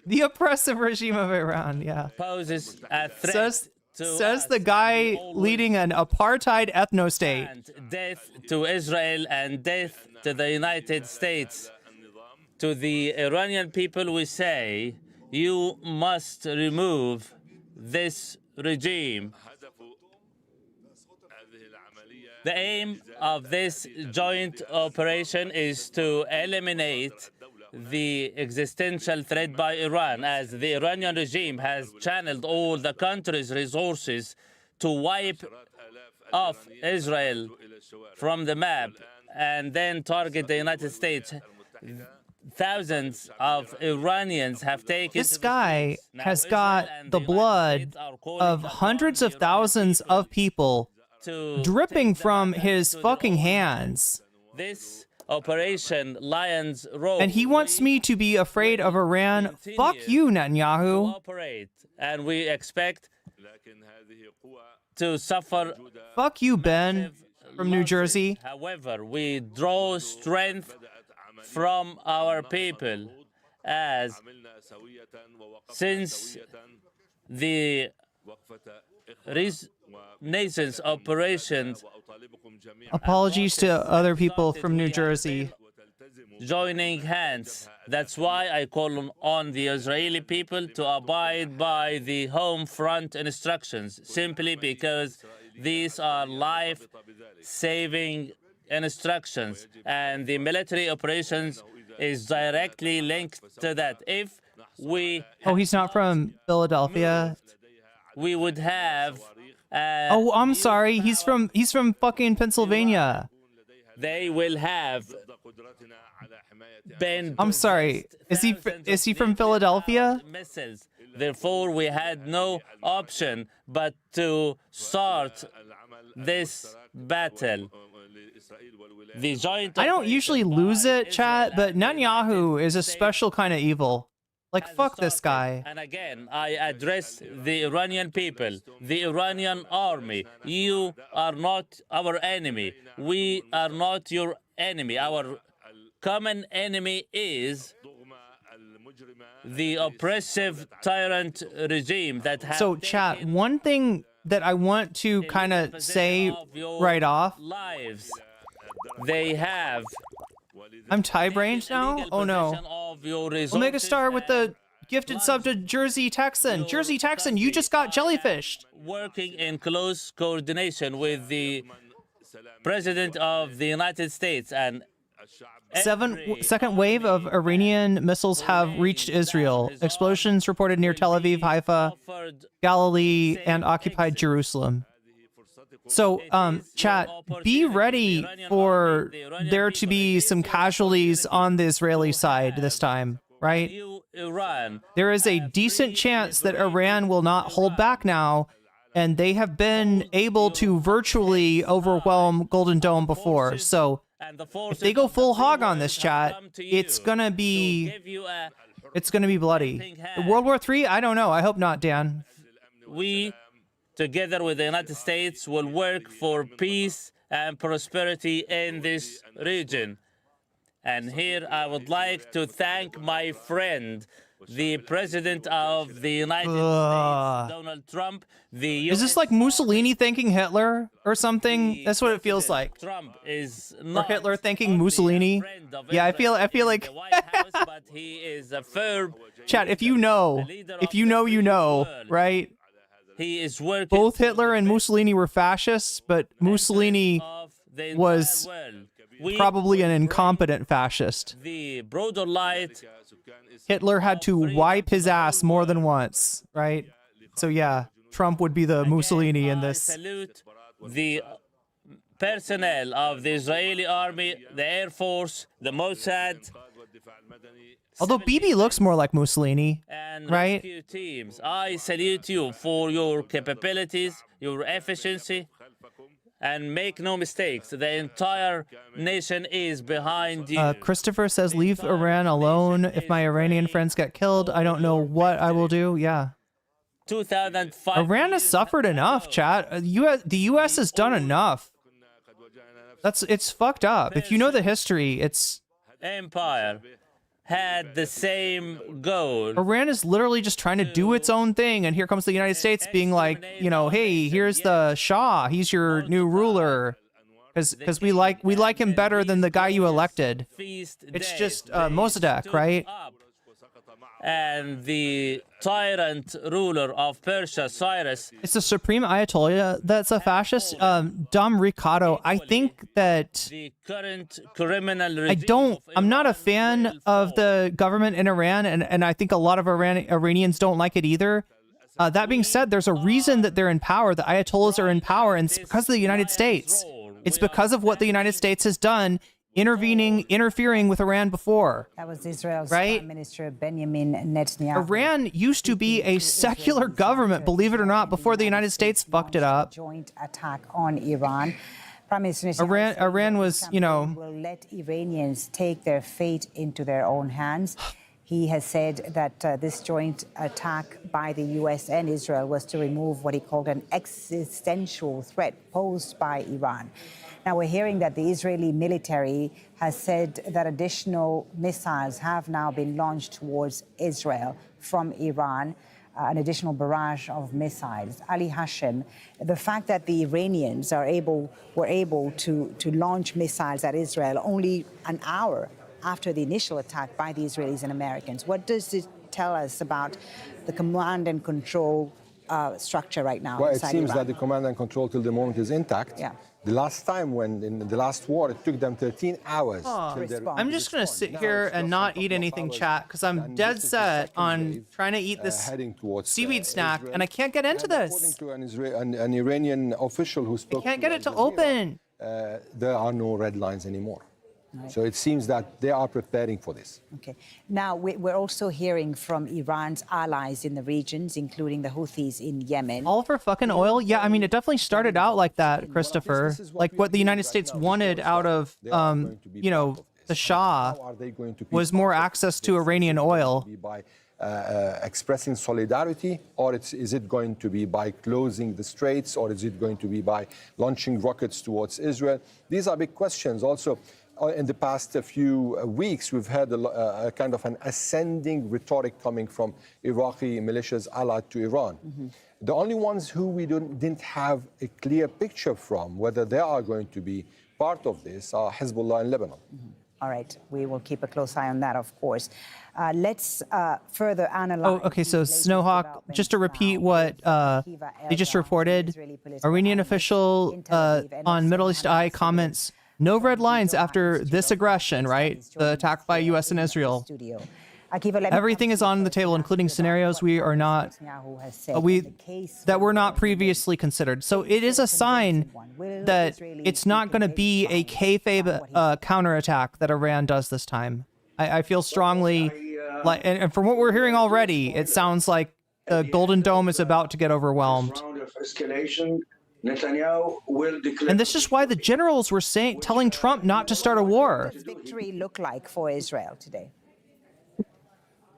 The oppressive regime of Iran, yeah. Poses a threat says the guy leading an apartheid ethno-state. And death to Israel and death to the United States. To the Iranian people we say, you must remove this regime. The aim of this joint operation is to eliminate the existential threat by Iran, as the Iranian regime has channeled all the country's resources to wipe off Israel from the map and then target the United States. Thousands of Iranians have taken... This guy has got the blood of hundreds of thousands of people dripping from his fucking hands. This Operation Lion's Roar. And he wants me to be afraid of Iran. Fuck you, Netanyahu. And we expect to suffer. Fuck you, Ben, from New Jersey. However, we draw strength from our people, as since the renaissance operations. Apologies to other people from New Jersey. Joining hands. That's why I call on the Israeli people to abide by the home front instructions, simply because these are life-saving instructions, and the military operations is directly linked to that. If we... Oh, he's not from Philadelphia? We would have... oh, I'm sorry. He's from fucking Pennsylvania. They will have been... I'm sorry. Is he from Philadelphia? Missiles. Therefore, we had no option but to start this battle. The joint... I don't usually lose it, chat, but Netanyahu is a special kind of evil. Like, fuck this guy. And again, I address the Iranian people, the Iranian army. You are not our enemy. We are not your enemy. Our common enemy is the oppressive tyrant regime that has... So, chat, one thing that I want to kind of say right off. Lives. They have... I'm tie-brained now? Oh no. Omega Star with the gifted sub to Jersey Texan. Jersey Texan, you just got jellyfished. Working in close coordination with the President of the United States, and second wave of Iranian missiles have reached Israel. Explosions reported near Tel Aviv, Haifa, Galilee, and occupied Jerusalem. So, chat, be ready for there to be some casualties on the Israeli side this time, right? There is a decent chance that Iran will not hold back now, and they have been able to virtually overwhelm Golden Dome before. So, if they go full hog on this, chat, it's gonna be bloody. World War III? I don't know. I hope not, Dan. We, together with the United States, will work for peace and prosperity in this region. And here I would like to thank my friend, the President of the United States, Donald Trump. Is this like Mussolini thanking Hitler or something? That's what it feels like. Trump is not or Hitler thanking Mussolini. Yeah, I feel like but he is a firm... Chat, if you know, you know, right? He is working... Both Hitler and Mussolini were fascists, but Mussolini was probably an incompetent fascist. The broader light... Hitler had to wipe his ass more than once, right? So yeah, Trump would be the Mussolini in this. I salute the personnel of the Israeli army, the Air Force, the Mossad. Although Bibi looks more like Mussolini, right? Rescue teams. I salute you for your capabilities, your efficiency, and make no mistakes, the entire nation is behind you. Christopher says, leave Iran alone. If my Iranian friends get killed, I don't know what I will do. Yeah. 2005. Iran has suffered enough, chat. The U.S. has done enough. It's fucked up. If you know the history, it's... Empire had the same goal. Iran is literally just trying to do its own thing, and here comes the United States being like, you know, hey, here's the Shah, he's your new ruler, because we like him better than the guy you elected. It's just Mossadegh, right? And the tyrant ruler of Persia, Cyrus. It's the supreme Ayatollah that's a fascist. Dom Ricardo, I think that the current criminal regime I'm not a fan of the government in Iran, and I think a lot of Iranians don't like it either. That being said, there's a reason that they're in power. The Ayatollahs are in power, and it's because of the United States. It's because of what the United States has done, interfering with Iran before. That was Israel's Prime Minister Benjamin Netanyahu. Iran used to be a secular government, believe it or not, before the United States fucked it up. Joint attack on Iran. Prime Minister Iran was, you know, will let Iranians take their fate into their own hands. He has said that this joint attack by the U.S. and Israel was to remove what he called an existential threat posed by Iran. Now, we're hearing that the Israeli military has said that additional missiles have now been launched towards Israel from Iran, an additional barrage of missiles. Ali Hashem, the fact that the Iranians were able to launch missiles at Israel only an hour after the initial attack by the Israelis and Americans, what does it tell us about the command and control structure right now? Well, it seems that the command and control till the moment is intact. Yeah. The last time, when in the last war, it took them 13 hours. I'm just going to sit here and not eat anything, chat, because I'm dead set on trying to eat this seaweed snack, and I can't get into this. According to an Iranian official who spoke, I can't get it to open. There are no red lines anymore. Right. So it seems that they are preparing for this. Okay. Now, we're also hearing from Iran's allies in the regions, including the Houthis in Yemen. All for fucking oil? Yeah, I mean, it definitely started out like that, Christopher. Like what the United States wanted out of, you know, the Shah was more access to Iranian oil. By expressing solidarity, or is it going to be by closing the straits, or is it going to be by launching rockets towards Israel? These are big questions. Also, in the past few weeks, we've had a kind of an ascending rhetoric coming from Iraqi militias allied to Iran. Mm-hmm. The only ones who we didn't have a clear picture from whether they are going to be part of this are Hezbollah in Lebanon. Mm-hmm. All right, we will keep a close eye on that, of course. Let's further analyze. Oh, okay, so Snowhawk, just to repeat what they just reported, Iranian official on Middle East Eye comments, no red lines after this aggression, right? The attack by U.S. and Israel. Everything is on the table, including scenarios we are not, that were not previously considered. So it is a sign that it's not going to be a kayfabe counterattack that Iran does this time. I feel strongly, like, and from what we're hearing already, it sounds like the Golden Dome is about to get overwhelmed. Netanyahu will declare. And this is why the generals were telling Trump not to start a war. What does victory look like for Israel today?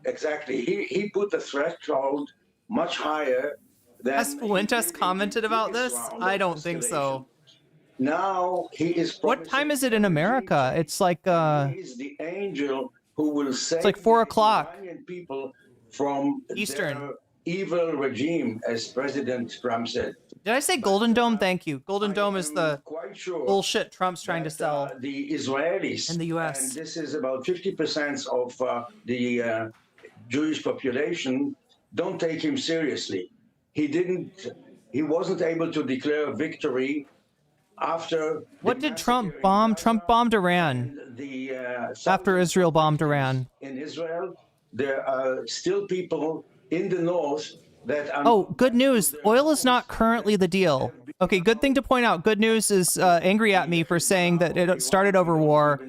Exactly. He put the threshold much higher than... Has Fuentes commented about this? I don't think so. Now he is... What time is it in America? It's like... He's the angel who will save... It's like 4 o'clock. ...people from Eastern. Their evil regime, as President Trump said. Did I say Golden Dome? Thank you. Golden Dome is the bullshit Trump's trying to sell. The Israelis in the U.S. and this is about 50% of the Jewish population, don't take him seriously. He wasn't able to declare victory after. What did Trump bomb? Trump bombed Iran. After Israel bombed Iran. In Israel, there are still people in the north that are... Oh, good news. Oil is not currently the deal. Okay, good thing to point out. Good news is angry at me for saying that it started over war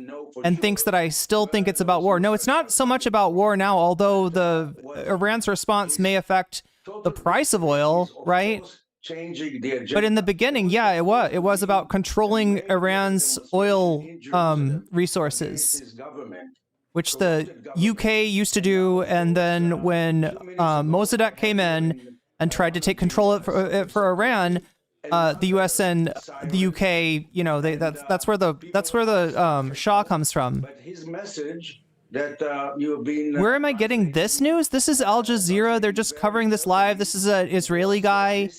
and thinks that I still think it's about war. No, it's not so much about war now, although the Iran's response may affect the price of oil, right? But in the beginning, yeah, it was about controlling Iran's oil resources, which the UK used to do, and then when Mossadegh came in and tried to take control of it for Iran, the US and the UK, you know, that's where the Shah comes from. But his message that you've been... Where am I getting this news? This is Al Jazeera. They're just covering this live. This is an Israeli guy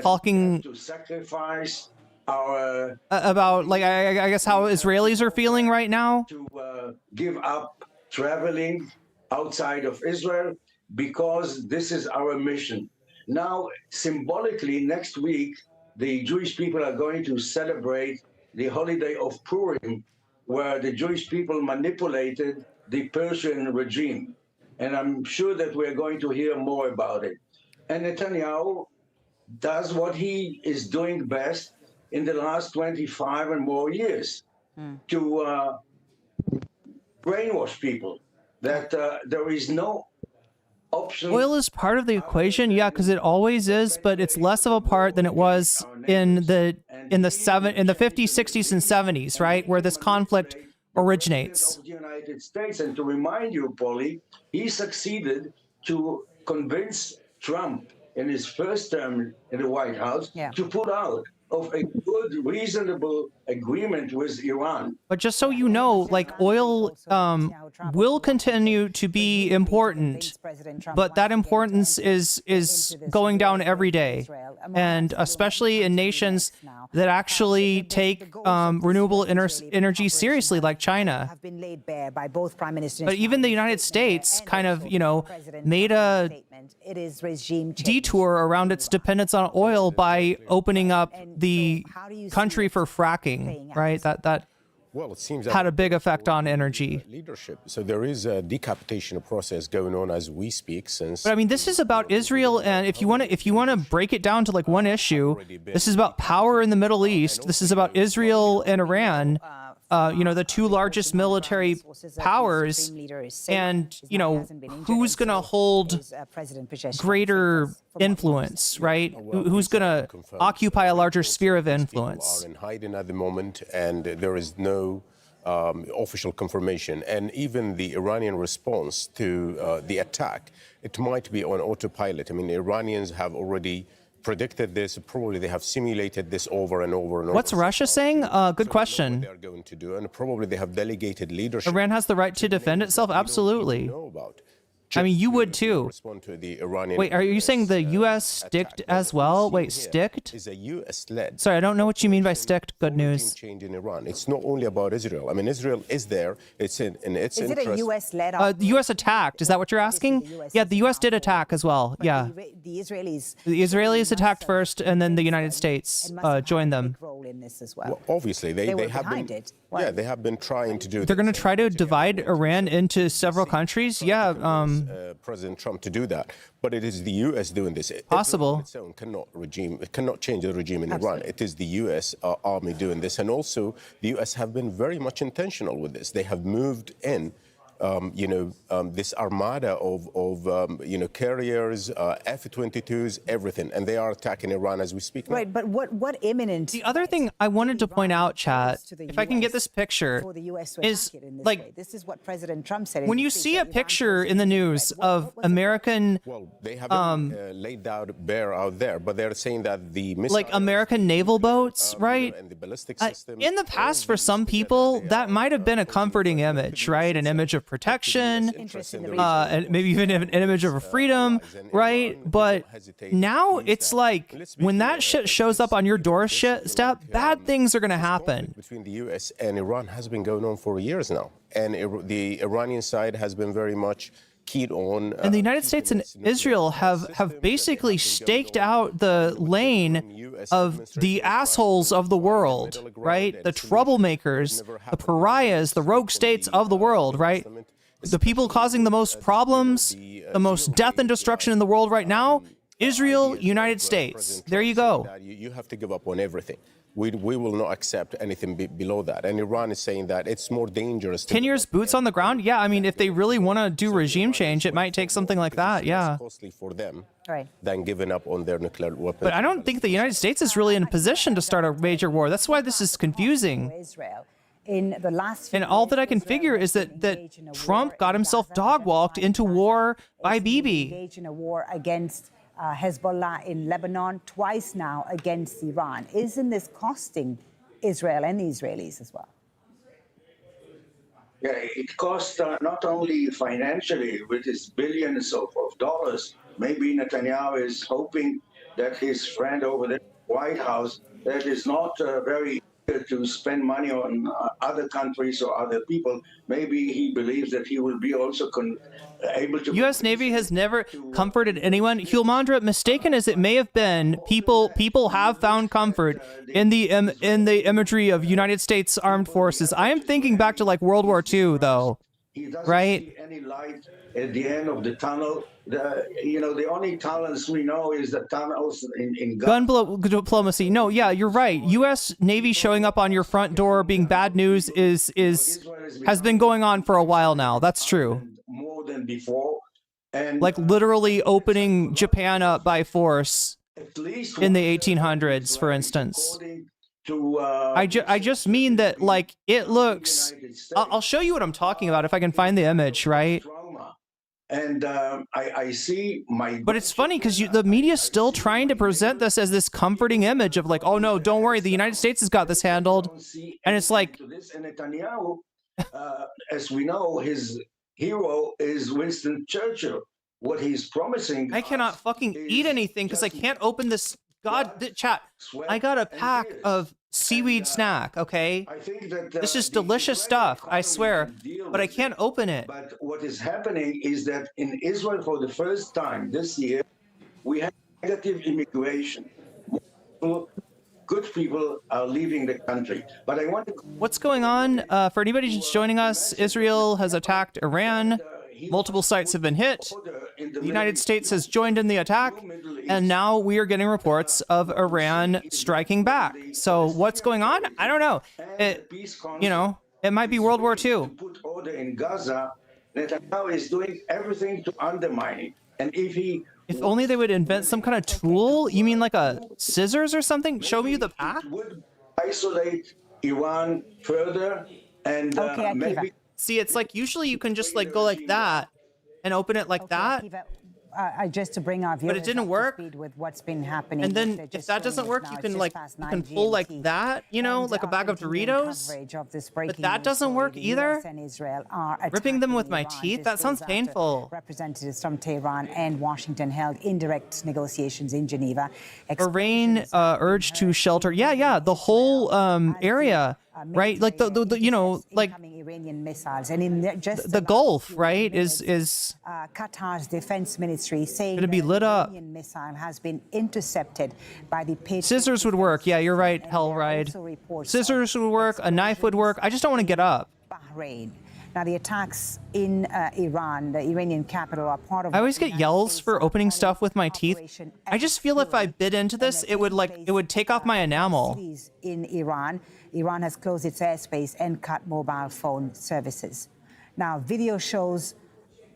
talking to sacrifice our about, like, I guess how Israelis are feeling right now. To give up traveling outside of Israel because this is our mission. Now, symbolically, next week, the Jewish people are going to celebrate the holiday of Purim, where the Jewish people manipulated the Persian regime. And I'm sure that we're going to hear more about it. And Netanyahu does what he is doing best in the last 25 and more years, to brainwash people that there is no option. Oil is part of the equation, yeah, because it always is, but it's less of a part than it was in the 50s, 60s, and 70s, right, where this conflict originates. Of the United States. And to remind you, Polly, he succeeded to convince Trump in his first term in the White House to pull out of a good, reasonable agreement with Iran. But just so you know, like oil will continue to be important, but that importance is going down every day. And especially in nations that actually take renewable energy seriously, like China. But even the United States kind of, you know, made a detour around its dependence on oil by opening up the country for fracking, right? That well, it seems had a big effect on energy. Leadership. So there is a decapitation process going on as we speak. Since, but I mean, this is about Israel, and if you want to break it down to like one issue, this is about power in the Middle East. This is about Israel and Iran. You know, the two largest military powers, and, you know, who's going to hold greater influence, right? Who's going to occupy a larger sphere of influence? Are in hiding at the moment, and there is no official confirmation. And even the Iranian response to the attack, it might be on autopilot. I mean, the Iranians have already predicted this. Probably they have simulated this over and over and over. What's Russia saying? Good question. They're going to do, and probably they have delegated leadership. Iran has the right to defend itself. Absolutely. I mean, you would too. Wait, are you saying the U.S. sticked as well? Wait, sticked? Is a U.S.-led. Sorry, I don't know what you mean by sticked. Good news. Change in Iran. It's not only about Israel. I mean, Israel is there. It's in its interest. Is it a U.S.-led? The U.S. attacked. Is that what you're asking? Yeah, the U.S. did attack as well. Yeah. The Israelis attacked first, and then the United States joined them. Well, obviously, they have been. Yeah, they have been trying to do. They're going to try to divide Iran into several countries. Yeah. President Trump to do that, but it is the U.S. doing this. Possible. Israel cannot change the regime in Iran. It is the U.S. Army doing this, and also the U.S. have been very much intentional with this. They have moved in. This armada of carriers, F-22s, everything, and they are attacking Iran as we speak now. Right, but what imminent? The other thing I wanted to point out, chat, if I can get this picture, is like this is what President Trump said. When you see a picture in the news of American, they haven't laid out bare out there, but they're saying that the like American naval boats, right? And the ballistic system. In the past, for some people, that might have been a comforting image, right? An image of protection, and maybe even an image of a freedom, right? But now it's like when that shit shows up on your doorstep, bad things are going to happen. Between the U.S. and Iran has been going on for years now, and the Iranian side has been very much keyed on. And the United States and Israel have basically staked out the lane of the assholes of the world, right? The troublemakers, the pariahs, the rogue states of the world, right? The people causing the most problems, the most death and destruction in the world right now, Israel, United States. There you go. You have to give up on everything. We will not accept anything below that. And Iran is saying that it's more dangerous. 10 years boots on the ground? Yeah, I mean, if they really want to do regime change, it might take something like that, yeah. It's costly for them than giving up on their nuclear weapons. But I don't think the United States is really in a position to start a major war. That's why this is confusing. In the last and all that I can figure is that Trump got himself dog-walked into war by Bibi. Engaged in a war against Hezbollah in Lebanon, twice now against Iran. Isn't this costing Israel and the Israelis as well? Yeah, it costs not only financially, with its billions of dollars. Maybe Netanyahu is hoping that his friend over there, White House, that is not very eager to spend money on other countries or other people. Maybe he believes that he will be also able to. U.S. Navy has never comforted anyone. Hulmandra, mistaken as it may have been, people have found comfort in the imagery of United States Armed Forces. I am thinking back to like World War II, though. He doesn't right? see any light at the end of the tunnel. The only tunnels we know is the tunnels in gun diplomacy. No, yeah, you're right. U.S. Navy showing up on your front door being bad news has been going on for a while now. That's true. More than before, and like literally opening Japan up by force in the 1800s, for instance. According to... I just mean that, like, it looks... I'll show you what I'm talking about if I can find the image, right? And I see my... But it's funny because the media's still trying to present this as this comforting image of like, oh no, don't worry, the United States has got this handled. And it's like... And Netanyahu, as we know, his hero is Winston Churchill. What he's promising... I cannot fucking eat anything because I can't open this... God, chat, I got a pack of seaweed snack, okay? I think that, this is delicious stuff, I swear, but I can't open it. But what is happening is that in Israel, for the first time this year, we have negative immigration. Good people are leaving the country. But I want to... What's going on? For anybody just joining us, Israel has attacked Iran. Multiple sites have been hit. The United States has joined in the attack, and now we are getting reports of Iran striking back. So what's going on? I don't know. It might be World War II. Put order in Gaza, Netanyahu is doing everything to undermine it. And if only they would invent some kind of tool. You mean like a scissors or something? Show me the path. Would isolate Iran further and maybe... See, it's like usually you can just like go like that and open it like that. Just to bring our viewers but it didn't work. With what's been happening. And then if that doesn't work, you can pull like that, like a bag of Doritos. But that doesn't work either. Ripping them with my teeth, that sounds painful. Representatives from Tehran and Washington held indirect negotiations in Geneva. Iran urged to shelter. Yeah, the whole area. Right, like the like Iranian missiles, and in just the Gulf, right, is Qatar's defense ministry saying going to be lit up. Iranian missile has been intercepted by the Scissors would work. Yeah, you're right, Hellride. Scissors would work. A knife would work. I just don't want to get up. Bahrain. Now, the attacks in Iran, the Iranian capital, are part of... I always get yells for opening stuff with my teeth. I just feel if I bit into this, it would take off my enamel. In Iran has closed its airspace and cut mobile phone services. Now, video shows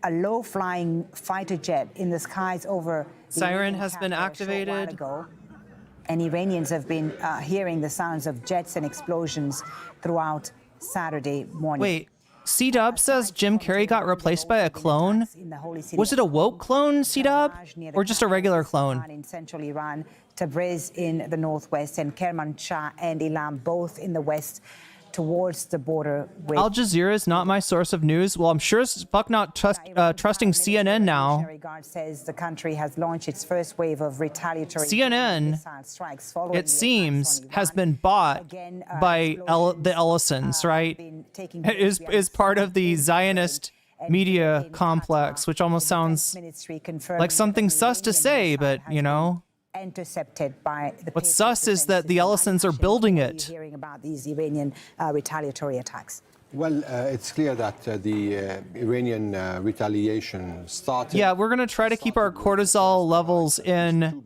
a low-flying fighter jet in the skies over... Siren has been activated. And Iranians have been hearing the sounds of jets and explosions throughout Saturday morning. Wait. C-Dub says Jim Carrey got replaced by a clone. Was it a woke clone, C-Dub, or just a regular clone? In central Iran, Tabriz in the northwest, and Kermanshah and Ilam both in the west, towards the border with... Al Jazeera is not my source of news. Well, I'm sure as fuck not trusting CNN now. Military Guard says the country has launched its first wave of retaliatory CNN, strikes it seems, has been bought by the Ellisons, right? It is part of the Zionist media complex, which almost sounds like something sus to say, but, intercepted by the... What's sus is that the Ellisons are building it. Hearing about these Iranian retaliatory attacks. Well, it's clear that the Iranian retaliation started... Yeah, we're going to try to keep our cortisol levels in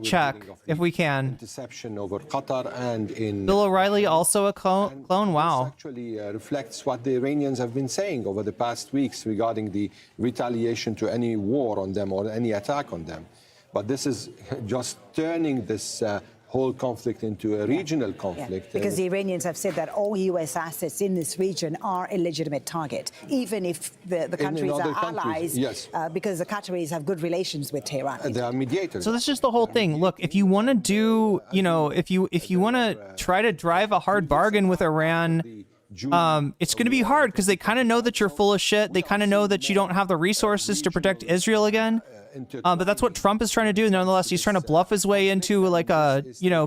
check, if we can. Interception over Qatar and in... Bill O'Reilly, also a clone? Wow. This actually reflects what the Iranians have been saying over the past weeks regarding the retaliation to any war on them or any attack on them. But this is just turning this whole conflict into a regional conflict. Because the Iranians have said that all U.S. assets in this region are a legitimate target, even if the countries are allies, yes. Because the Qataris have good relations with Tehran. They are mediators. So this is the whole thing. Look, if you want to do, if you want to try to drive a hard bargain with Iran, it's going to be hard because they kind of know that you're full of shit. They kind of know that you don't have the resources to protect Israel again. But that's what Trump is trying to do. Nonetheless, he's trying to bluff his way into like a,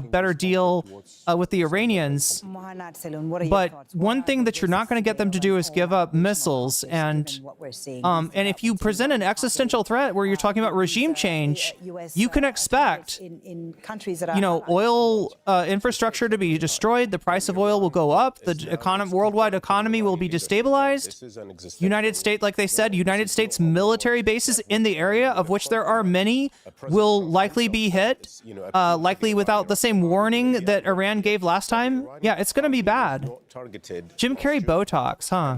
better deal with the Iranians. But one thing that you're not going to get them to do is give up missiles. And if you present an existential threat where you're talking about regime change, you can expect, oil infrastructure to be destroyed. The price of oil will go up. The worldwide economy will be destabilized. United States, like they said, United States military bases in the area, of which there are many, will likely be hit, likely without the same warning that Iran gave last time. Yeah, it's going to be bad. Jim Carrey Botox, huh?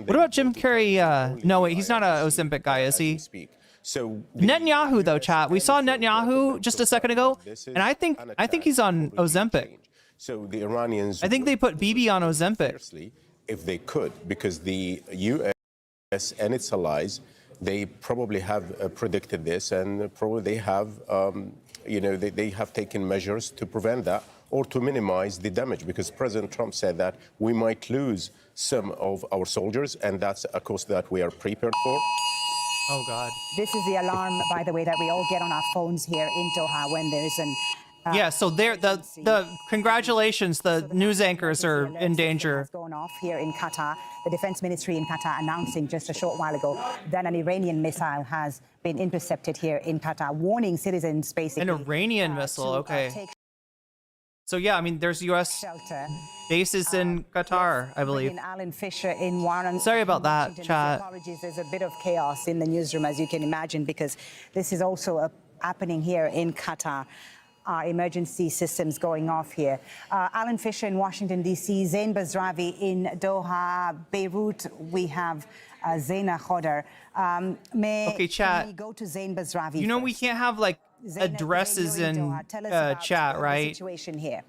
What about Jim Carrey? No, wait, he's not a Ozempic guy, is he? So Netanyahu, though, chat, we saw Netanyahu just a second ago, and I think he's on Ozempic. So the Iranians, I think they put Bibi on Ozempic. if they could, because the U.S. and its allies, they probably have predicted this, and probably they have, they have taken measures to prevent that or to minimize the damage, because President Trump said that we might lose some of our soldiers, and that's a cost that we are prepared for. Oh, God. This is the alarm, by the way, that we all get on our phones here in Doha when there's an... yeah, so there, the congratulations, the news anchors are in danger. Going off here in Qatar, the defense ministry in Qatar announcing just a short while ago that an Iranian missile has been intercepted here in Qatar, warning citizens basically. An Iranian missile, okay. So yeah, I mean, there's U.S. bases in Qatar, I believe. Alan Fisher in Warren. Sorry about that, Washington. chat. Apologies, there's a bit of chaos in the newsroom, as you can imagine, because this is also happening here in Qatar. Our emergency systems going off here. Alan Fisher in Washington, D.C., Zain Bazravi in Doha, Beirut. We have Zaina Khodar. Okay, chat. Can we go to Zain Bazravi You know, first? we can't have, like, addresses in chat, right? The situation here.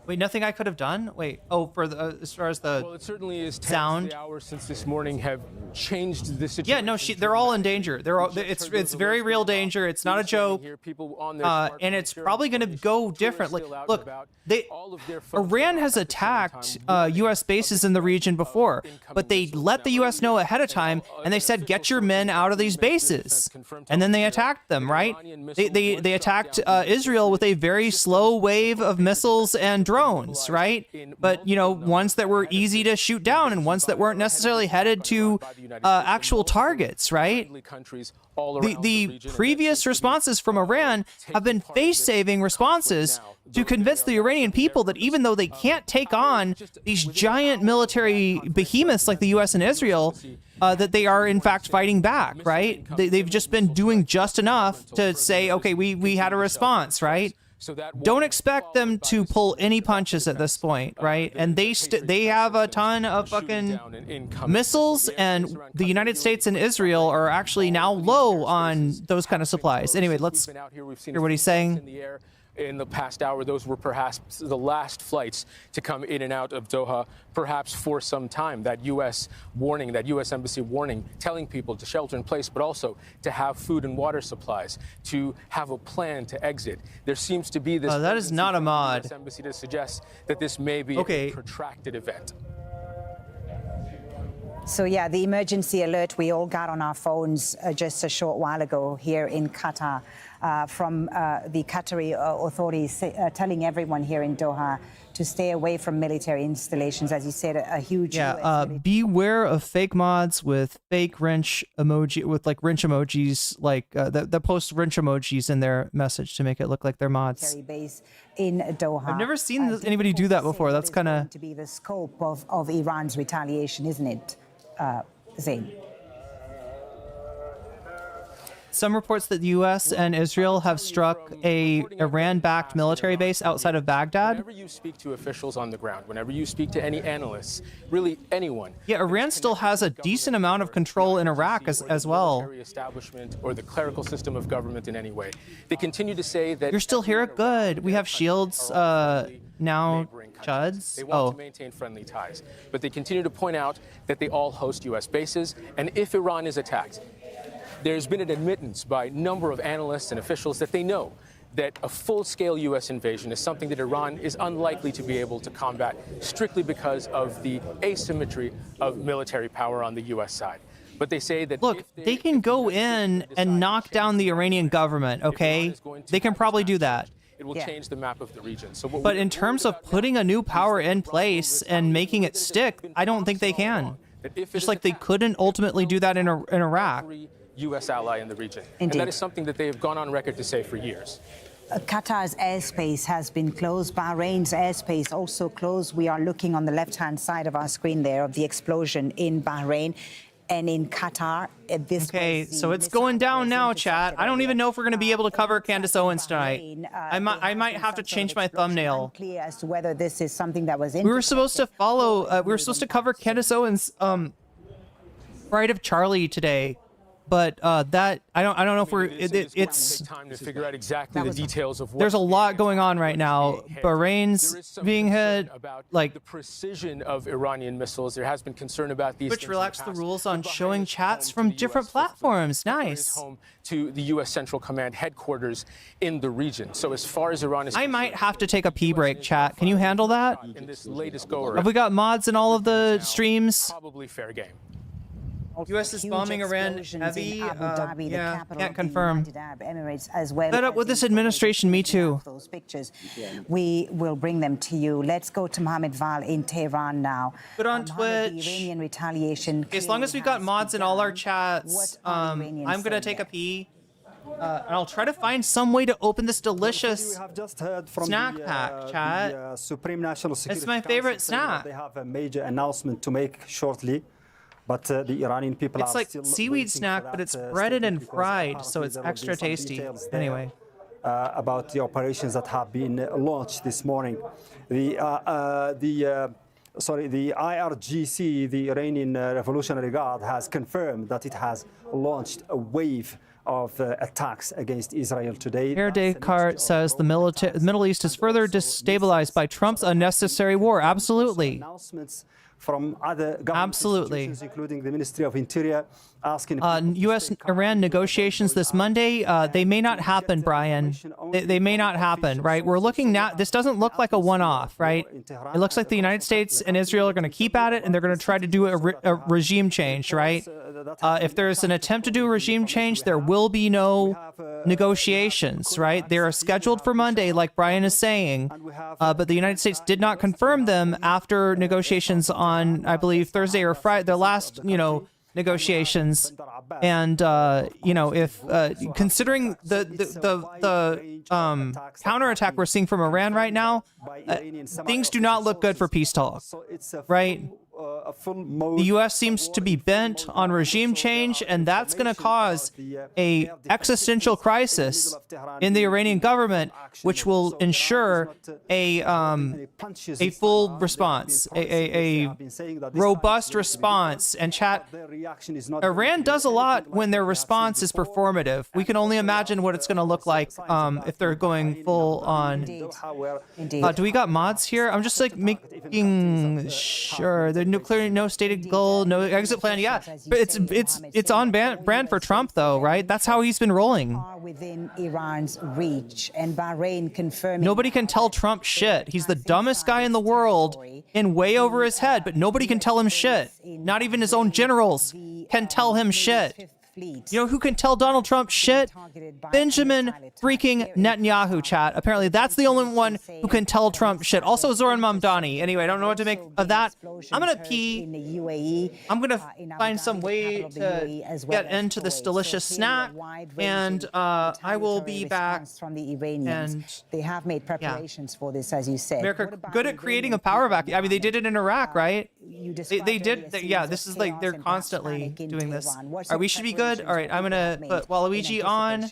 Wait, nothing I could have done? Wait, oh, for the as far as the well, it certainly is sound. The hours since this morning have changed the situation. Yeah, no, they're all in danger. They're all. It's very real danger. It's not a joke. And it's probably going to go differently. Look, Iran has attacked U.S. bases in the region before, but they let the U.S. know ahead of time, and they said, "Get your men out of these bases," and then they attacked them. Right? They attacked Israel with a very slow wave of missiles and drones, right? But, you know, ones that were easy to shoot down and ones that weren't necessarily headed to actual targets, right? The previous responses from Iran have been face-saving responses to convince the Iranian people that even though they can't take on these giant military behemoths like the U.S. and Israel, that they are in fact fighting back, right? They've just been doing just enough to say, okay, we had a response, right? Don't expect them to pull any punches at this point, right? And they have a ton of fucking missiles, and the United States and Israel are actually now low on those kind of supplies. Anyway, let's hear what he's saying. In the past hour, those were perhaps the last flights to come in and out of Doha, perhaps for some time. That U.S. warning, that U.S. Embassy warning, telling people to shelter in place, but also to have food and water supplies, to have a plan to exit. There seems to be this. That is not a mod. U.S. Embassy to suggest that this may be a protracted event. So yeah, the emergency alert we all got on our phones just a short while ago here in Qatar from the Qatari authorities telling everyone here in Doha to stay away from military installations. As you said, a huge... Yeah, beware of fake mods with fake wrench emoji, with like wrench emojis, like that post wrench emojis in their message to make it look like they're mods. Base in Doha. I've never seen anybody do that before. That's kind of... to be the scope of Iran's retaliation, isn't it, Zain? Some reports that the U.S. and Israel have struck a Iran-backed military base outside of Baghdad. Whenever you speak to officials on the ground, whenever you speak to any analysts, really anyone. Yeah, Iran still has a decent amount of control in Iraq as well. The establishment or the clerical system of government in any way. They continue to say that you're still here. Good. We have shields now. Chuds. They want to maintain friendly ties, but they continue to point out that they all host U.S. bases, and if Iran is attacked, there's been an admittance by a number of analysts and officials that they know that a full-scale U.S. invasion is something that Iran is unlikely to be able to combat strictly because of the asymmetry of military power on the U.S. side. But they say that... Look, they can go in and knock down the Iranian government, okay? They can probably do that. It will change the map of the region. So but in terms of putting a new power in place and making it stick, I don't think they can. Just like they couldn't ultimately do that in Iraq. U.S. ally in the region. Indeed. And that is something that they have gone on record to say for years. Qatar's airspace has been closed. Bahrain's airspace also closed. We are looking on the left-hand side of our screen there of the explosion in Bahrain. And in Qatar, okay, so it's going down now, chat. I don't even know if we're going to be able to cover Candace Owens tonight. I might have to change my thumbnail. Unclear as to whether this is something that was. We were supposed to follow. We were supposed to cover Candace Owens' Bride of Charlie today, but that I don't know if it's time to figure out exactly the details of what there's a lot going on right now. Bahrain's being hit, like the precision of Iranian missiles. There has been concern about these. Which relaxed the rules on showing chats from different platforms. Nice. Home to the U.S. Central Command headquarters in the region. So as far as Iran is I might have to take a pee break, chat. Can you handle that? in this latest go-around, Have we got mods in all of the streams? probably fair game. U.S. is bombing Iran heavy. Yeah, can't confirm. As well. Fed up with this administration, me too. Those pictures. We will bring them to you. Let's go to Mohammed Val in Tehran now. Good on Mohammed, Twitch. the Iranian retaliation. As long as we've got mods in all our chats, I'm gonna take a pee. And I'll try to find some way to open this delicious We have just heard from snack the, pack, chat. the Supreme National Security It's my favorite Council saying that snack. They have a major announcement to make shortly, but the Iranian people It's are like still seaweed waiting snack, for but that, it's breaded and statement, because fried, apparently so it's there will be extra some tasty. details there, Anyway. about the operations that have been launched this morning. The IRGC, the Iranian Revolutionary Guard, has confirmed that it has launched a wave of attacks against Israel today. Pierre Descartes says the Middle East is further destabilized by Trump's unnecessary war. Absolutely. Announcements from other government institutions, including the Ministry of Interior, asking U.S.-Iran negotiations this Monday, they may not happen, Brian. They may not happen, right? We're looking now, this doesn't look like a one-off, right? It looks like the United States and Israel are going to keep at it, and they're going to try to do a regime change, right? If there's an attempt to do a regime change, there will be no negotiations, right? They are scheduled for Monday, like Brian is saying, but the United States did not confirm them after negotiations on, I believe, Thursday or Friday, their last, negotiations. And if considering the counterattack we're seeing from Iran right now, things do not look good for peace talks, right? The U.S. seems to be bent on regime change, and that's going to cause a existential crisis in the Iranian government, which will ensure a full response, a robust response. And chat, Iran does a lot when their response is performative. We can only imagine what it's going to look like if they're going full on. Do we got mods here? I'm just like making sure. The nuclear, no stated goal, no exit plan. Yeah, but it's on brand for Trump, though, right? That's how he's been rolling. Within Iran's reach, and Bahrain confirming. Nobody can tell Trump shit. He's the dumbest guy in the world, in way over his head, but nobody can tell him shit. Not even his own generals can tell him shit. You know who can tell Donald Trump shit? Benjamin freaking Netanyahu, chat. Apparently that's the only one who can tell Trump shit. Also Zoran Mamdani. Anyway, I don't know what to make of that. I'm gonna pee. I'm gonna find some way to get into this delicious snack, and I will be back. From the Iranians, and they have made preparations for this, as you said. America good at creating a power vacuum. I mean, they did it in Iraq, right? They did. Yeah, this is like they're constantly doing this. All right, we should be good. All right, I'm gonna put Waluigi on.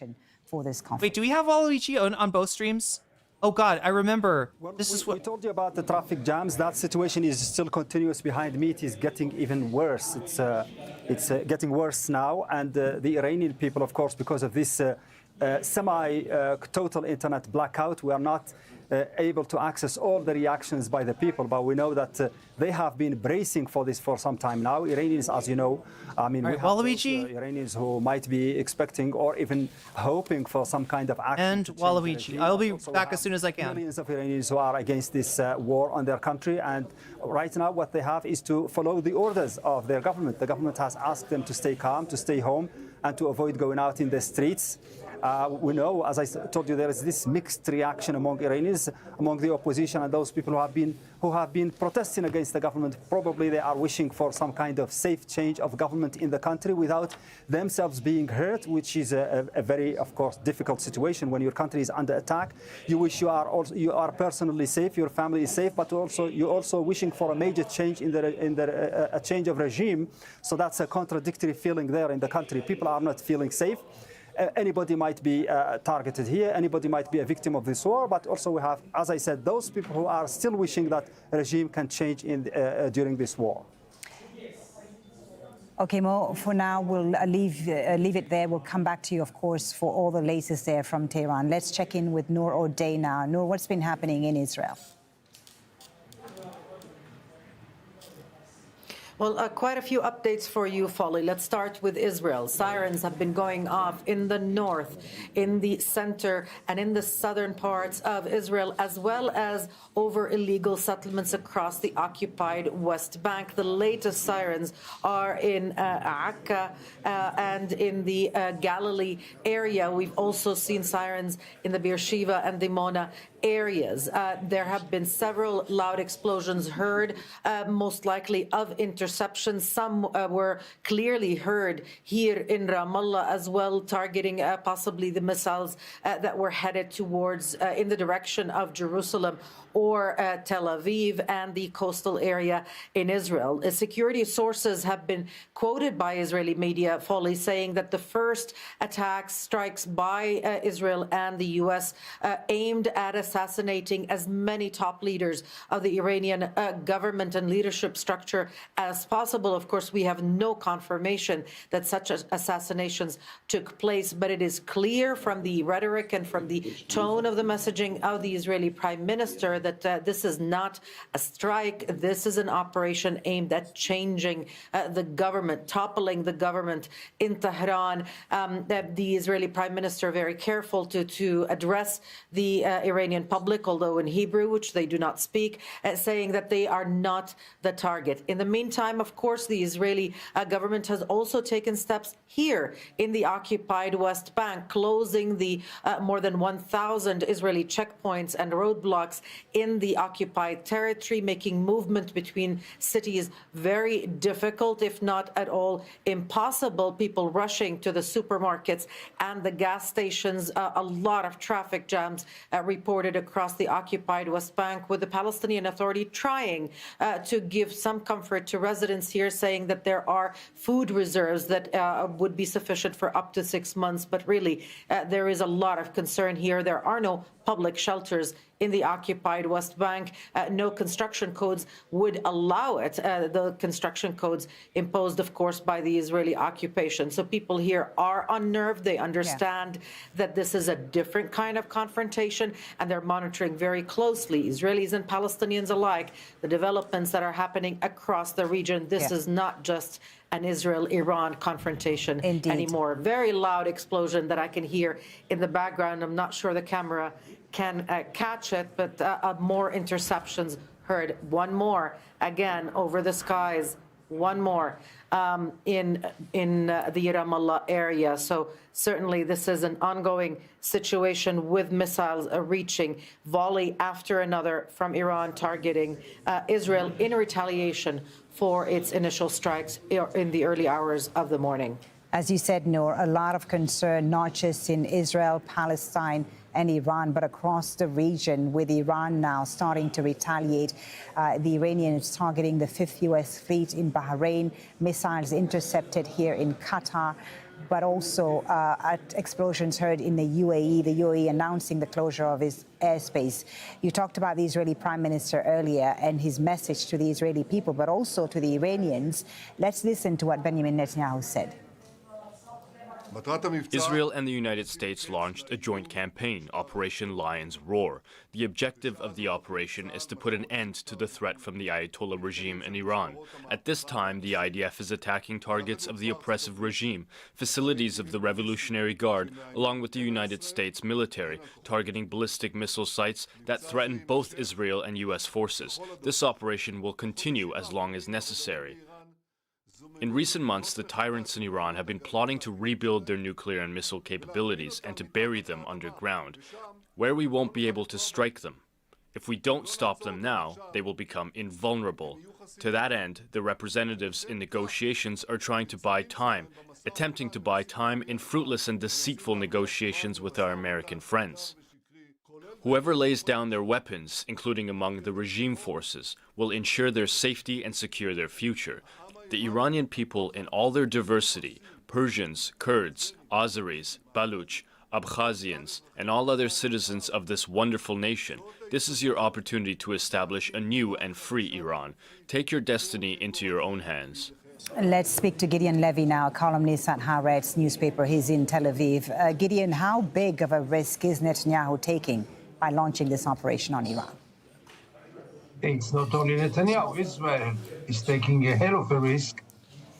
Wait, do we have Waluigi on both streams? Oh God, I remember. This is what we told you about the traffic jams. That situation is still continuous behind me. It is getting even worse. It's getting worse now, and the Iranian people, of course, because of this semi-total internet blackout, we are not able to access all the reactions by the people, but we know that they have been bracing for this for some time now. Iranians, as you know, I mean, we have Waluigi, Iranians who might be expecting or even hoping for some kind of action. And Waluigi, I'll be back as soon as I can. Millions of Iranians who are against this war on their country, and right now what they have is to follow the orders of their government. The government has asked them to stay calm, to stay home, and to avoid going out in the streets. We know, as I told you, there is this mixed reaction among Iranians, among the opposition, and those people who have been protesting against the government. Probably they are wishing for some kind of safe change of government in the country without themselves being hurt, which is a very, of course, difficult situation when your country is under attack. You wish you are personally safe, your family is safe, but you're also wishing for a major change in a change of regime. So that's a contradictory feeling there in the country. People are not feeling safe. Anybody might be targeted here, anybody might be a victim of this war, but also we have, as I said, those people who are still wishing that regime can change during this war. Okay, Mo, for now, we'll leave it there. We'll come back to you, of course, for all the latest there from Tehran. Let's check in with Noor O'Day now. Noor, what's been happening in Israel? Well, quite a few updates for you, Folly. Let's start with Israel. Sirens have been going off in the north, in the center, and in the southern parts of Israel, as well as over illegal settlements across the occupied West Bank. The latest sirens are in Akka and in the Galilee area. We've also seen sirens in the Beersheba and Dimona areas. There have been several loud explosions heard, most likely of interceptions. Some were clearly heard here in Ramallah as well, targeting possibly the missiles that were headed towards in the direction of Jerusalem or Tel Aviv and the coastal area in Israel. Security sources have been quoted by Israeli media, Folly, saying that the first strikes by Israel and the U.S. Aimed at assassinating as many top leaders of the Iranian government and leadership structure as possible. Of course, we have no confirmation that such assassinations took place, but it is clear from the rhetoric and from the tone of the messaging of the Israeli Prime Minister that this is not a strike. This is an operation aimed at changing the government, toppling the government in Tehran. The Israeli Prime Minister very careful to address the Iranian public, although in Hebrew, which they do not speak, saying that they are not the target. In the meantime, of course, the Israeli government has also taken steps here in the occupied West Bank, closing the more than 1,000 Israeli checkpoints and roadblocks in the occupied territory, making movement between cities very difficult, if not at all impossible. People rushing to the supermarkets and the gas stations. A lot of traffic jams reported across the occupied West Bank, with the Palestinian Authority trying to give some comfort to residents here, saying that there are food reserves that would be sufficient for up to 6 months. But really, there is a lot of concern here. There are no public shelters in the occupied West Bank. No construction codes would allow it. The construction codes imposed, of course, by the Israeli occupation. So people here are unnerved. They understand that this is a different kind of confrontation, and they're monitoring very closely, Israelis and Palestinians alike, the developments that are happening across the region. This is not just an Israel-Iran confrontation anymore. Very loud explosion that I can hear in the background. I'm not sure the camera can catch it, but more interceptions heard. One more, again, over the skies. One more in the Ramallah area. So certainly this is an ongoing situation, with missiles reaching volley after another from Iran, targeting Israel in retaliation for its initial strikes in the early hours of the morning. As you said, Noor, a lot of concern, not just in Israel, Palestine, and Iran, but across the region, with Iran now starting to retaliate. The Iranians targeting the 5th U.S. fleet in Bahrain, missiles intercepted here in Qatar, but also at explosions heard in the UAE announcing the closure of its airspace. You talked about the Israeli Prime Minister earlier and his message to the Israeli people, but also to the Iranians. Let's listen to what Benjamin Netanyahu said. Israel and the United States launched a joint campaign, Operation Lion's Roar. The objective of the operation is to put an end to the threat from the Ayatollah regime in Iran. At this time, the IDF is attacking targets of the oppressive regime, facilities of the Revolutionary Guard, along with the United States military, targeting ballistic missile sites that threaten both Israel and U.S. forces. This operation will continue as long as necessary. In recent months, the tyrants in Iran have been plotting to rebuild their nuclear and missile capabilities and to bury them underground, where we won't be able to strike them. If we don't stop them now, they will become invulnerable. To that end, the representatives in negotiations are trying to buy time, attempting to buy time in fruitless and deceitful negotiations with our American friends. Whoever lays down their weapons, including among the regime forces, will ensure their safety and secure their future. The Iranian people in all their diversity, Persians, Kurds, Azeris, Baluch, Abkhazians, and all other citizens of this wonderful nation, this is your opportunity to establish a new and free Iran. Take your destiny into your own hands. Let's speak to Gideon Levy now, columnist at Haaretz newspaper. He's in Tel Aviv. Gideon, how big of a risk is Netanyahu taking by launching this operation on Iran? It's not only Netanyahu. Israel is taking a hell of a risk.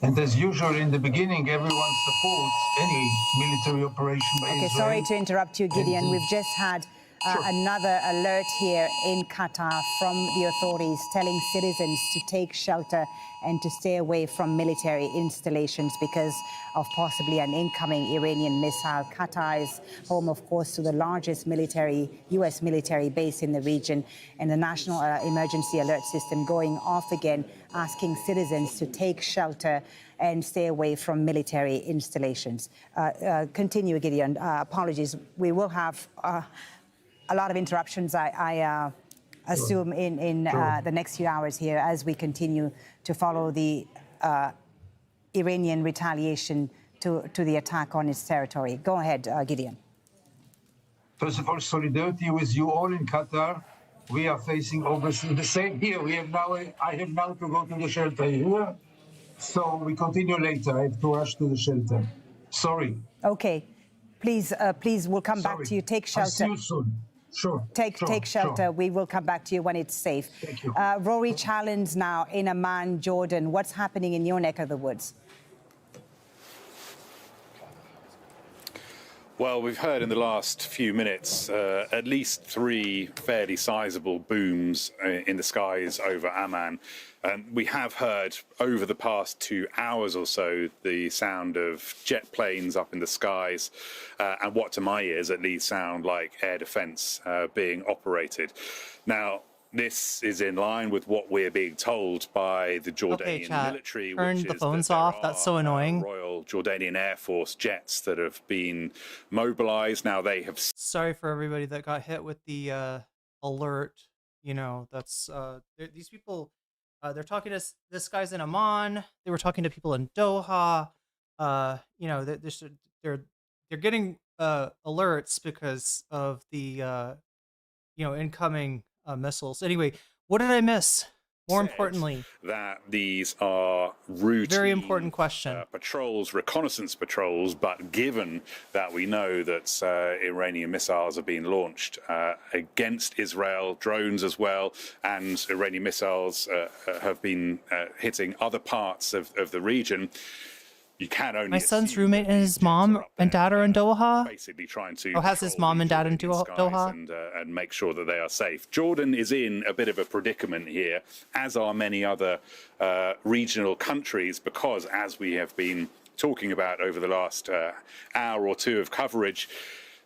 And as usual, in the beginning, everyone supports any military operation by Israel. Okay, sorry to interrupt you, Gideon. We've just had another alert here in Qatar from the authorities telling citizens to take shelter and to stay away from military installations because of possibly an incoming Iranian missile. Qatar is home, of course, to the largest U.S. military base in the region, and the National Emergency Alert System going off again, asking citizens to take shelter and stay away from military installations. Continue, Gideon. Apologies. We will have a lot of interruptions, I assume, in the next few hours here as we continue to follow the Iranian retaliation to the attack on its territory. Go ahead, Gideon. First of all, solidarity with you all in Qatar. We are facing obviously the same here. I have now to go to the shelter here. So we continue later. I have to rush to the shelter. Sorry. Okay. Please, we'll come back to you. Take shelter. I'll see you soon. Sure. Take shelter. Sure. We will come back to you when it's safe. Thank you. Rory Challenge now in Amman, Jordan. What's happening in your neck of the woods? Well, we've heard in the last few minutes at least 3 fairly sizable booms in the skies over Amman. And we have heard over the past 2 hours or so the sound of jet planes up in the skies and what to my ears at least sound like air defense being operated. Now, this is in line with what we're being told by the Jordanian military. Turn the phones off. That's so annoying. Royal Jordanian Air Force jets that have been mobilized. Now they have. Sorry for everybody that got hit with the alert. You know, that's these people. They're talking to this guy's in Amman. They were talking to people in Doha. You know, they're getting alerts because of the incoming missiles. Anyway, what did I miss? More importantly, that these are routine, very important question. Patrols, reconnaissance patrols, but given that we know that Iranian missiles are being launched against Israel, drones as well, and Iranian missiles have been hitting other parts of the region, you can only. My son's roommate and his mom and dad are in Doha. Basically trying to. Oh, has his mom and dad in Doha? And make sure that they are safe. Jordan is in a bit of a predicament here, as are many other regional countries, because as we have been talking about over the last hour or two of coverage,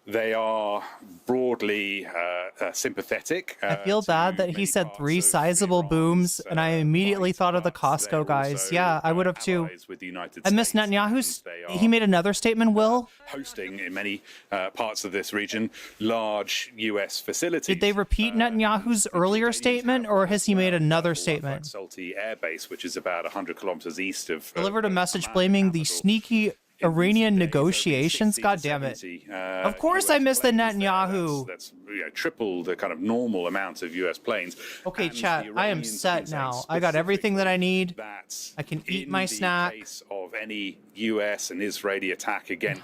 they are broadly sympathetic. I feel bad that he said 3 sizable booms, and I immediately thought of the Costco guys. Yeah, I would have too. I miss Netanyahu's. He made another statement, Will. Hosting in many parts of this region large U.S. facilities. Did they repeat Netanyahu's earlier statement, or has he made another statement? Salty Air Base, which is about 100 kilometers east of. Delivered a message blaming the sneaky Iranian negotiations. God damn it! Of course, I missed the Netanyahu. That's triple the kind of normal amount of U.S. planes. Okay, chat. I am set now. I got everything that I need. I can eat my snack. In case of any U.S. and Israeli attack against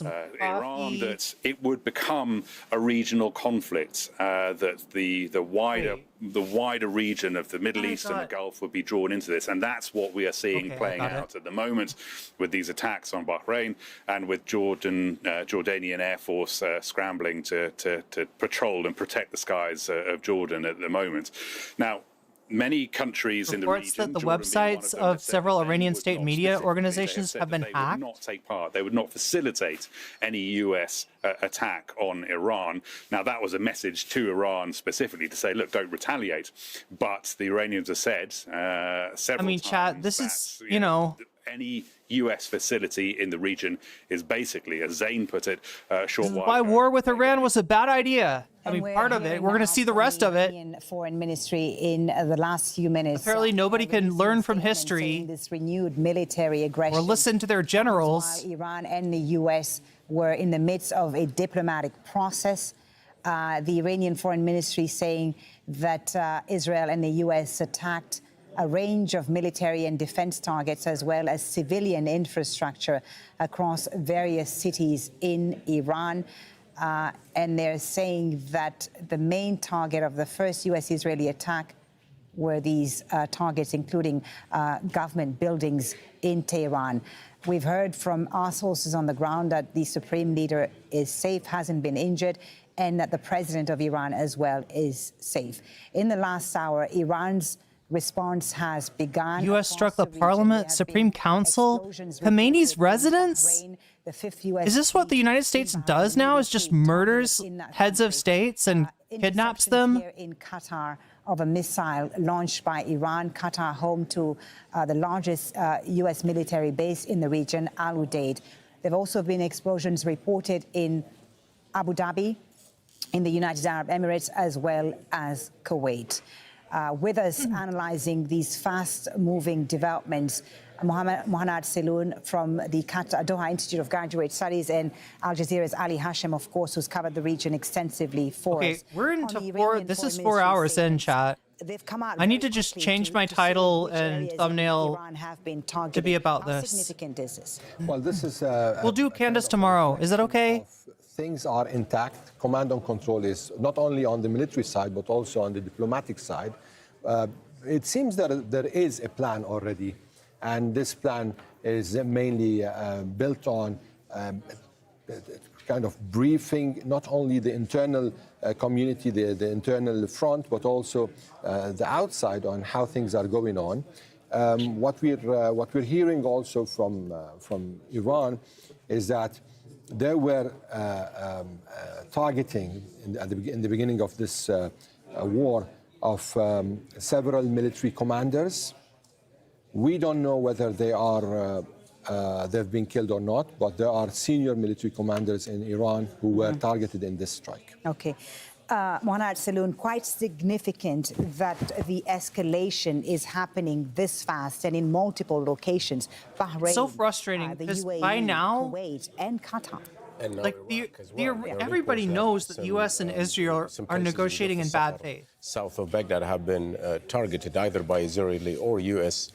Iran, that it would become a regional conflict. That the wider region of the Middle East and the Gulf would be drawn into this, and that's what we are seeing playing out at the moment with these attacks on Bahrain and with Jordanian Air Force scrambling to patrol and protect the skies of Jordan at the moment. Now, many countries in the region, that the websites of several Iranian state media organizations have been hacked. They would not take part. They would not facilitate any U.S. attack on Iran. Now, that was a message to Iran specifically to say, look, don't retaliate. But the Iranians have said several times chat, this is, you know... Any U.S. facility in the region is basically, as Zain put it, a short while why war with Iran was a bad idea. I mean, part of it. We're going to see the rest of it. Foreign Ministry in the last few minutes. Apparently, nobody can learn from history. This renewed military aggression. Or listen to their generals. While Iran and the U.S. were in the midst of a diplomatic process, the Iranian Foreign Ministry saying that Israel and the U.S. attacked a range of military and defense targets as well as civilian infrastructure across various cities in Iran. And they're saying that the main target of the first U.S.-Israeli attack were these targets, including government buildings in Tehran. We've heard from our sources on the ground that the supreme leader is safe, hasn't been injured, and that the president of Iran as well is safe. In the last hour, Iran's response has begun. U.S. struck the parliament, Supreme Council, Khamenei's residence? Is this what the United States does now, is just murders heads of states and kidnaps them? Here in Qatar of a missile launched by Iran, Qatar home to the largest U.S. military base in the region, Al Udeid. There have also been explosions reported in Abu Dhabi, in the United Arab Emirates, as well as Kuwait. With us analyzing these fast-moving developments, Mohammad Saloon from the Doha Institute of Graduate Studies and Al Jazeera's Ali Hashem, of course, who's covered the region extensively for us. We're into this is 4 hours in, chat. I need to just change my title and thumbnail to be about this. Well, this is... we'll do Candace tomorrow. Is that okay? Things are intact. Command and control is not only on the military side, but also on the diplomatic side. It seems that there is a plan already, and this plan is mainly built on kind of briefing not only the internal community, the internal front, but also the outside on how things are going on. What we're hearing also from Iran is that they were targeting in the beginning of this war of several military commanders. We don't know whether they are they've been killed or not, but there are senior military commanders in Iran who were targeted in this strike. Okay. Mohammad Saloon, quite significant that the escalation is happening this fast and in multiple locations. Bahrain, so frustrating because by now, Kuwait, and Qatar. Like everybody knows that the U.S. and Israel are negotiating in bad faith. South of Baghdad have been targeted either by Israeli or U.S.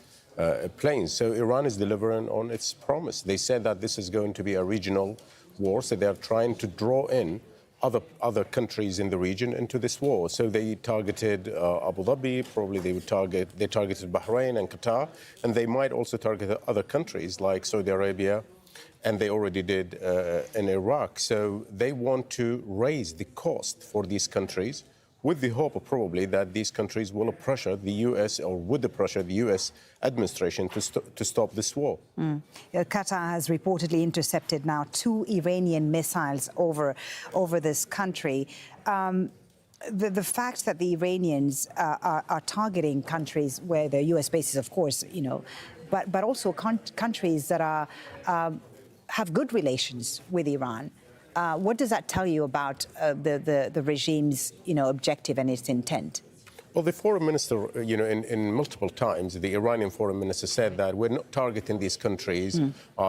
Planes. So Iran is delivering on its promise. They said that this is going to be a regional war, so they are trying to draw in other countries in the region into this war. So they targeted Abu Dhabi, probably they targeted Bahrain and Qatar, and they might also target other countries like Saudi Arabia, and they already did in Iraq. So they want to raise the cost for these countries with the hope probably that these countries will pressure the U.S. or would pressure the U.S. administration to stop this war. Qatar has reportedly intercepted now 2 Iranian missiles over this country. The fact that the Iranians are targeting countries where there are U.S. bases, of course, but also countries that have good relations with Iran. What does that tell you about the regime's, objective and its intent? Well, the foreign minister, in multiple times, the Iranian foreign minister said that we're not targeting these countries.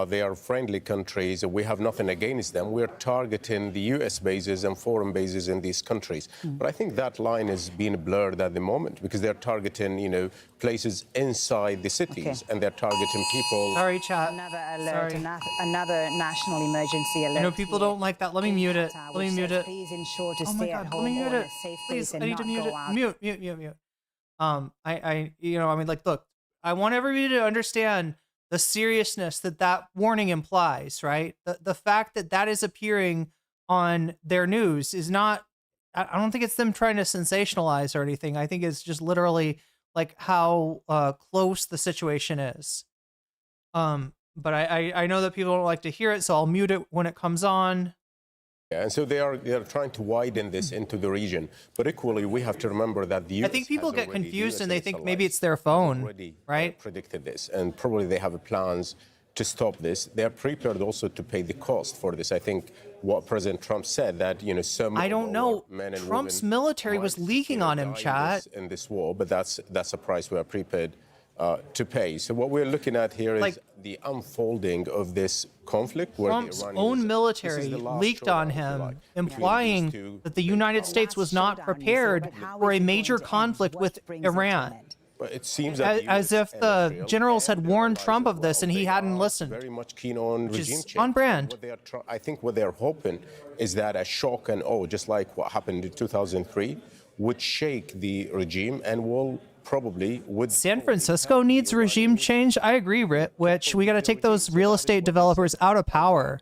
They are friendly countries. We have nothing against them. We're targeting the U.S. bases and foreign bases in these countries. But I think that line is being blurred at the moment because they're targeting, places inside the cities, and they're targeting people. Sorry, chat. Another alert, another national emergency alert. People don't like that. Let me mute it. Let me mute it. Please ensure to Oh my stay God, at let me home mute or in it. a safe Please, place and I need not to mute go it. out. Mute. Look, I want everybody to understand the seriousness that warning implies, right? The fact that is appearing on their news is not, I don't think it's them trying to sensationalize or anything. I think it's just literally like how close the situation is. But I know that people don't like to hear it, so I'll mute it when it comes on. Yeah, and so they are trying to widen this into the region. But equally, we have to remember that the US I think people get confused and they think maybe it's their has phone, already right? Predicted this, and probably they have plans to stop this. They are prepared also to pay the cost for this. I think what President Trump said that some I don't know. men and Trump's women military was leaking on him, chat. in this war, but that's a price we are prepared to pay. So what we're looking at here is the unfolding of this conflict. Where Trump's own military leaked on him, implying that the United States was not prepared for a major conflict with Iran. But it seems that as if the generals had warned Trump of this and he hadn't listened. Very much keen on Which regime is change. on brand. I think what they're hoping is that a shock and just like what happened in 2003, would shake the regime and will probably San Francisco needs regime change. I agree, Rich. We got to take those real estate developers out of power.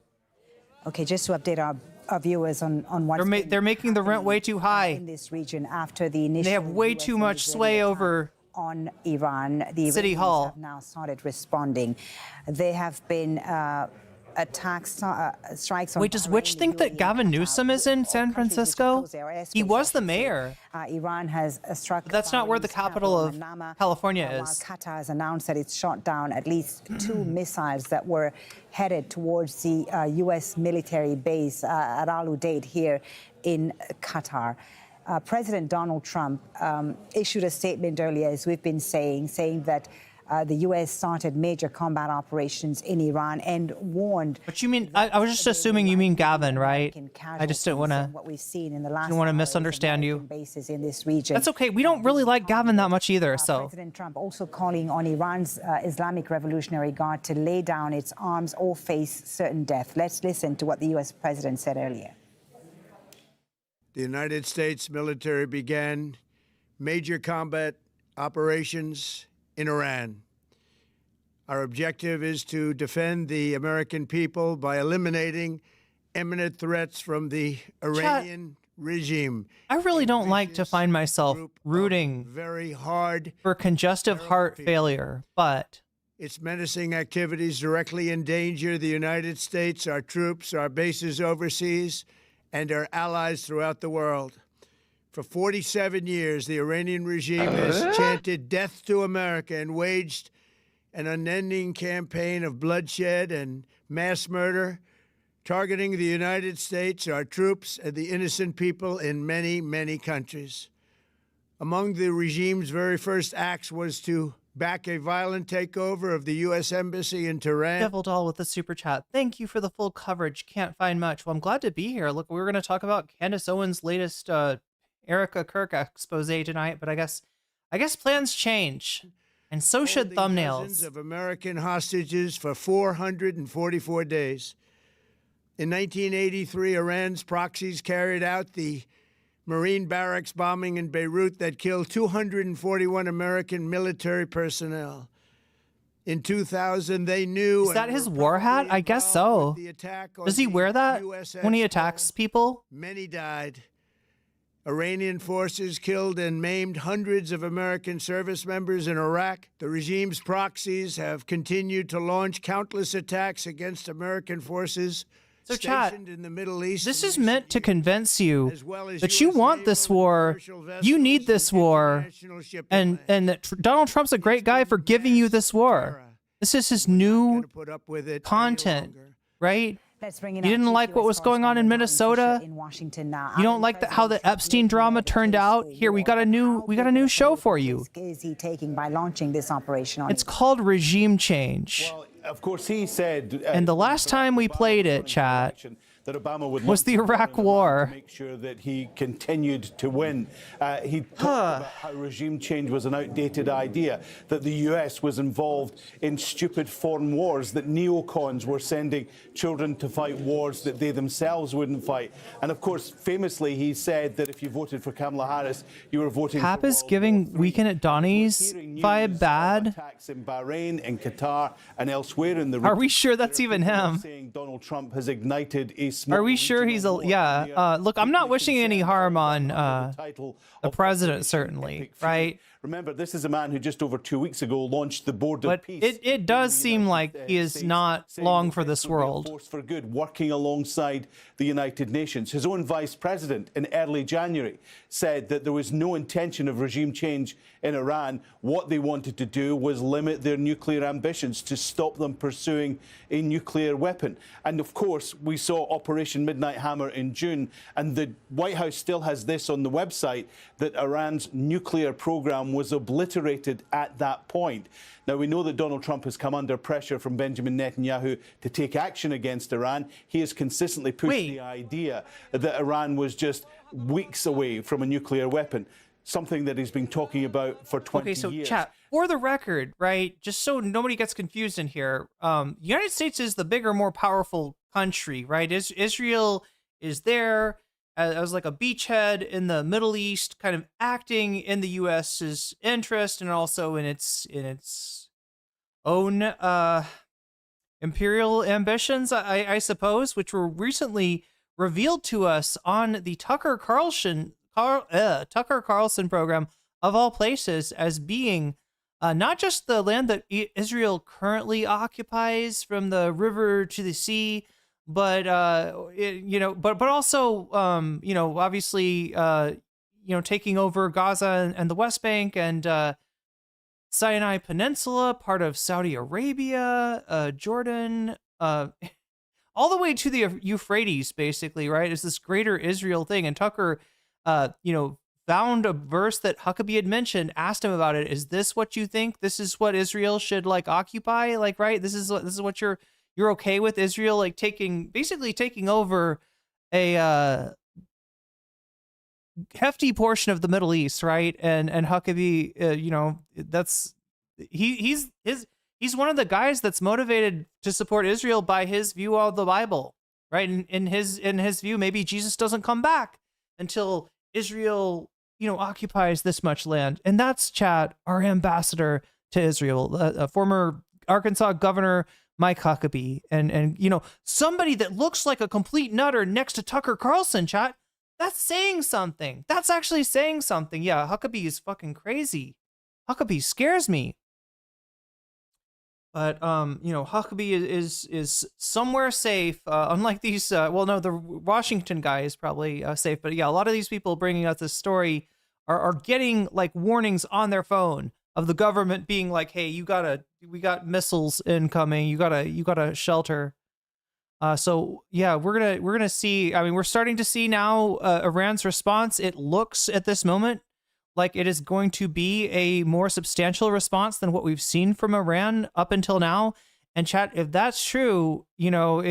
Okay, just to update our viewers on what they're making the rent way too high in this region after the initial. They have way too much sway over on Iran. The City Iranians Hall have now started responding. They have been attacks, strikes on. Wait, does Witch think that Gavin Newsom is in San Francisco? He was the mayor. Iran has struck. But that's not where the capital of California is. While Qatar has announced that it's shot down at least 2 missiles that were headed towards the U.S. military base at Al Udeid here in Qatar. President Donald Trump issued a statement earlier, as we've been saying that the U.S. started major combat operations in Iran and warned. But you mean, I was just assuming you mean Gavin, right? I just didn't want to misunderstand you. Bases in this region. That's okay. We don't really like Gavin that much either. So President Trump also calling on Iran's Islamic Revolutionary Guard to lay down its arms or face certain death. Let's listen to what the U.S. president said earlier. The United States military began major combat operations in Iran. Our objective is to defend the American people by eliminating imminent threats from the Iranian regime. I really don't like to find myself rooting very hard for congestive heart failure, but its menacing activities directly endanger the United States, our troops, our bases overseas, and our allies throughout the world. For 47 years, the Iranian regime has chanted death to America and waged an unending campaign of bloodshed and mass murder, targeting the United States, our troops, and the innocent people in many, many countries. Among the regime's very first acts was to back a violent takeover of the U.S. Embassy in Tehran. Devil Doll with the super chat. Thank you for the full coverage. Can't find much. Well, I'm glad to be here. Look, we were going to talk about Candace Owens' latest Erica Kirk expose tonight, but I guess plans change, and so should thumbnails. Dozens of American hostages for 444 days. In 1983, Iran's proxies carried out the Marine barracks bombing in Beirut that killed 241 American military personnel. In 2000, they knew. Is that his war hat? I guess so. Does he wear that when he attacks people? Many died. Iranian forces killed and maimed hundreds of American service members in Iraq. The regime's proxies have continued to launch countless attacks against American forces stationed in the Middle East. This is meant to convince you that you want this war, you need this war, and that Donald Trump's a great guy for giving you this war. This is his new content, right? You didn't like what was going on in Minnesota. You don't like how the Epstein drama turned out. Here, we got a new show for you. Is he taking by launching this operation on It's called Regime Change. Well, of course, he said. And the last time we played it, chat, that Obama would was the Iraq War. Make sure that he continued to win. He talked about how regime change was an outdated idea, that the US was involved in stupid foreign wars, that neocons were sending children to fight wars that they themselves wouldn't fight. And of course, famously, he said that if you voted for Kamala Harris, you were voting Hap for is giving Weekend at Donnie's vibe bad. Attacks in Bahrain, in Qatar, and elsewhere in the region. Are we sure that's even him? Saying Donald Trump has ignited a Are we sure he's a look, I'm not wishing any harm on the president, certainly, right? Remember, this is a man who just over 2 weeks ago launched the Board of Peace. But it does seem like he is not long for this world. Force for good, working alongside the United Nations. His own vice president in early January said that there was no intention of regime change in Iran. What they wanted to do was limit their nuclear ambitions, to stop them pursuing a nuclear weapon. And of course, we saw Operation Midnight Hammer in June, and the White House still has this on the website, that Iran's nuclear program was obliterated at that point. Now, we know that Donald Trump has come under pressure from Benjamin Netanyahu to take action against Iran. He has consistently pushed the idea that Iran was just weeks away from a nuclear weapon. something that he's been talking about for 20 years. Okay, so chat, for the record, right, just so nobody gets confused in here, the United States is the bigger, more powerful country, right? Israel is there as like a beachhead in the Middle East, kind of acting in the U.S.'s interest and also in its own imperial ambitions, I suppose, which were recently revealed to us on the Tucker Carlson program, of all places, as being not just the land that Israel currently occupies from the river to the sea, but but also obviously taking over Gaza and the West Bank and Sinai Peninsula, part of Saudi Arabia, Jordan, all the way to the Euphrates, basically, right? Is this greater Israel thing. And Tucker, found a verse that Huckabee had mentioned, asked him about it. Is this what you think? This is what Israel should occupy? Right? This is what you're okay with, Israel, basically taking over a hefty portion of the Middle East, right? And Huckabee, he's one of the guys that's motivated to support Israel by his view of the Bible, right? In his view, maybe Jesus doesn't come back until Israel, occupies this much land. And that's, chat, our ambassador to Israel, former Arkansas governor Mike Huckabee, and somebody that looks like a complete nutter next to Tucker Carlson, chat. That's saying something. That's actually saying something. Yeah, Huckabee is fucking crazy. Huckabee scares me. But Huckabee is somewhere safe. Unlike these, the Washington guy is probably safe. But yeah, a lot of these people bringing out this story are getting warnings on their phone of the government being like, "Hey, we got missiles incoming. You gotta shelter." So yeah, we're gonna see. I mean, we're starting to see now Iran's response. It looks at this moment like it is going to be a more substantial response than what we've seen from Iran up until now. And chat, if that's true, we're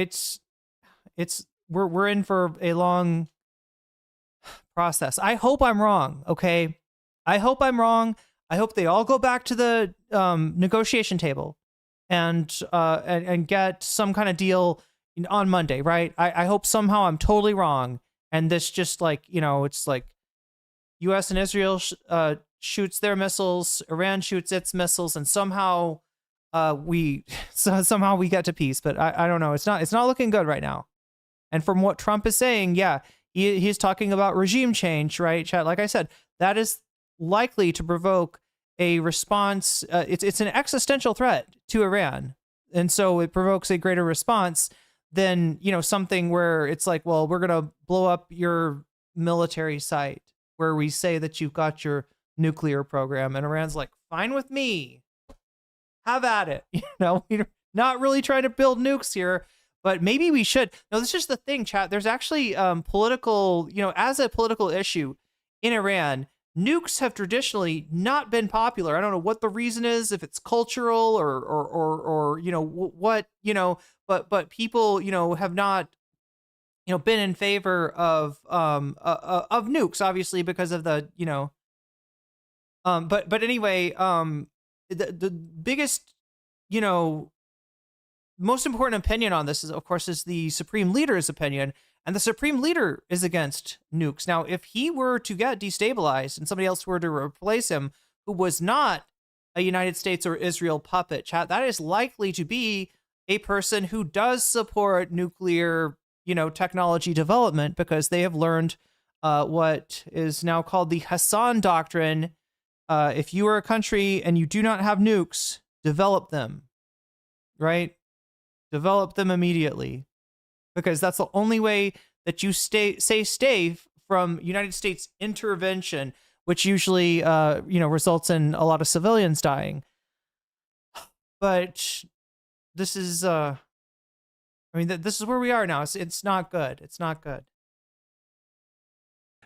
in for a long process. I hope I'm wrong. Okay, I hope I'm wrong. I hope they all go back to the negotiation table and get some kind of deal on Monday, right? I hope somehow I'm totally wrong, and this just it's like U.S. and Israel shoots their missiles, Iran shoots its missiles, and somehow we get to peace. But I don't know. It's not looking good right now. And from what Trump is saying, yeah, he's talking about regime change, right, chat? Like I said, that is likely to provoke a response. It's an existential threat to Iran, and so it provokes a greater response than something where it's like, well, we're gonna blow up your military site where we say that you've got your nuclear program, and Iran's like, fine with me, have at it. We're not really trying to build nukes here, but maybe we should. No, this is the thing, chat. There's actually political, as a political issue in Iran, nukes have traditionally not been popular. I don't know what the reason is, if it's cultural or what, but people, have not been in favor of nukes, obviously, because of the, but anyway, the biggest, most important opinion on this is, of course, is the Supreme Leader's opinion, and the Supreme Leader is against nukes. Now, if he were to get destabilized and somebody else were to replace him, who was not a United States or Israel puppet, chat, that is likely to be a person who does support nuclear technology development, because they have learned what is now called the Hassan Doctrine. If you are a country and you do not have nukes, develop them, right? Develop them immediately, because that's the only way that you stay safe from United States intervention, which usually, results in a lot of civilians dying. But this is, this is where we are now. It's not good. It's not good.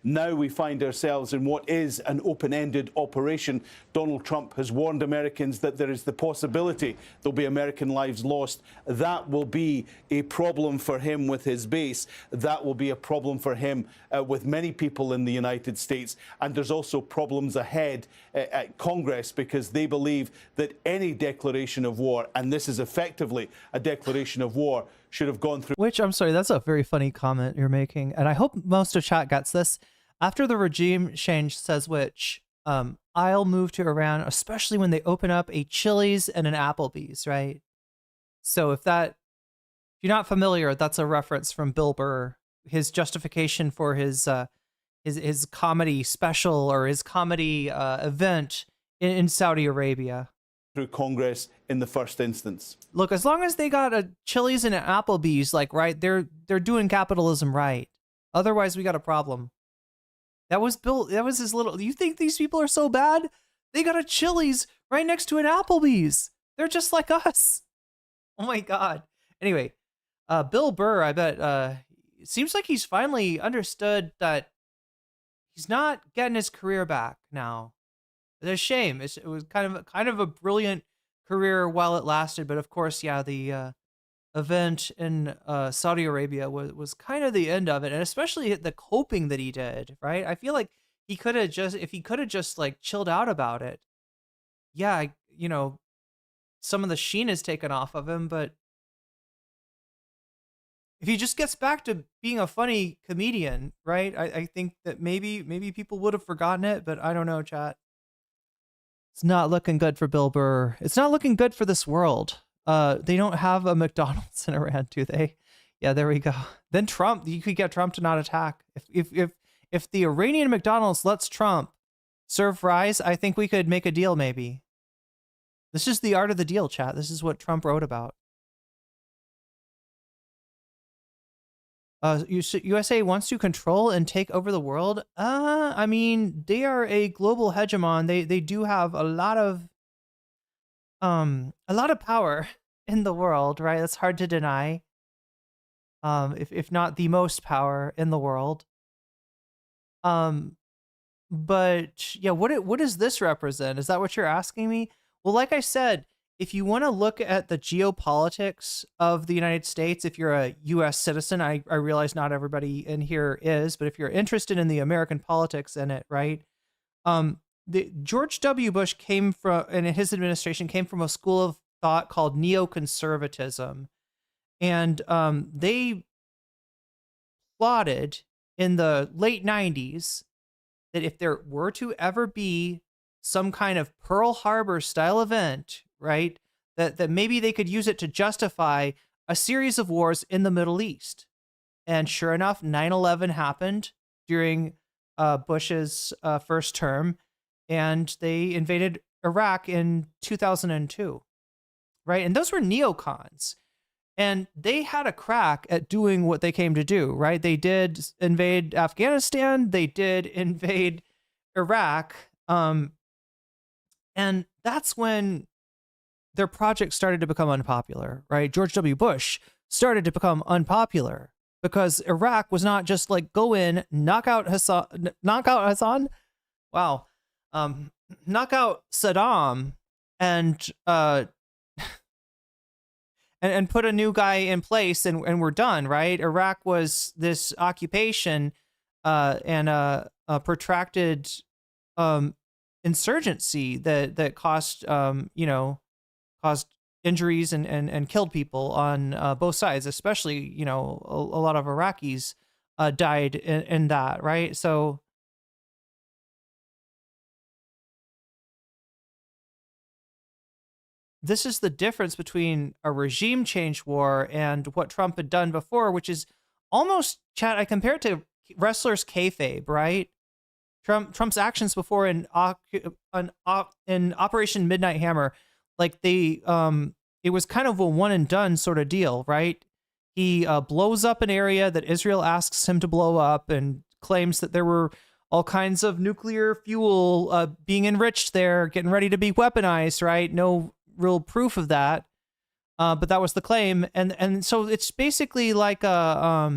Now we find ourselves in what is an open-ended operation. Donald Trump has warned Americans that there is the possibility there'll be American lives lost. That will be a problem for him with his base. That will be a problem for him with many people in the United States. And there's also problems ahead at Congress because they believe that any declaration of war, and this is effectively a declaration of war, should have gone through. Which, I'm sorry, that's a very funny comment you're making. And I hope most of chat gets this. After the regime change, says which, I'll move to Iran, especially when they open up a Chili's and an Applebee's, right? So if you're not familiar, that's a reference from Bill Burr, his justification for his comedy special or his comedy event in Saudi Arabia. Through Congress in the first instance. Look, as long as they got a Chili's and an Applebee's, like, right, they're doing capitalism right. Otherwise, we got a problem. That was his little. You think these people are so bad? They got a Chili's right next to an Applebee's. They're just like us. Oh my God. Anyway, Bill Burr, I bet it seems like he's finally understood that he's not getting his career back now. It's a shame. It was kind of a brilliant career while it lasted, but of course, yeah, the event in Saudi Arabia was kind of the end of it, and especially the coping that he did. Right, I feel like he could have just like chilled out about it. Yeah, some of the sheen is taken off of him, but if he just gets back to being a funny comedian, right? I think that maybe people would have forgotten it, but I don't know, chat. It's not looking good for Bill Burr. It's not looking good for this world. They don't have a McDonald's in Iran, do they? Yeah, there we go. Then Trump, you could get Trump to not attack. If the Iranian McDonald's lets Trump serve fries, I think we could make a deal maybe. This is the art of the deal, chat. This is what Trump wrote about. USA wants to control and take over the world. I mean, they are a global hegemon. They do have a lot of power in the world, right? That's hard to deny. If not the most power in the world. But yeah, what does this represent? Is that what you're asking me? Well, like I said, if you want to look at the geopolitics of the United States, if you're a U.S. citizen, I realize not everybody in here is, but if you're interested in the American politics in it, right? George W. Bush and his administration came from a school of thought called neoconservatism. And they plotted in the late 90s that if there were to ever be some kind of Pearl Harbor style event, right, that maybe they could use it to justify a series of wars in the Middle East. And sure enough, 9/11 happened during Bush's first term, and they invaded Iraq in 2002, right? And those were neocons. And they had a crack at doing what they came to do, right? They did invade Afghanistan. They did invade Iraq. And that's when their project started to become unpopular, right? George W. Bush started to become unpopular because Iraq was not just like go in, knock out Hassan. Wow. Knock out Saddam and put a new guy in place and we're done, right? Iraq was this occupation and a protracted insurgency that caused caused injuries and killed people on both sides, especially a lot of Iraqis died in that, right? So this is the difference between a regime change war and what Trump had done before, which is almost, chat, I compare it to wrestlers kayfabe, right? Trump's actions before in Operation Midnight Hammer, like it was kind of a one and done sort of deal, right? He blows up an area that Israel asks him to blow up and claims that there were all kinds of nuclear fuel being enriched there, getting ready to be weaponized, right? No real proof of that, but that was the claim, and so it's basically like a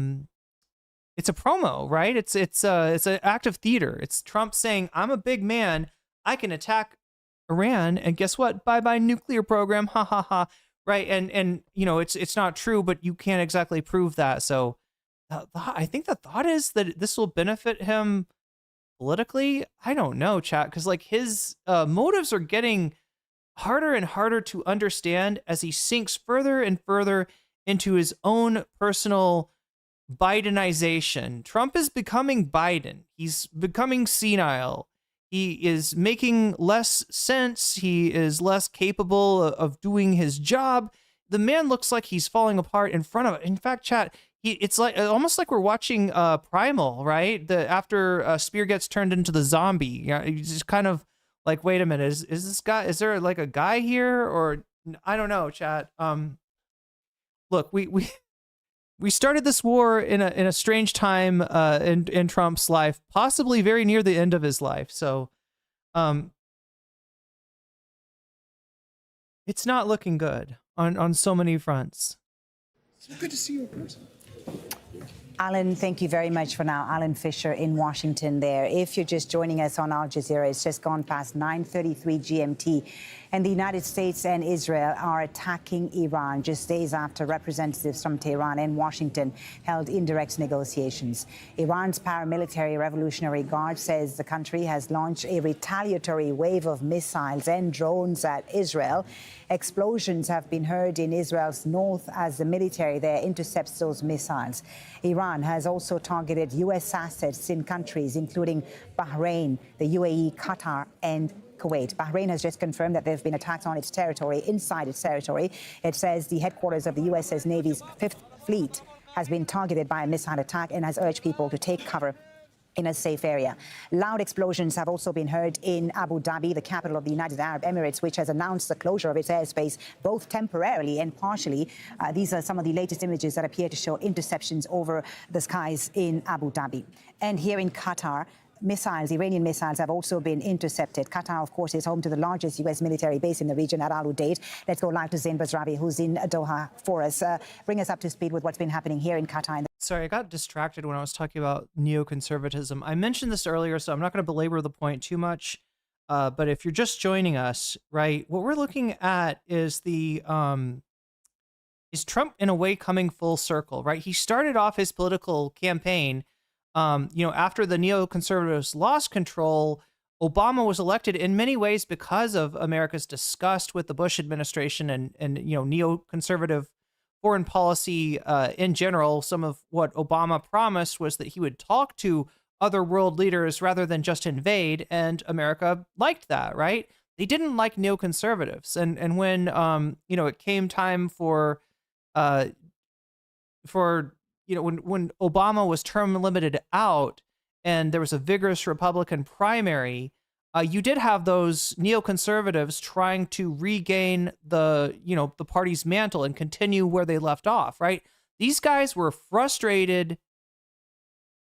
it's a promo, right? It's an act of theater. It's Trump saying, I'm a big man. I can attack Iran. And guess what? Bye-bye nuclear program. Ha ha ha. Right. And it's not true, but you can't exactly prove that. So I think the thought is that this will benefit him politically. I don't know, chat, because like his motives are getting harder and harder to understand as he sinks further and further into his own personal Bidenization. Trump is becoming Biden. He's becoming senile. He is making less sense. He is less capable of doing his job. The man looks like he's falling apart in front of it. In fact, chat, it's like almost like we're watching Primal, right? After Spear gets turned into the zombie. You just kind of like, wait a minute, is this guy? Is there like a guy here, or I don't know, chat. Look, we started this war in a strange time in Trump's life, possibly very near the end of his life. So, it's not looking good on so many fronts. It's good to see you in person. Alan, thank you very much for now. Alan Fisher in Washington there. If you're just joining us on Al Jazeera, it's just gone past 9:33 GMT. And the United States and Israel are attacking Iran just days after representatives from Tehran and Washington held indirect negotiations. Iran's paramilitary Revolutionary Guard says the country has launched a retaliatory wave of missiles and drones at Israel. Explosions have been heard in Israel's north as the military there intercepts those missiles. Iran has also targeted U.S. assets in countries including Bahrain, the UAE, Qatar, and Kuwait. Bahrain has just confirmed that there have been attacks on its territory, inside its territory. It says the headquarters of the U.S. Navy's 5th Fleet has been targeted by a missile attack and has urged people to take cover in a safe area. Loud explosions have also been heard in Abu Dhabi, the capital of the United Arab Emirates, which has announced the closure of its airspace, both temporarily and partially. These are some of the latest images that appear to show interceptions over the skies in Abu Dhabi. And here in Qatar, Iranian missiles have also been intercepted. Qatar, of course, is home to the largest U.S. military base in the region at Al Udeid. Let's go live to Zain Basravi, who's in Doha for us. Bring us up to speed with what's been happening here in Qatar. Sorry, I got distracted when I was talking about neoconservatism. I mentioned this earlier, so I'm not going to belabor the point too much. But if you're just joining us, right, what we're looking at is is Trump in a way coming full circle, right? He started off his political campaign after the neoconservatives lost control. Obama was elected in many ways because of America's disgust with the Bush administration and neoconservative foreign policy in general. Some of what Obama promised was that he would talk to other world leaders rather than just invade, and America liked that, right? They didn't like neoconservatives, and when it came time for when Obama was term limited out and there was a vigorous Republican primary, you did have those neoconservatives trying to regain the party's mantle and continue where they left off, right? These guys were frustrated,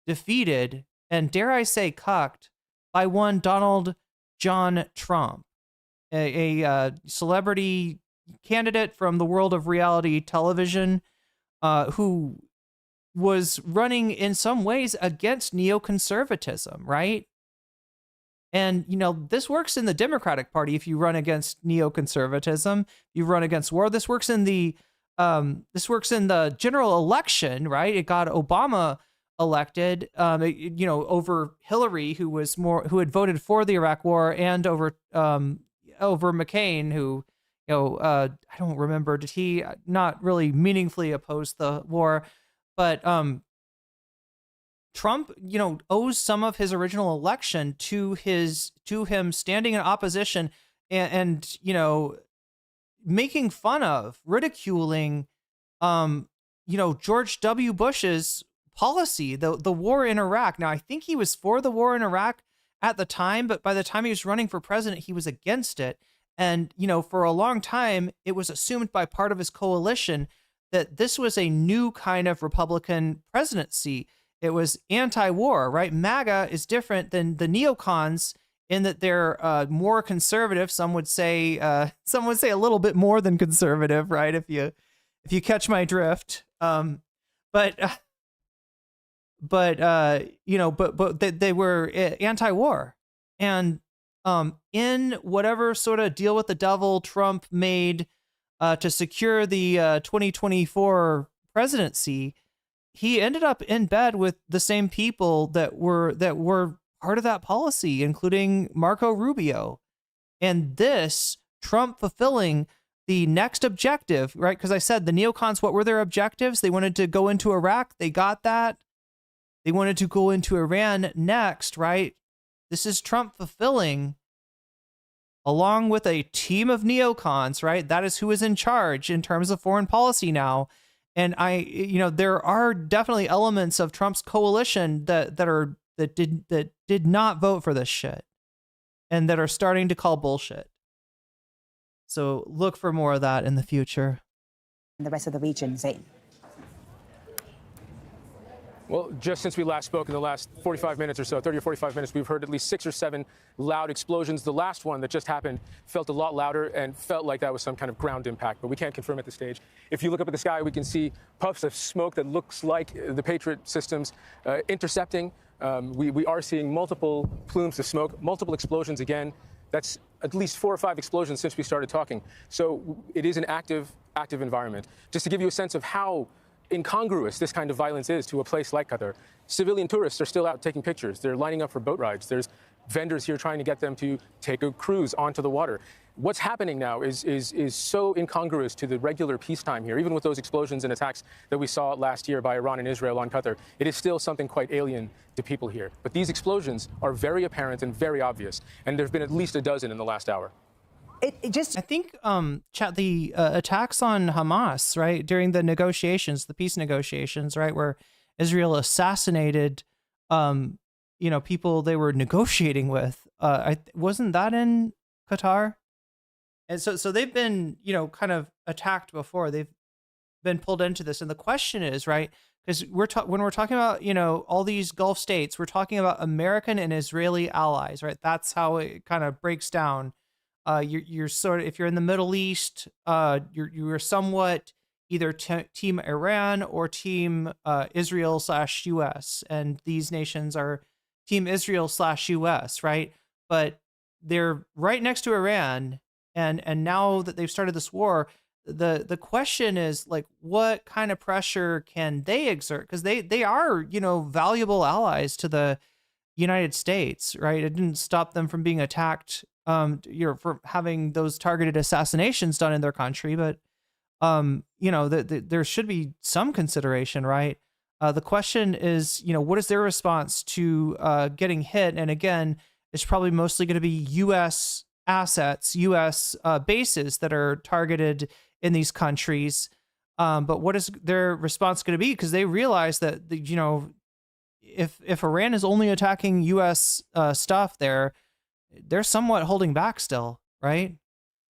defeated, and dare I say cucked by one Donald John Trump, a celebrity candidate from the world of reality television who was running in some ways against neoconservatism, right? And, this works in the Democratic Party. If you run against neoconservatism, you run against war. This works in the general election, right? It got Obama elected, over Hillary, who had voted for the Iraq War, and over McCain, who, I don't remember, did he not really meaningfully oppose the war? But Trump, owes some of his original election to him standing in opposition and making fun of, ridiculing, George W. Bush's policy, the war in Iraq. Now, I think he was for the war in Iraq at the time, but by the time he was running for president, he was against it. And, for a long time, it was assumed by part of his coalition that this was a new kind of Republican presidency. It was anti-war, right? MAGA is different than the neocons in that they're more conservative. Some would say a little bit more than conservative, right? If you catch my drift. But they were anti-war. And in whatever sort of deal with the devil Trump made to secure the 2024 presidency, he ended up in bed with the same people that were part of that policy, including Marco Rubio. And this, Trump fulfilling the next objective, right? Because I said the neocons, what were their objectives? They wanted to go into Iraq. They got that. They wanted to go into Iran next, right? This is Trump fulfilling, along with a team of neocons, right? That is who is in charge in terms of foreign policy now. And there are definitely elements of Trump's coalition that did not vote for this shit and that are starting to call bullshit. So look for more of that in the future. And the rest of the region, Zain. Well, just since we last spoke in the last 45 minutes or so, 30 or 45 minutes, we've heard at least 6 or 7 loud explosions. The last one that just happened felt a lot louder and felt like that was some kind of ground impact, but we can't confirm at this stage. If you look up at the sky, we can see puffs of smoke that looks like the Patriot systems intercepting. We are seeing multiple plumes of smoke, multiple explosions again. That's at least 4 or 5 explosions since we started talking. So it is an active environment. Just to give you a sense of how incongruous this kind of violence is to a place like Qatar. Civilian tourists are still out taking pictures. They're lining up for boat rides. There's vendors here trying to get them to take a cruise onto the water. What's happening now is so incongruous to the regular peacetime here, even with those explosions and attacks that we saw last year by Iran and Israel on Qatar. It is still something quite alien to people here. But these explosions are very apparent and very obvious, and there have been at least a dozen in the last hour. I think the attacks on Hamas, right, during the negotiations, the peace negotiations, right, where Israel assassinated people they were negotiating with, wasn't that in Qatar? And so they've been kind of attacked before. They've been pulled into this, and the question is, right, because when we're talking about all these Gulf states, we're talking about American and Israeli allies, right? That's how it kind of breaks down. You're sort of, if you're in the Middle East, you're somewhat either team Iran or team Israel/US, and these nations are team Israel/US, right? But they're right next to Iran, and now that they've started this war, the question is, like, what kind of pressure can they exert? Because they are valuable allies to the United States, right? It didn't stop them from being attacked. For having those targeted assassinations done in their country, but there should be some consideration, right? The question is, what is their response to getting hit? And again, it's probably mostly going to be U.S. assets, U.S. bases that are targeted in these countries. But what is their response going to be? Because they realize that if Iran is only attacking U.S. stuff there, they're somewhat holding back still, right?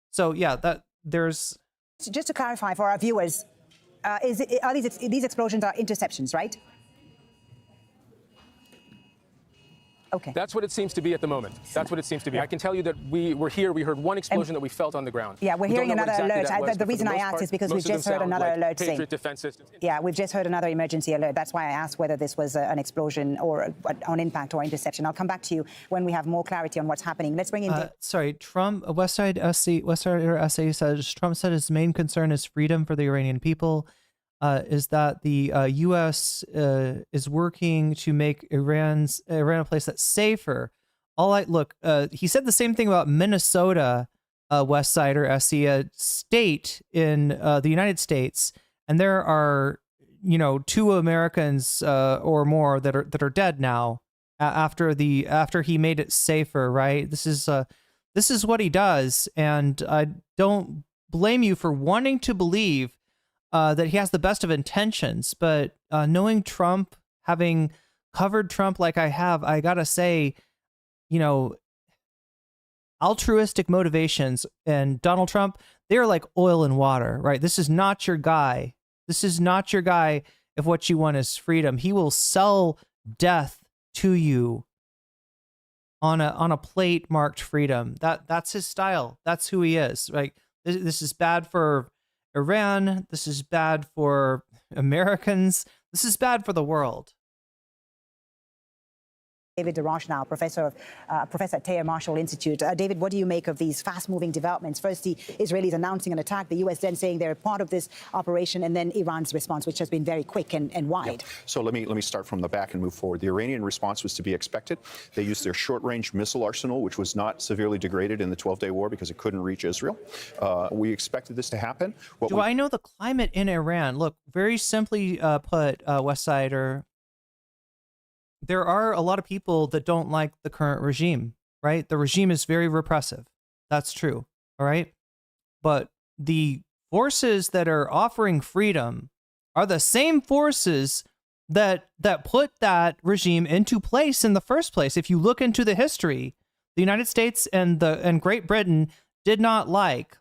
So yeah, there's. Just to clarify for our viewers, these explosions are interceptions, right? Okay. That's what it seems to be at the moment. That's what it seems to be. Yeah. I can tell you that we were here. We heard one explosion that we felt on the ground. Yeah, we're hearing another alert. The reason I asked is because we've just heard another alert saying. Patriot defense systems. Yeah, we've just heard another emergency alert. That's why I asked whether this was an explosion or on impact or interception. I'll come back to you when we have more clarity on what's happening. Let's bring in. Sorry, Trump. Westsider SA says Trump said his main concern is freedom for the Iranian people. Is that the U.S. is working to make Iran a place that's safer. He said the same thing about Minnesota, Westsider SE, a state in the United States, and there are 2 Americans or more that are dead now after he made it safer. Right? This is what he does, and I don't blame you for wanting to believe that he has the best of intentions, but knowing Trump, having covered Trump like I have, I gotta say, altruistic motivations and Donald Trump, they're like oil and water, right? This is not your guy. This is not your guy if what you want is freedom. He will sell death to you on a plate marked freedom. That's his style. That's who he is. Like this is bad for Iran. This is bad for Americans. This is bad for the world. David DeRoche now, professor at Thayer Marshall Institute. David, what do you make of these fast-moving developments? First, the Israelis announcing an attack, the U.S. then saying they're part of this operation, and then Iran's response, which has been very quick and wide. Yeah. So let me start from the back and move forward. The Iranian response was to be expected. They used their short-range missile arsenal, which was not severely degraded in the 12-day war because it couldn't reach Israel. We expected this to happen. Do I know the climate in Iran? Look, very simply put, Westsider, there are a lot of people that don't like the current regime, right? The regime is very repressive. That's true, all right? But the forces that are offering freedom are the same forces that put that regime into place in the first place. If you look into the history, the United States and Great Britain did not like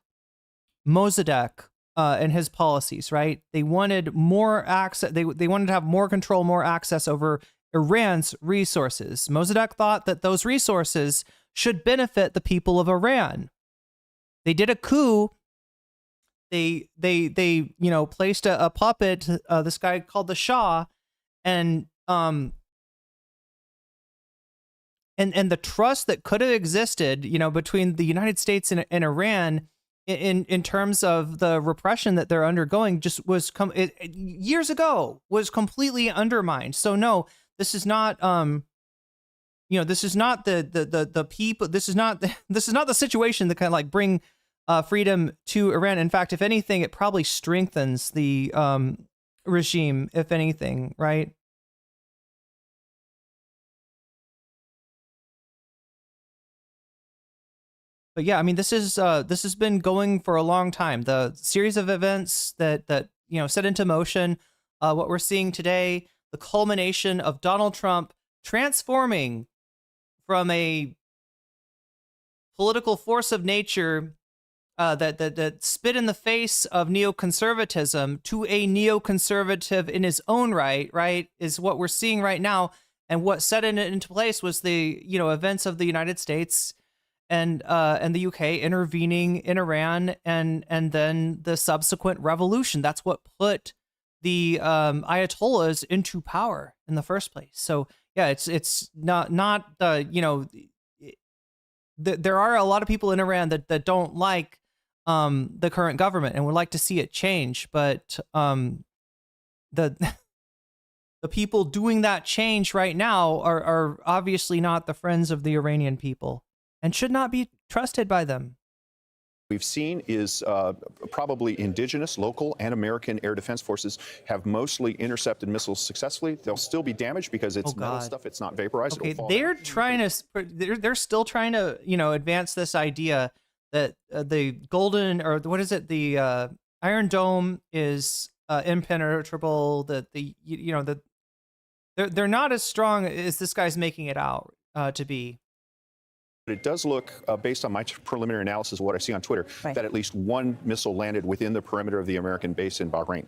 Mossadegh and his policies, right? They wanted more access. They wanted to have more control, more access over Iran's resources. Mossadegh thought that those resources should benefit the people of Iran. They did a coup. They placed a puppet, this guy called the Shah, and the trust that could have existed, between the United States and Iran in terms of the repression that they're undergoing just was years ago was completely undermined. So no, this is not this is not the people, this is not the situation that kind of like bring freedom to Iran. In fact, if anything, it probably strengthens the regime, if anything, right? But yeah, I mean, this has been going for a long time. The series of events that set into motion what we're seeing today, the culmination of Donald Trump transforming from a political force of nature that spit in the face of neoconservatism to a neoconservative in his own right, is what we're seeing right now. And what set it into place was the events of the United States and the UK intervening in Iran, and then the subsequent revolution. That's what put the Ayatollahs into power in the first place. So yeah, it's not there are a lot of people in Iran that don't like the current government and would like to see it change, but the people doing that change right now are obviously not the friends of the Iranian people and should not be trusted by them. We've seen is probably indigenous, local, and American air defense forces have mostly intercepted missiles successfully. They'll still be damaged because it's metal stuff. It's not vaporized. Okay, they're still trying to advance this idea that the golden, or what is it, the Iron Dome is impenetrable. That they're not as strong as this guy's making it out to be. It does look, based on my preliminary analysis of what I see on Twitter, that at least one missile landed within the perimeter of the American base in Bahrain.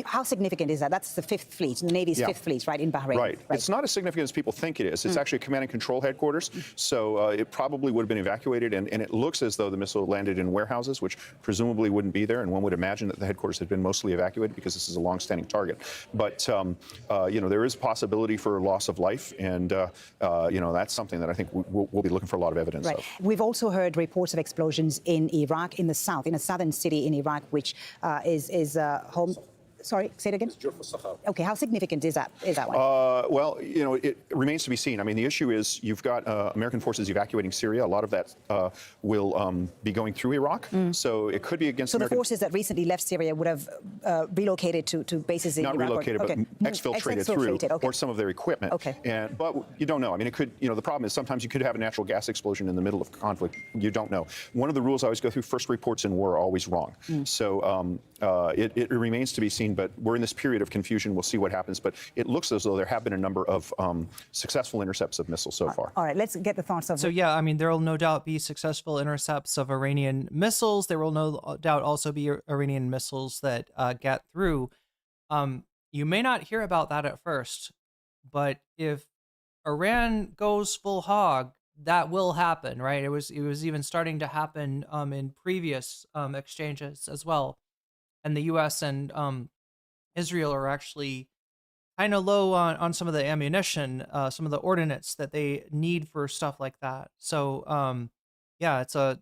How significant is that? That's the Fifth Fleet, the Navy's Fifth Fleet, right, in Bahrain. Right. It's not as significant as people think it is. It's actually a command and control headquarters, so it probably would have been evacuated, and it looks as though the missile landed in warehouses, which presumably wouldn't be there, and one would imagine that the headquarters had been mostly evacuated because this is a long-standing target. But, there is possibility for loss of life, and, that's something that I think we'll be looking for a lot of evidence of. We've also heard reports of explosions in Iraq, in the south, in a southern city in Iraq, which is home. Sorry, say it again. Okay, how significant is that one? Well, it remains to be seen. I mean, the issue is you've got American forces evacuating Syria. A lot of that will be going through Iraq, so it could be against. So the forces that recently left Syria would have relocated to bases in Iraq. Not relocated, but exfiltrated through, or some of their equipment. Okay. But you don't know. I mean, it could. The problem is sometimes you could have a natural gas explosion in the middle of conflict. You don't know. One of the rules I always go through: first reports in war are always wrong. So it remains to be seen. But we're in this period of confusion. We'll see what happens. But it looks as though there have been a number of successful intercepts of missiles so far. All right, let's get the thoughts of. So yeah, I mean, there will no doubt be successful intercepts of Iranian missiles. There will no doubt also be Iranian missiles that get through. You may not hear about that at first, but if Iran goes full hog, that will happen, right? It was even starting to happen in previous exchanges as well. And the U.S. and Israel are actually kind of low on some of the ammunition, some of the ordnance that they need for stuff like that. So, yeah, it's a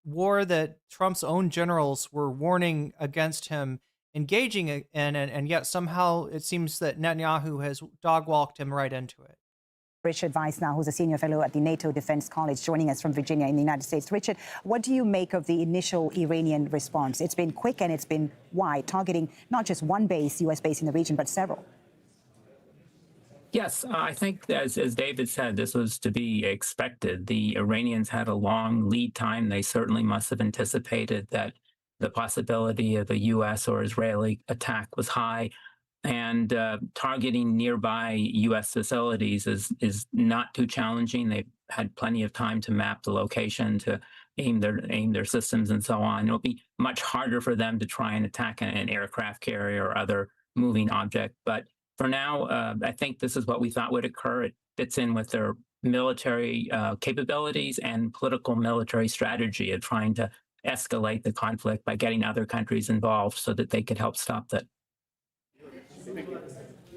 war that Trump's own generals were warning against him engaging in, and yet somehow it seems that Netanyahu has dog-walked him right into it. Richard Weiss now, who's a senior fellow at the NATO Defense College, joining us from Virginia in the United States. Richard, what do you make of the initial Iranian response? It's been quick and it's been wide, targeting not just one base, U.S. base in the region, but several. Yes, I think, as David said, this was to be expected. The Iranians had a long lead time. They certainly must have anticipated that the possibility of a U.S. or Israeli attack was high. And targeting nearby U.S. facilities is not too challenging. They've had plenty of time to map the location, to aim their systems and so on. It'll be much harder for them to try and attack an aircraft carrier or other moving object. But for now, I think this is what we thought would occur. It fits in with their military capabilities and political military strategy of trying to escalate the conflict by getting other countries involved so that they could help stop that.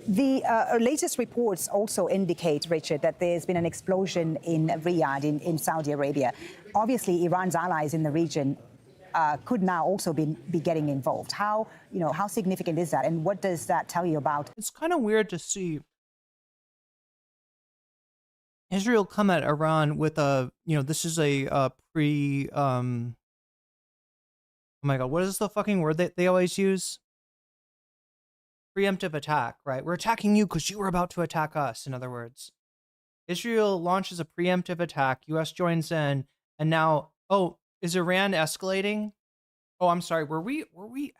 The latest reports also indicate, Richard, that there's been an explosion in Riyadh, in Saudi Arabia. Obviously, Iran's allies in the region could now also be getting involved. How significant is that, and what does that tell you about? It's kind of weird to see Israel come at Iran with this is a pre. Oh my God, what is the fucking word that they always use? Preemptive attack, right? We're attacking you because you were about to attack us, in other words. Israel launches a preemptive attack, US joins in, and now, oh, is Iran escalating? Oh, I'm sorry, were we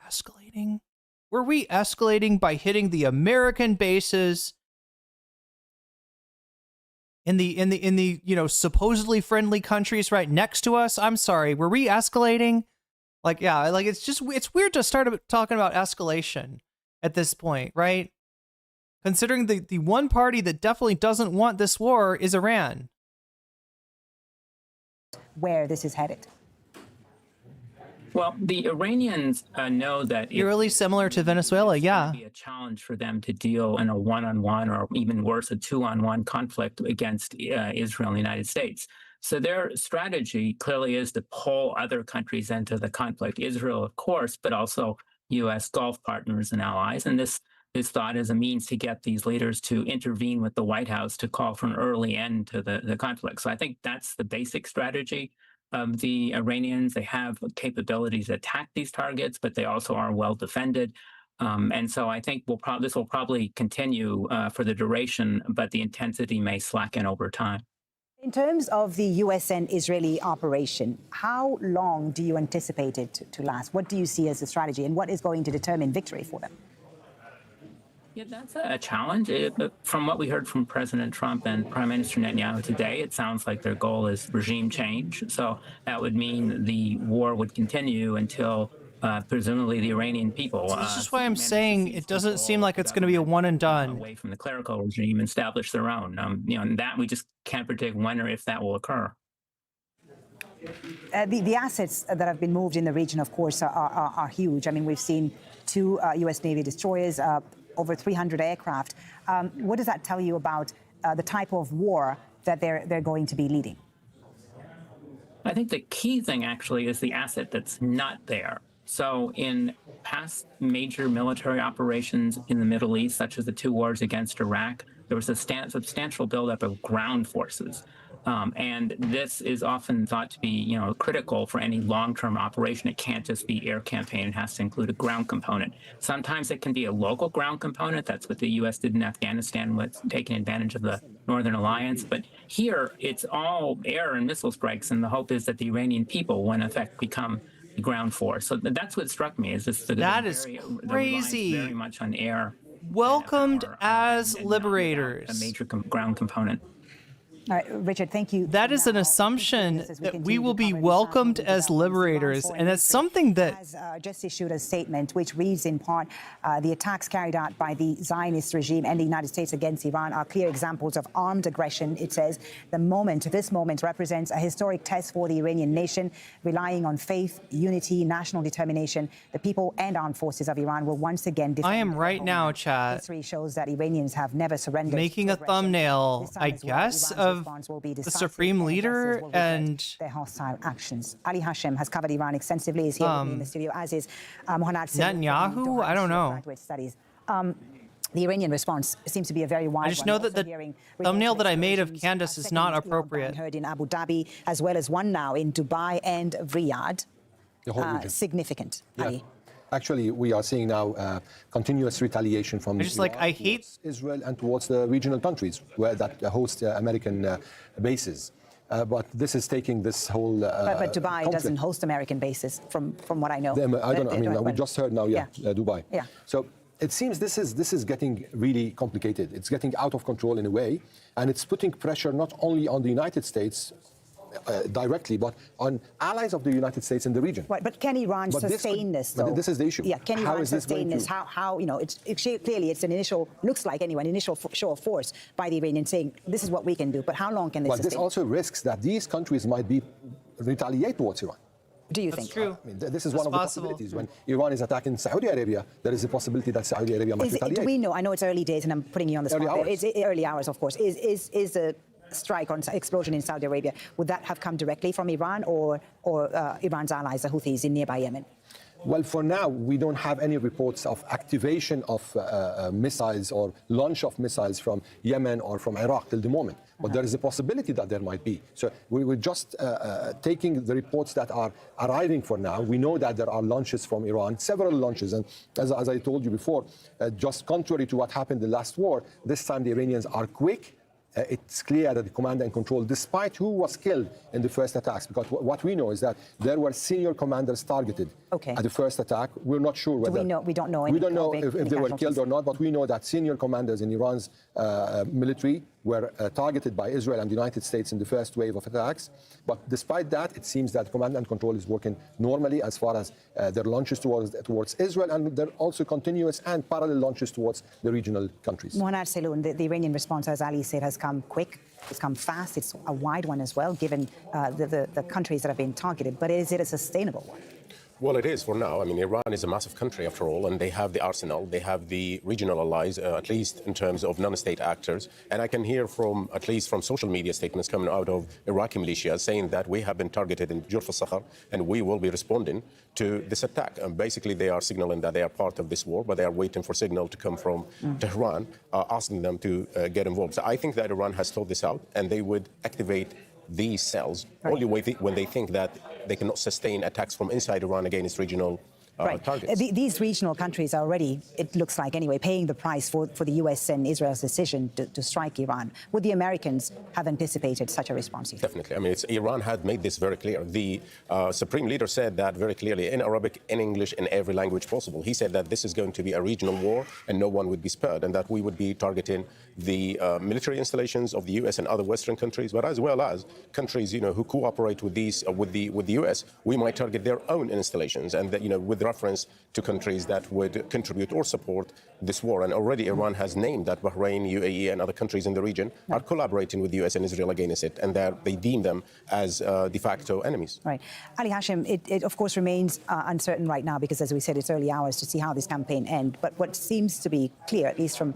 escalating? Were we escalating by hitting the American bases in the supposedly friendly countries right next to us? I'm sorry, were we escalating? It's weird to start talking about escalation at this point, right? Considering the one party that definitely doesn't want this war is Iran. Where this is headed. Well, the Iranians know that eerily similar to Venezuela, yeah. It would be a challenge for them to deal in a one-on-one or even worse, a two-on-one conflict against Israel and the United States. So their strategy clearly is to pull other countries into the conflict. Israel, of course, but also U.S. Gulf partners and allies. And this thought is a means to get these leaders to intervene with the White House to call for an early end to the conflict. So I think that's the basic strategy of the Iranians. They have capabilities to attack these targets, but they also are well defended. And so I think this will probably continue for the duration, but the intensity may slacken over time. In terms of the U.S. and Israeli operation, how long do you anticipate it to last? What do you see as the strategy, and what is going to determine victory for them? Yeah, that's a challenge. From what we heard from President Trump and Prime Minister Netanyahu today, it sounds like their goal is regime change. So that would mean the war would continue until presumably the Iranian people. So this is why I'm saying it doesn't seem like it's going to be a one and done. Away from the clerical regime and establish their own. And that we just can't predict when or if that will occur. The assets that have been moved in the region, of course, are huge. I mean, we've seen 2 U.S. Navy destroyers, over 300 aircraft. What does that tell you about the type of war that they're going to be leading? I think the key thing actually is the asset that's not there. So in past major military operations in the Middle East, such as the 2 wars against Iraq, there was a substantial buildup of ground forces. And this is often thought to be, critical for any long-term operation. It can't just be air campaign. It has to include a ground component. Sometimes it can be a local ground component. That's what the U.S. did in Afghanistan with taking advantage of the Northern Alliance. But here, it's all air and missile strikes, and the hope is that the Iranian people will, in effect, become the ground force. So that's what struck me, is this that is crazy. Very much on air. Welcomed as liberators. A major ground component. All right, Richard, thank you. That is an assumption that we will be welcomed as liberators, and it's something that has just issued a statement which reads in part, the attacks carried out by the Zionist regime and the United States against Iran are clear examples of armed aggression. It says this moment represents a historic test for the Iranian nation, relying on faith, unity, national determination. The people and armed forces of Iran will once again defend. I am right now, chat, history shows that Iranians have never surrendered. making a thumbnail, I guess, of the supreme leader and their hostile actions. Ali Hashem has covered Iran extensively. Is here with me in the studio, as is Netanyahu. I don't know. The Iranian response seems to be a very wide one. I just know that the thumbnail that I made of Candace is not appropriate. Heard in Abu Dhabi, as well as one now in Dubai and Riyadh. The whole region. Significant. Ali. Actually, we are seeing now continuous retaliation from I hate Israel and towards the regional countries that host American bases. But this is taking this whole. But Dubai conflict. doesn't host American bases, from what I know. I don't know. I mean, we just heard now, Dubai. Yeah. So it seems this is getting really complicated. It's getting out of control in a way, and it's putting pressure not only on the United States. Directly, but on allies of the United States in the region. Right, but can Iran sustain this, though? But this is the issue. Yeah, can Iran sustain this? How clearly it's an initial, looks like anyway, an initial show of force by the Iranians saying, this is what we can do, but how long can this sustain? This also risks that these countries might retaliate towards Iran. Do you think? True. I mean, this is one of the possibilities. When Iran is attacking Saudi Arabia, there is a possibility that Saudi Arabia might retaliate. Do we know, I know it's early days and I'm putting you on the spot there. It's early hours, of course. Is a strike or explosion in Saudi Arabia, would that have come directly from Iran or Iran's allies, the Houthis in nearby Yemen? Well, for now, we don't have any reports of activation of missiles or launch of missiles from Yemen or from Iraq till the moment. But there is a possibility that there might be. So we're just taking the reports that are arriving for now. We know that there are launches from Iran, several launches. And as I told you before, just contrary to what happened in the last war, this time the Iranians are quick. It's clear that the command and control, despite who was killed in the first attacks, because what we know is that there were senior commanders targeted at the first attack. We're not sure whether... We don't know. We don't know if they were killed or not, but we know that senior commanders in Iran's military were targeted by Israel and the United States in the first wave of attacks. But despite that, it seems that command and control is working normally as far as their launches towards Israel, and there are also continuous and parallel launches towards the regional countries. Mohanad Seloon, the Iranian response, as Ali said, has come quick. It's come fast. It's a wide one as well, given the countries that have been targeted. But is it a sustainable one? Well, it is for now. I mean, Iran is a massive country after all, and they have the arsenal. They have the regional allies, at least in terms of non-state actors. And I can hear at least from social media statements coming out of Iraqi militias saying that we have been targeted in Jurf al-Sakhar and we will be responding to this attack. And basically, they are signaling that they are part of this war, but they are waiting for signal to come from Tehran, asking them to get involved. So I think that Iran has thought this out, and they would activate these cells only when they think that they cannot sustain attacks from inside Iran against regional targets. These regional countries are already, it looks like anyway, paying the price for the US and Israel's decision to strike Iran. Would the Americans have anticipated such a response? Definitely. I mean, Iran had made this very clear. The supreme leader said that very clearly in Arabic, in English, in every language possible. He said that this is going to be a regional war and no one would be spared, and that we would be targeting the military installations of the US and other Western countries, but as well as countries, who cooperate with these with the US. We might target their own installations, and that, with reference to countries that would contribute or support this war. And already Iran has named that Bahrain, UAE, and other countries in the region are collaborating with the US and Israel against it, and they deem them as de facto enemies. Right. Ali Hashem, it of course remains uncertain right now because, as we said, it's early hours to see how this campaign ends. But what seems to be clear, at least from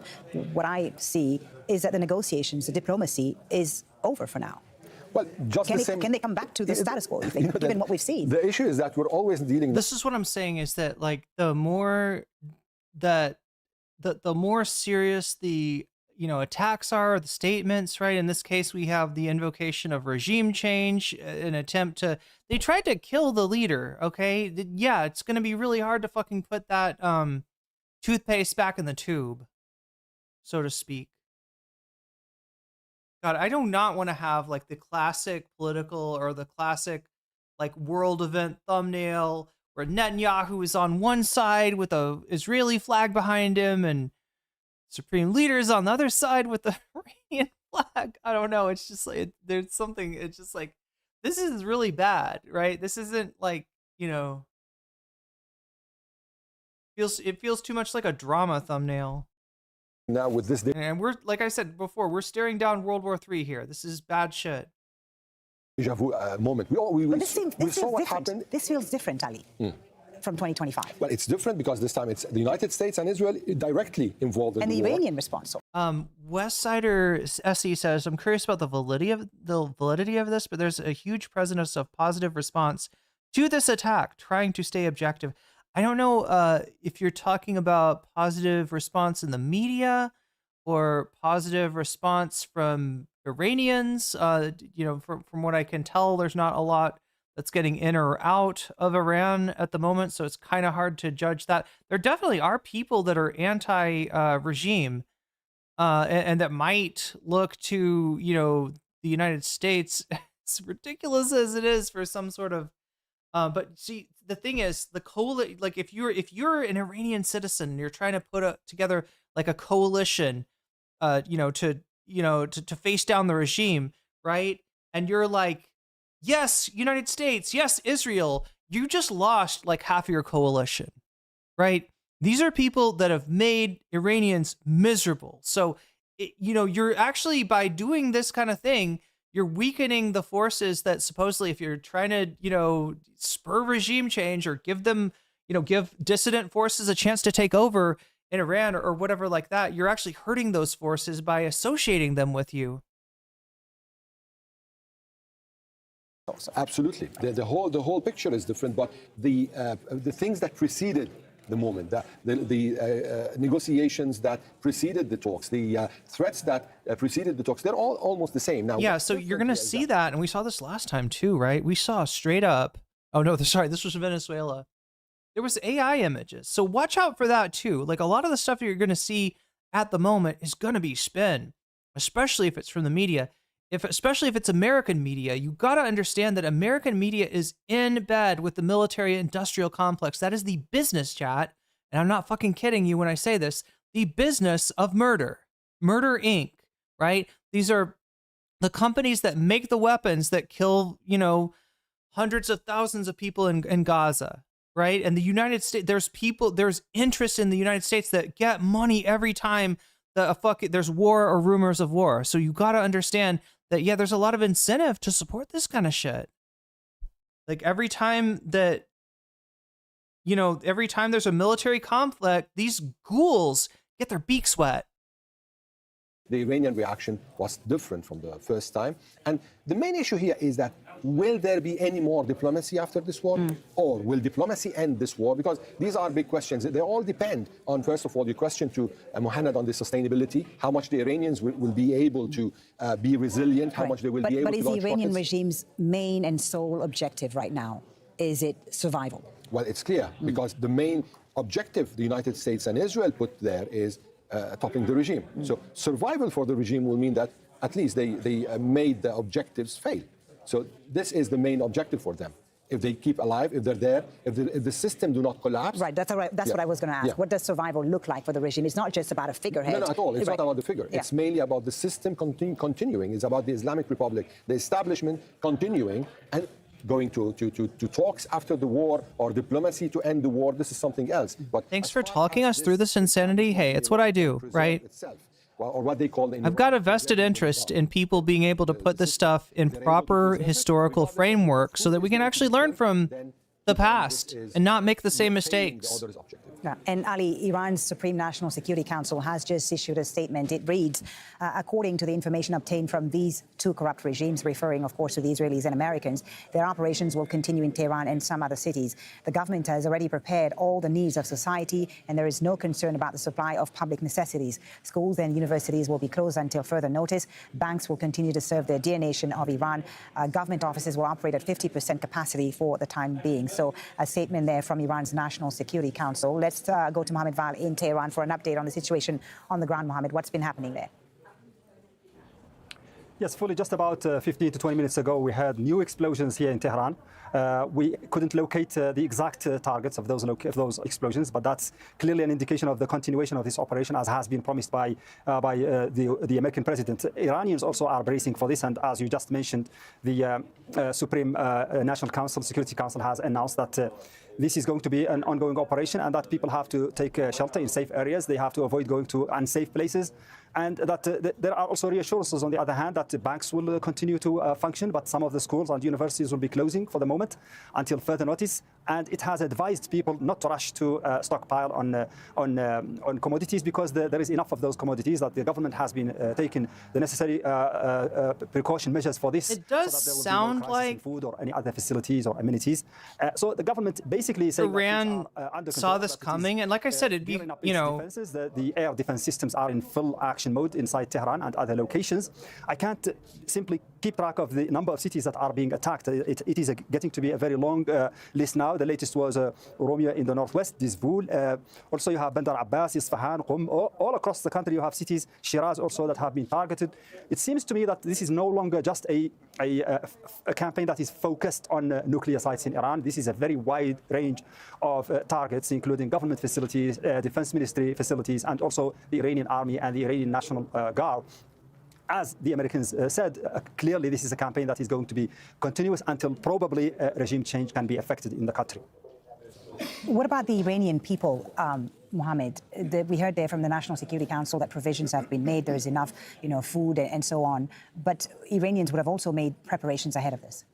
what I see, is that the negotiations, the diplomacy is over for now. Well, can they come back to the status quo, you think, given what we've seen? The issue is that we're always dealing with... This is what I'm saying, is that, like, the more serious the attacks are, the statements, right? In this case, we have the invocation of regime change, an attempt to... They tried to kill the leader, okay? Yeah, it's going to be really hard to fucking put that toothpaste back in the tube, so to speak. God, I do not want to have like the classic political or the classic like world event thumbnail where Netanyahu is on one side with a Israeli flag behind him and supreme leaders on the other side with the Iranian flag. I don't know. It's just like there's something. It's just like this is really bad, right? This isn't like, you know, it feels too much like a drama thumbnail. Now with this, and we're, like I said before, we're staring down World War III here. This is bad shit. Deja vu moment. We saw what happened. This feels different, Ali, from 2025. Well, it's different because this time it's the United States and Israel directly involved in and the war. Iranian response. Westsider SE says, I'm curious about the validity of this, but there's a huge presence of positive response to this attack, trying to stay objective. I don't know if you're talking about positive response in the media or positive response from Iranians. You know, from what I can tell, there's not a lot that's getting in or out of Iran at the moment, so it's kind of hard to judge that. There definitely are people that are anti-regime and that might look to, you know, the United States, as ridiculous as it is, for some sort of but see, the thing is, like if you're an Iranian citizen and you're trying to put together like a coalition, to face down the regime, right? And you're like, yes, United States, yes, Israel, you just lost like half of your coalition, right? These are people that have made Iranians miserable. So, you're actually, by doing this kind of thing, you're weakening the forces that supposedly, if you're trying to, spur regime change or give them, give dissident forces a chance to take over in Iran or whatever like that, you're actually hurting those forces by associating them with you. Absolutely, the whole picture is different, but the things that preceded the moment, the negotiations that preceded the talks, the threats that preceded the talks, they're all almost the same. Now, yeah, so you're going to see that, and we saw this last time too, right? We saw straight up, oh no, sorry, this was Venezuela. There was AI images, so watch out for that too. Like a lot of the stuff that you're going to see at the moment is going to be spin, especially if it's from the media. Especially if it's American media, you got to understand that American media is in bed with the military-industrial complex. That is the business, chat, and I'm not fucking kidding you when I say this, the business of murder. Murder, Inc., right? These are the companies that make the weapons that kill, hundreds of thousands of people in Gaza, right? And the United States, there's interest in the United States that get money every time there's war or rumors of war. So you got to understand that, yeah, there's a lot of incentive to support this kind of shit. Like every time there's a military conflict, these ghouls get their beaks wet. The Iranian reaction was different from the first time. And the main issue here is that, will there be any more diplomacy after this war? Or will diplomacy end this war? Because these are big questions. They all depend on, first of all, your question to Mohammed on the sustainability, how much the Iranians will be able to be resilient, how much they will be able to launch rockets. But is the Iranian regime's main and sole objective right now, is it survival? Well, it's clear, because the main objective the United States and Israel put there is topping the regime. So survival for the regime will mean that at least they made the objectives fail. So this is the main objective for them. If they keep alive, if they're there, if the system do not collapse. Right, that's what I was going to ask. What does survival look like for the regime? It's not just about a figurehead. No, not at all. It's not about the figure. It's mainly about the system continuing. It's about the Islamic Republic, the establishment continuing, and going to talks after the war or diplomacy to end the war. This is something else. But thanks for talking us through this insanity. Hey, it's what I do, right? Or what they call I've got a vested interest in people being able to put this stuff in proper historical framework so that we can actually learn from the past and not make the same mistakes. And Ali, Iran's Supreme National Security Council has just issued a statement. It reads, according to the information obtained from these two corrupt regimes, referring, of course, to the Israelis and Americans, their operations will continue in Tehran and some other cities. The government has already prepared all the needs of society, and there is no concern about the supply of public necessities. Schools and universities will be closed until further notice. Banks will continue to serve the dear nation of Iran. Government offices will operate at 50% capacity for the time being. So a statement there from Iran's National Security Council. Let's go to Mohammed Val in Tehran for an update on the situation on the ground. Mohammed, what's been happening there? Yes, fully. Just about 15 to 20 minutes ago, we had new explosions here in Tehran. We couldn't locate the exact targets of those explosions, but that's clearly an indication of the continuation of this operation, as has been promised by the American president. Iranians also are bracing for this, and as you just mentioned, the Supreme National Council, Security Council, has announced that this is going to be an ongoing operation, and that people have to take shelter in safe areas. They have to avoid going to unsafe places. And that there are also reassurances, on the other hand, that the banks will continue to function, but some of the schools and universities will be closing for the moment until further notice. And it has advised people not to rush to stockpile on commodities, because there is enough of those commodities, that the government has been taking the necessary precaution measures for this. It does so that sound there will be no crisis in like food or any other facilities or amenities. So the government basically saying Iran under saw control, this that it coming, is, and like I said, it'd be, gearing up you its know, defenses. The air defense systems are in full action mode inside Tehran and other locations. I can't simply keep track of the number of cities that are being attacked. It is getting to be a very long list now. The latest was Oromia in the northwest, Dizvul. Also, you have Bandar Abbas, Isfahan, Qum. All across the country, you have cities, Shiraz also, that have been targeted. It seems to me that this is no longer just a campaign that is focused on nuclear sites in Iran. This is a very wide range of targets, including government facilities, defense ministry facilities, and also the Iranian army and the Iranian National Guard. As the Americans said, clearly this is a campaign that is going to be continuous until probably regime change can be effected in the country. What about the Iranian people, Mohammed? We heard there from the National Security Council that provisions have been made. There's enough, food and so on. But Iranians would have also made preparations ahead of this.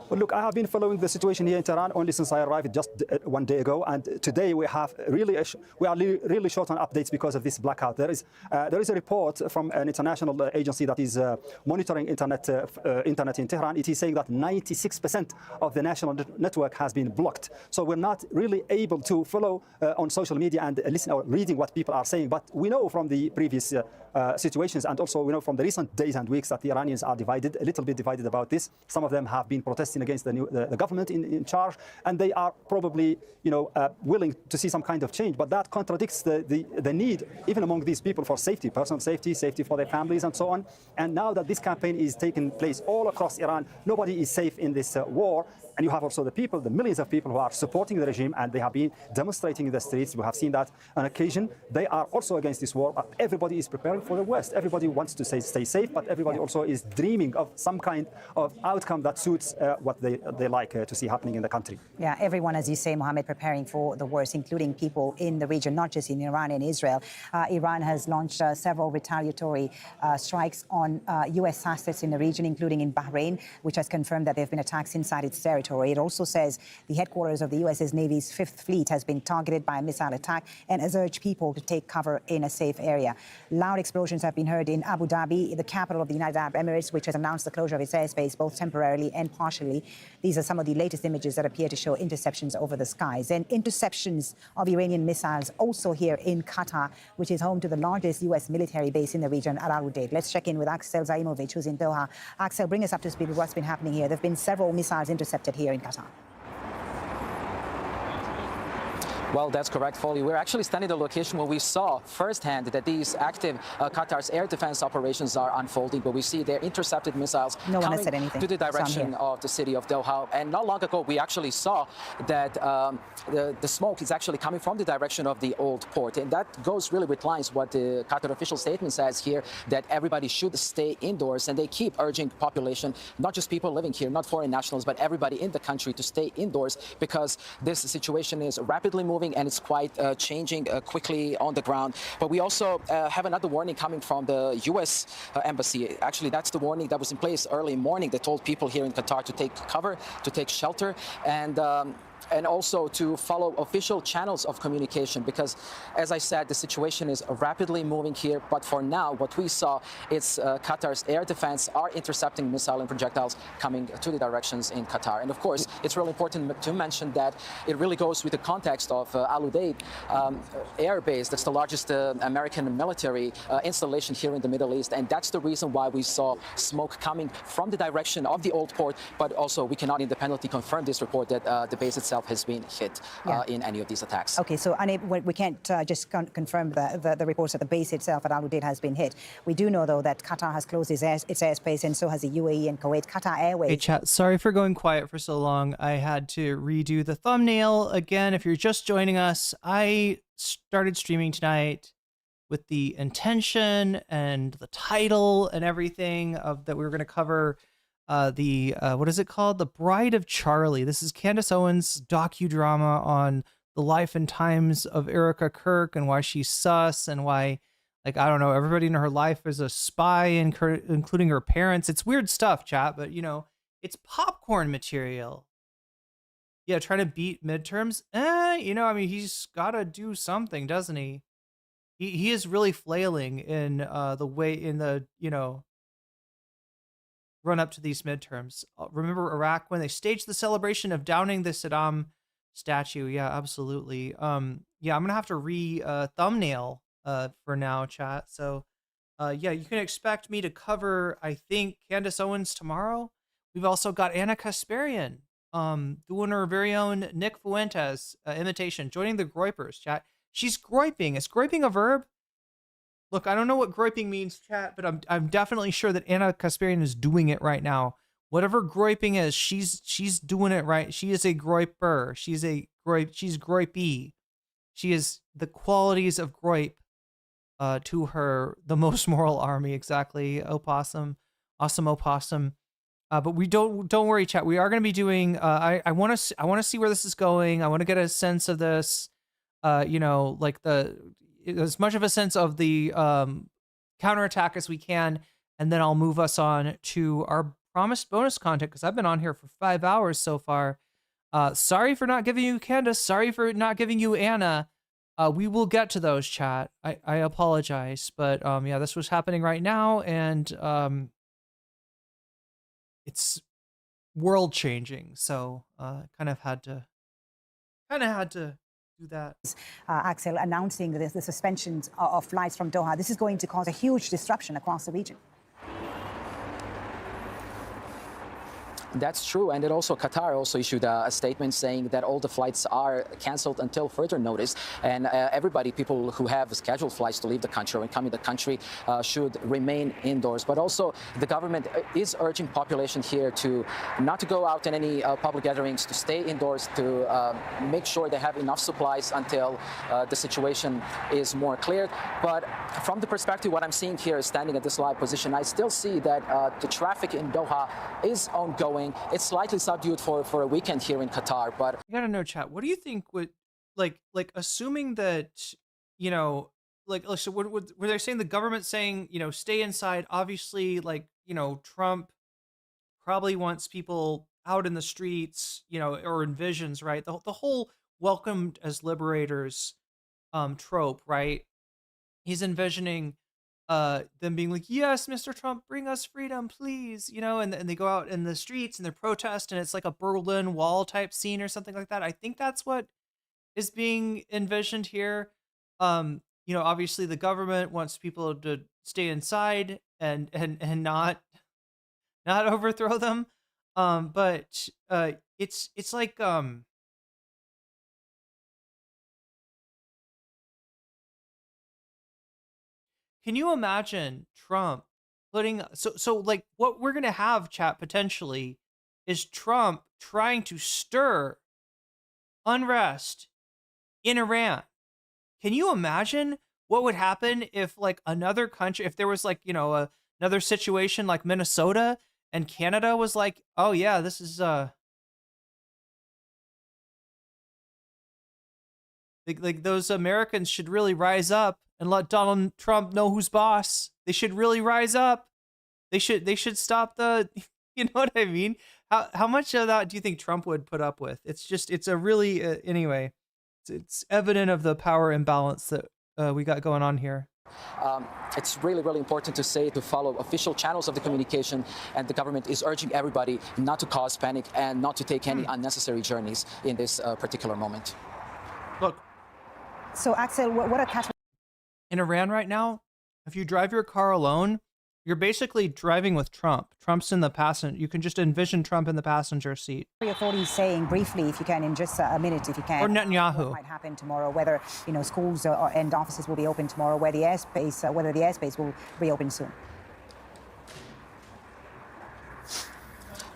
Well, look, I have been following the situation here in Tehran only since I arrived just 1 day ago, and today we are really short on updates because of this blackout. There is a report from an international agency that is monitoring internet in Tehran. It is saying that 96% of the national network has been blocked. So we're not really able to follow on social media and listen or reading what people are saying. But we know from the previous situations, and also we know from the recent days and weeks, that the Iranians are divided, a little bit divided about this. Some of them have been protesting against the government in charge, and they are probably willing to see some kind of change. But that contradicts the need, even among these people, for safety, personal safety, safety for their families, and so on. And now that this campaign is taking place all across Iran, nobody is safe in this war. And you have also the people, the millions of people who are supporting the regime, and they have been demonstrating in the streets. We have seen that on occasion. They are also against this war. Everybody is preparing for the worst. Everybody wants to stay safe, but everybody also is dreaming of some kind of outcome that suits what they like to see happening in the country. Yeah, everyone, as you say, Mohammed, preparing for the worst, including people in the region, not just in Iran and Israel. Iran has launched several retaliatory strikes on U.S. assets in the region, including in Bahrain, which has confirmed that there have been attacks inside its territory. It also says the headquarters of the U.S. Navy's 5th Fleet has been targeted by a missile attack and has urged people to take cover in a safe area. Loud explosions have been heard in Abu Dhabi, the capital of the United Arab Emirates, which has announced the closure of its airspace, both temporarily and partially. These are some of the latest images that appear to show interceptions over the skies. And interceptions of Iranian missiles also here in Qatar, which is home to the largest U.S. military base in the region, Al Udeid. Let's check in with Axel Zaimovic, who's in Doha. Axel, bring us up to speed with what's been happening here. There have been several missiles intercepted here in Qatar. Well, that's correct, Foley. We're actually standing at a location where we saw firsthand that these active Qatar's air defense operations are unfolding, but we see their intercepted missiles coming to the direction of the city of Doha. And not long ago, we actually saw that the smoke is actually coming from the direction of the old port. And that goes really with lines what the Qatar official statement says here, that everybody should stay indoors. And they keep urging population, not just people living here, not foreign nationals, but everybody in the country to stay indoors, because this situation is rapidly moving and it's quite changing quickly on the ground. But we also have another warning coming from the U.S. Embassy. Actually, that's the warning that was in place early morning that told people here in Qatar to take cover, to take shelter, and also to follow official channels of communication, because, as I said, the situation is rapidly moving here. But for now, what we saw is Qatar's air defense are intercepting missile and projectiles coming to the directions in Qatar. And of course, it's really important to mention that it really goes with the context of Al Udeid air base. That's the largest American military installation here in the Middle East. And that's the reason why we saw smoke coming from the direction of the old port. But also, we cannot independently confirm this report that the base itself itself has been hit in any of these attacks. Okay, so we can't just confirm the reports that the base itself at Al Udeid has been hit. We do know, though, that Qatar has closed its airspace, and so has the UAE and Kuwait. Qatar Airways. Hey, chat, sorry for going quiet for so long. I had to redo the thumbnail. Again, if you're just joining us, I started streaming tonight with the intention and the title and everything of that we were going to cover what is it called? The Bride of Charlie. This is Candace Owens' docudrama on the life and times of Erica Kirk and why she's sus and why, like, I don't know, everybody in her life is a spy, including her parents. It's weird stuff, chat, but, you know, it's popcorn material. Yeah, trying to beat midterms. You know, I mean, he's got to do something, doesn't he? He is really flailing in the way, in the, you know, run up to these midterms. Remember Iraq when they staged the celebration of downing the Saddam statue? Yeah, absolutely. Yeah, I'm gonna have to thumbnail for now, chat. So yeah, you can expect me to cover, I think, Candace Owens tomorrow. We've also got Anna Kasparian doing her very own Nick Fuentes imitation, joining the Groypers, chat. She's groyping. Is groyping a verb? Look, I don't know what groyping means, chat, but I'm definitely sure that Anna Kasparian is doing it right now. Whatever groyping is, she's doing it right. She is a groyper. She's groypy. She is the qualities of groyp to her, the most moral army, exactly. Opossum, awesome opossum. But we don't worry, chat. We are going to be doing. I want to see where this is going. I want to get a sense of this. You know, like as much of a sense of the counterattack as we can, and then I'll move us on to our promised bonus content, because I've been on here for 5 hours so far. Sorry for not giving you Candace. Sorry for not giving you Anna. We will get to those, chat. I apologize, but yeah, this was happening right now, and it's world changing. So kind of had to do that. Axel, announcing the suspension of flights from Doha. This is going to cause a huge disruption across the region. That's true, and Qatar also issued a statement saying that all the flights are canceled until further notice, and people who have scheduled flights to leave the country or come in the country should remain indoors. But also, the government is urging population here to not to go out in any public gatherings, to stay indoors, to make sure they have enough supplies until the situation is more clear. But from the perspective, what I'm seeing here, standing at this live position, I still see that the traffic in Doha is ongoing. It's slightly subdued for a weekend here in Qatar, but you gotta know, chat. What do you think would like assuming that, you know, so were they saying the government saying, you know, stay inside? Obviously, like, you know, Trump probably wants people out in the streets, you know, or envisions, right? The whole welcomed as liberators trope, right? He's envisioning them being like, yes, Mr. Trump, bring us freedom, please, you know, and they go out in the streets and they protest, and it's like a Berlin Wall type scene or something like that. I think that's what is being envisioned here. You know, obviously the government wants people to stay inside and not overthrow them. But it's like can you imagine Trump putting so like what we're gonna have, chat, potentially is Trump trying to stir unrest in Iran? Can you imagine what would happen if, like, another country, if there was, like, you know, another situation like Minnesota and Canada was like, oh yeah, this is like those Americans should really rise up and let Donald Trump know who's boss. They should really rise up. They should stop the, you know what I mean? How much of that do you think Trump would put up with? It's a really, anyway, it's evident of the power imbalance that we got going on here. It's really, really important to follow official channels of the communication, and the government is urging everybody not to cause panic and not to take any unnecessary journeys in this particular moment. Look. So, Axel, what a catch. In Iran right now, if you drive your car alone, you're basically driving with Trump. Trump's in the passenger. You can just envision Trump in the passenger seat. The authorities saying briefly, if you can, in just a minute, if you can, or Netanyahu, what might happen tomorrow, whether schools and offices will be open tomorrow, whether the airspace will reopen soon.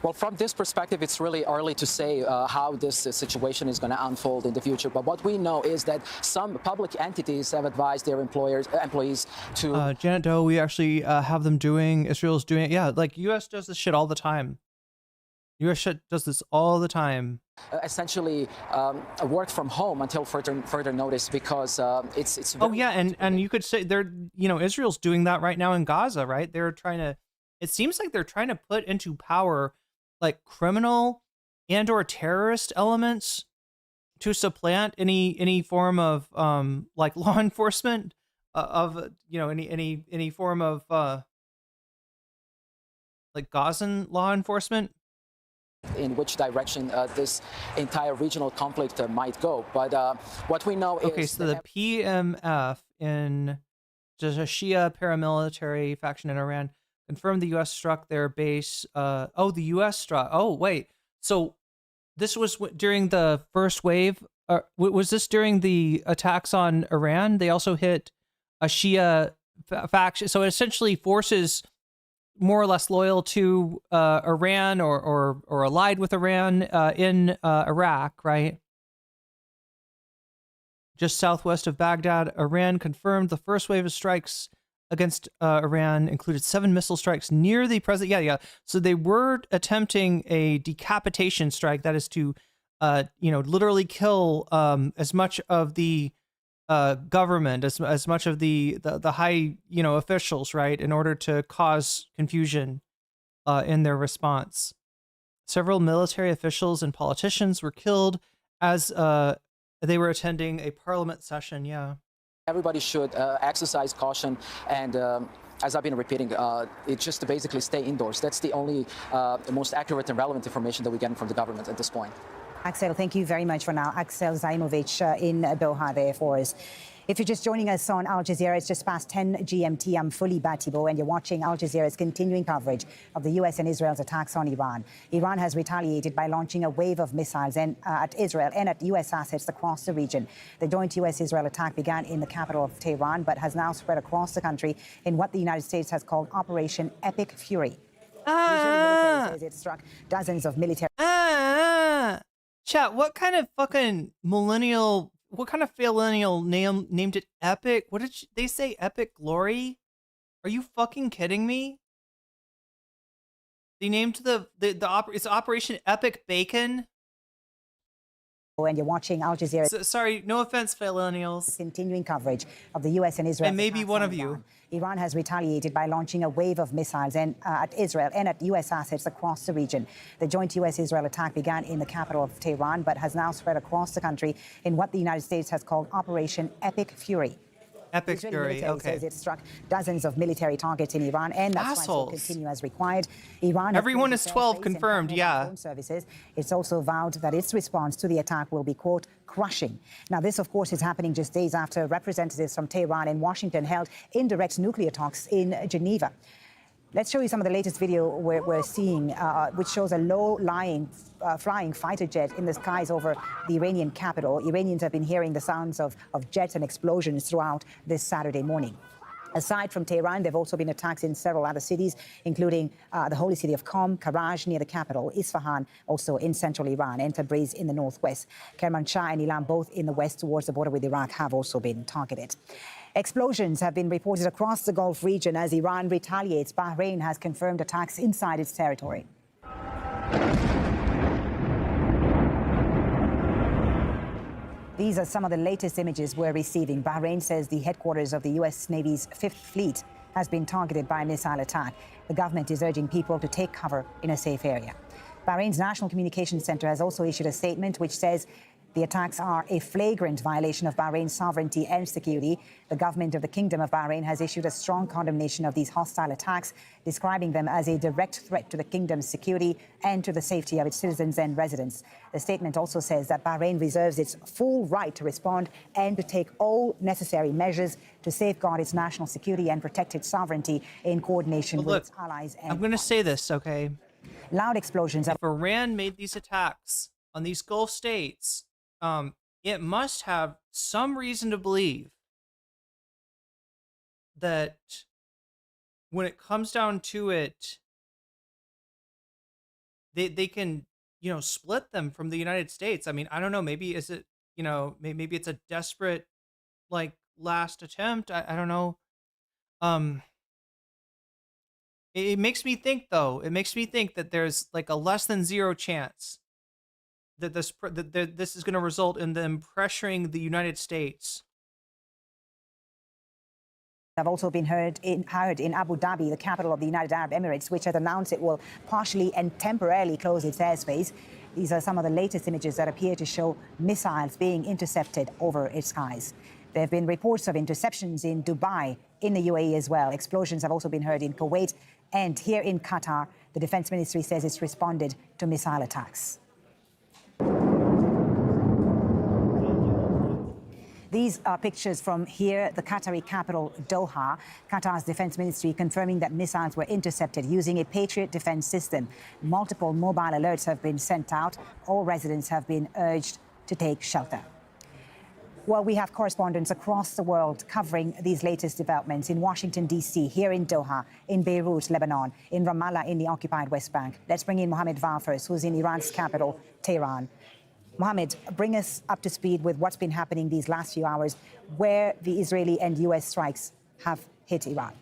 Well, from this perspective, it's really early to say how this situation is going to unfold in the future. But what we know is that some public entities have advised their employees to... Janet Doe, we actually have them doing, Israel's doing it. Yeah, like U.S. does this shit all the time. U.S. shit does this all the time. Essentially work from home until further notice, because it's oh, yeah, and you could say they're, Israel's doing that right now in Gaza, right? They're trying to, it seems like they're trying to put into power like criminal and or terrorist elements to supplant any form of like law enforcement of any form of like Gazan law enforcement. In which direction this entire regional conflict might go, but what we know is okay. So the PMF in just a Shia paramilitary faction in Iran confirmed the U.S. struck their base. The U.S. struck. Oh, wait. So this was during the first wave. Was this during the attacks on Iran? They also hit a Shia faction. So it essentially forces more or less loyal to Iran or allied with Iran in Iraq, right? Just southwest of Baghdad, Iran confirmed the first wave of strikes against Iran included 7 missile strikes near the president. Yeah. So they were attempting a decapitation strike, that is to, literally kill as much of the government, as much of the high, officials, right, in order to cause confusion in their response. Several military officials and politicians were killed as they were attending a parliament session. Yeah. Everybody should exercise caution, and as I've been repeating, it's just to basically stay indoors. That's the only most accurate and relevant information that we're getting from the government at this point. Axel, thank you very much for now. Axel Zaimovic in Doha there for us. If you're just joining us on Al Jazeera, it's just past 10 GMT. I'm Fully Batibo, and you're watching Al Jazeera's continuing coverage of the U.S. and Israel's attacks on Iran. Iran has retaliated by launching a wave of missiles at Israel and at U.S. assets across the region. The joint U.S.-Israel attack began in the capital of Tehran, but has now spread across the country in what the United States has called Operation Epic Fury. The Israeli military says it struck dozens of military... Chat, what kind of fucking millennial... What kind of millennial named it Epic? What did they say? Epic Glory? Are you fucking kidding me? They named it's Operation Epic Bacon. And you're watching Al Jazeera. Sorry, no offense, millennials. Continuing coverage of the U.S. and Israel. And maybe one of you. Iran has retaliated by launching a wave of missiles at Israel and at U.S. assets across the region. The joint U.S.-Israel attack began in the capital of Tehran, but has now spread across the country in what the United States has called Operation Epic Fury. Epic Fury, okay. Says it struck dozens of military targets in Iran, and that's why it will continue as required. Iran. Everyone is 12 confirmed, yeah. Services. It's also vowed that its response to the attack will be, quote, crushing. Now, this, of course, is happening just days after representatives from Tehran and Washington held indirect nuclear talks in Geneva. Let's show you some of the latest video we're seeing, which shows a low-lying flying fighter jet in the skies over the Iranian capital. Iranians have been hearing the sounds of jets and explosions throughout this Saturday morning. Aside from Tehran, there have also been attacks in several other cities, including the holy city of Qom, Karaj near the capital, Isfahan, also in central Iran, and Tabriz in the northwest. Kermanshah and Ilam, both in the west towards the border with Iraq, have also been targeted. Explosions have been reported across the Gulf region as Iran retaliates. Bahrain has confirmed attacks inside its territory. These are some of the latest images we're receiving. Bahrain says the headquarters of the U.S. Navy's 5th Fleet has been targeted by a missile attack. The government is urging people to take cover in a safe area. Bahrain's National Communications Center has also issued a statement which says The attacks are a flagrant violation of Bahrain's sovereignty and security. The government of the Kingdom of Bahrain has issued a strong condemnation of these hostile attacks, describing them as a direct threat to the kingdom's security and to the safety of its citizens and residents. The statement also says that Bahrain reserves its full right to respond and to take all necessary measures to safeguard its national security and protect its sovereignty in coordination with its allies. And I'm going to say this, okay? Loud explosions. If Iran made these attacks on these Gulf states, it must have some reason to believe that when it comes down to it, they can, you know, split them from the United States. I mean, I don't know, maybe is it, you know, maybe it's a desperate, like, last attempt. I don't know. It makes me think, though, that there's like a less than zero chance that this is going to result in them pressuring the United States. Have also been heard in Abu Dhabi, the capital of the United Arab Emirates, which has announced it will partially and temporarily close its airspace. These are some of the latest images that appear to show missiles being intercepted over its skies. There have been reports of interceptions in Dubai, in the UAE as well. Explosions have also been heard in Kuwait, and here in Qatar, the Defense Ministry says it's responded to missile attacks. These are pictures from here, the Qatari capital, Doha. Qatar's defense ministry confirming that missiles were intercepted using a Patriot defense system. Multiple mobile alerts have been sent out. All residents have been urged to take shelter. Well, we have correspondents across the world covering these latest developments in Washington, D.C., here in Doha, in Beirut, Lebanon, in Ramallah, in the occupied West Bank. Let's bring in Mohammed Var first, who's in Iran's capital, Tehran. Mohammed, bring us up to speed with what's been happening these last few hours, where the Israeli and U.S. strikes have hit Iran.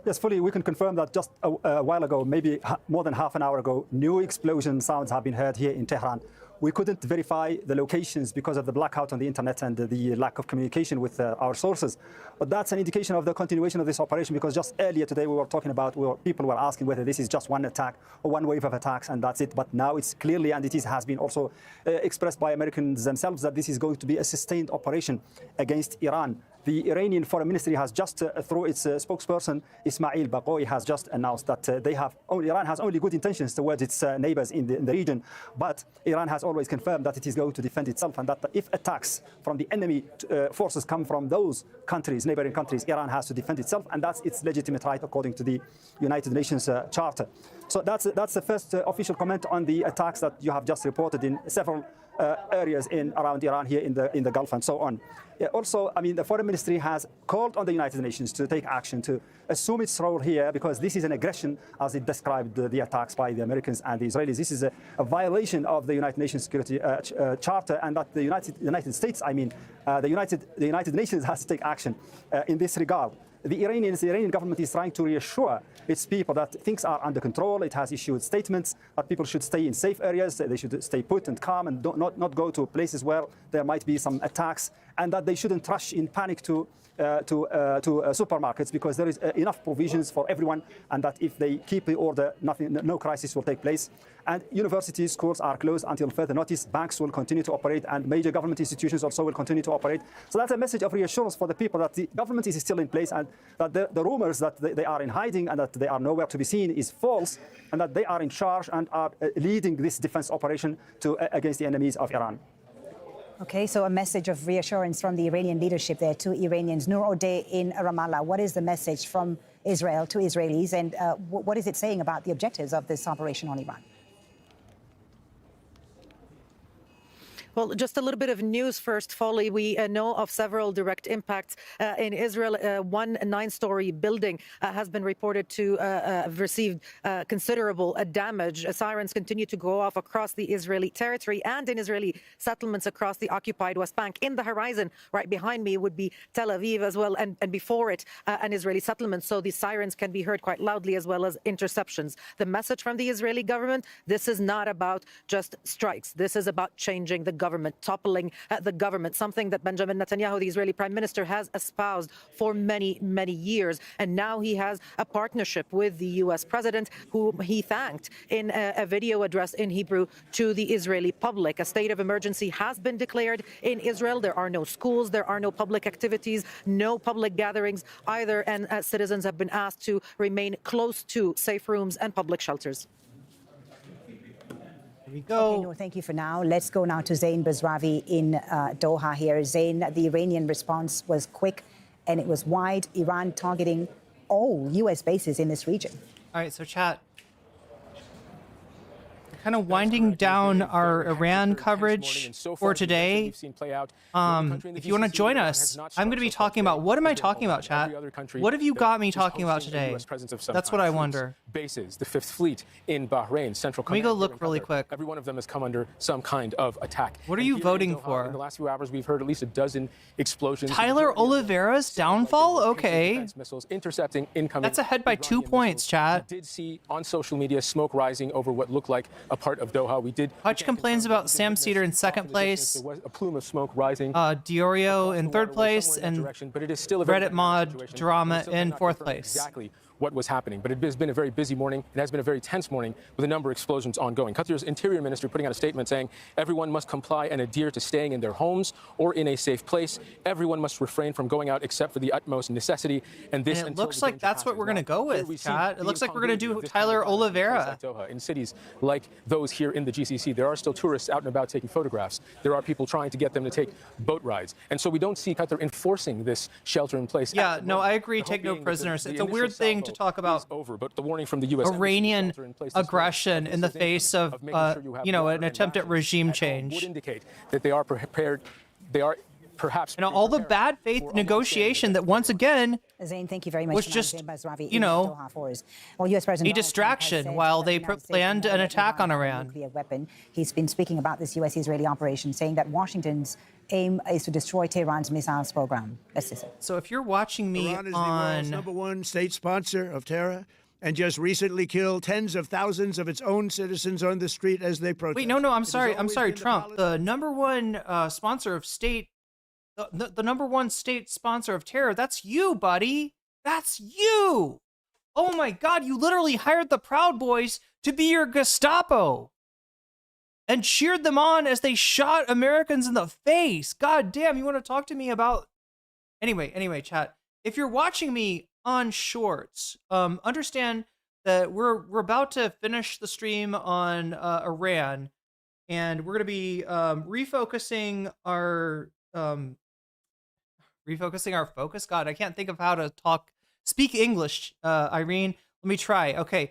Yes, fully, we can confirm that just a while ago, maybe more than half an hour ago, new explosion sounds have been heard here in Tehran. We couldn't verify the locations because of the blackout on the internet and the lack of communication with our sources. But that's an indication of the continuation of this operation, because just earlier today we were talking about, people were asking whether this is just one attack or one wave of attacks and that's it. But now it's clearly, and it has been also expressed by Americans themselves, that this is going to be a sustained operation against Iran. The Iranian Foreign Ministry has just, through its spokesperson, Ismail Baqoi, has just announced that Iran has only good intentions towards its neighbors in the region, but Iran has always confirmed that it is going to defend itself, and that if attacks from the enemy forces come from those countries, neighboring countries, Iran has to defend itself, and that's its legitimate right according to the United Nations Charter. So that's the first official comment on the attacks that you have just reported in several areas around Iran here in the Gulf and so on. Also, I mean, the Foreign Ministry has called on the United Nations to take action, to assume its role here, because this is an aggression, as it described the attacks by the Americans and the Israelis. This is a violation of the United Nations Security Charter, and that the United States, I mean, the United Nations has to take action in this regard. The Iranian government is trying to reassure its people that things are under control. It has issued statements that people should stay in safe areas, they should stay put and calm and not go to places where there might be some attacks, and that they shouldn't rush in panic to supermarkets, because there is enough provisions for everyone, and that if they keep the order, no crisis will take place. And universities, schools are closed until further notice. Banks will continue to operate, and major government institutions also will continue to operate. So that's a message of reassurance for the people that the government is still in place, and that the rumors that they are in hiding and that they are nowhere to be seen is false, and that they are in charge and are leading this defense operation against the enemies of Iran. Okay, so a message of reassurance from the Iranian leadership there to Iranians. Noor Odeh in Ramallah, what is the message from Israel to Israelis, and what is it saying about the objectives of this operation on Iran? Well, just a little bit of news first, Folly. We know of several direct impacts in Israel. One 9-story building has been reported to have received considerable damage. Sirens continue to go off across the Israeli territory and in Israeli settlements across the occupied West Bank. In the horizon, right behind me, would be Tel Aviv as well, and before it, an Israeli settlement. So the sirens can be heard quite loudly, as well as interceptions. The message from the Israeli government: this is not about just strikes. This is about changing the government government, toppling the government, something that Benjamin Netanyahu, the Israeli prime minister, has espoused for many, many years. And now he has a partnership with the U.S. president, whom he thanked in a video address in Hebrew to the Israeli public. A state of emergency has been declared in Israel. There are no schools, there are no public activities, no public gatherings either, and citizens have been asked to remain close to safe rooms and public shelters. Here we go. Okay, no, thank you for now. Let's go now to Zain Bazravi in Doha here. Zain, the Iranian response was quick and it was wide. Iran targeting all U.S. bases in this region. All right, so chat. Kind of winding down our Iran coverage for today. If you want to join us, I'm going to be talking about, what am I talking about, chat? What have you got me talking about today? That's what I wonder. Bases, the Fifth Fleet in Bahrain, Central Command. Let me go look really quick. Every one of them has come under some kind of attack. What are you voting for? In the last few hours, we've heard at least a dozen explosions. Tyler Oliveira's downfall? Okay. Missiles intercepting incoming. That's ahead by 2 points, chat. We did see on social media smoke rising over what looked like a part of Doha. We did. Hutch complains about Sam Cedar in second place. There was a plume of smoke rising. Diorio in third place, and but it is still a Reddit mod drama in fourth place. Exactly what was happening. But it has been a very busy morning. It has been a very tense morning with a number of explosions ongoing. Qatar's interior minister putting out a statement saying everyone must comply and adhere to staying in their homes or in a safe place. Everyone must refrain from going out except for the utmost necessity. And this it looks like that's what we're going to go with, chat. It looks like we're going to do Tyler Oliveira. In cities like those here in the GCC, there are still tourists out and about taking photographs. There are people trying to get them to take boat rides. And so we don't see Qatar enforcing this shelter in place. Yeah, no, I agree. Take no prisoners. It's a weird thing to talk about but the warning from the U.S. Iranian aggression in the face of, an attempt at regime change. Would indicate that they are prepared. They are perhaps all the bad faith negotiation that once again Zain, thank you very much. Was just, US President a distraction while they planned an attack on Iran. Nuclear weapon. He's been speaking about this US-Israeli operation, saying that Washington's aim is to destroy Tehran's missiles program. Let's listen. So if you're watching me Iran is on the world's #1 state sponsor of terror, and just recently killed tens of thousands of its own citizens on the street as they protest. Wait, no, I'm sorry, Trump. The #1 sponsor of state, the #1 state sponsor of terror, that's you, buddy. That's you. Oh my God, you literally hired the Proud Boys to be your Gestapo and cheered them on as they shot Americans in the face. God damn, you want to talk to me about... Anyway, chat. If you're watching me on Shorts, understand that we're about to finish the stream on Iran, and we're going to be refocusing our focus. God, I can't think of how to speak English. Irene, let me try. Okay.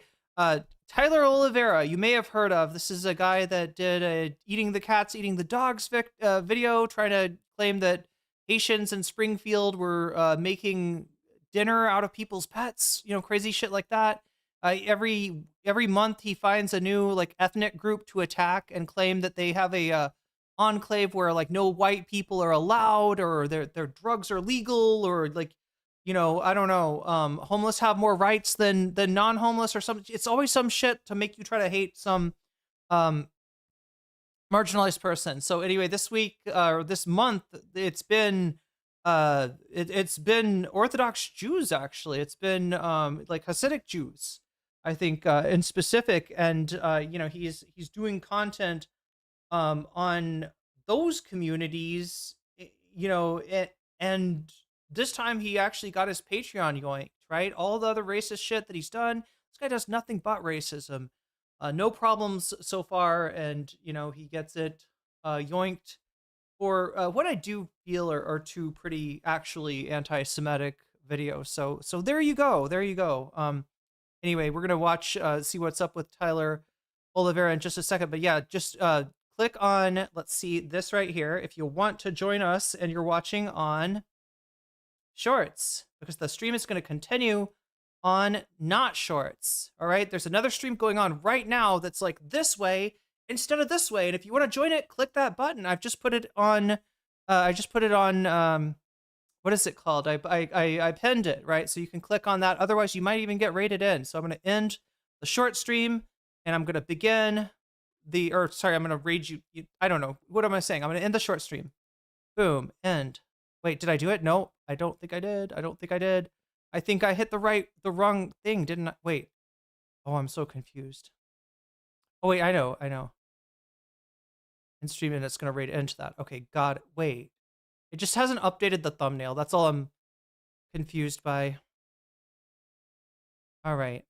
Tyler Oliveira, you may have heard of. This is a guy that did a eating the cats, eating the dogs video, trying to claim that Haitians in Springfield were making dinner out of people's pets, crazy shit like that. Every month he finds a new ethnic group to attack and claim that they have a enclave where no white people are allowed, or their drugs are legal, or I don't know, homeless have more rights than non-homeless or something. It's always some shit to make you try to hate some marginalized person. So anyway, this week or this month, it's been Orthodox Jews, actually. It's been Hasidic Jews, I think, in specific, and he's doing content on those communities, and this time he actually got his Patreon yoinked, right? All the other racist shit that he's done, this guy does nothing but racism. No problems so far, and he gets it yoinked for what I do feel are two pretty actually anti-Semitic videos. So there you go. Anyway, we're gonna watch, see what's up with Tyler Oliveira in just a second. But yeah, just click on, let's see, this right here if you want to join us and you're watching on Shorts, because the stream is going to continue on not Shorts. All right, there's another stream going on right now that's this way instead of this way, and if you want to join it, click that button. I've just put it on what is it called? I pinned it, right? So you can click on that. Otherwise, you might even get rated in. So I'm going to end the short stream, and I'm going to begin sorry, I'm going to read you. I don't know. What am I saying? I'm going to end the short stream. Boom, end. Wait, did I do it? No, I don't think I did. I don't think I did. I think I hit the wrong thing, didn't I? Wait. Oh, I'm so confused. Oh, wait, I know. End stream, and it's going to rate into that. Okay, got it. Wait. It just hasn't updated the thumbnail. That's all I'm confused by. All right.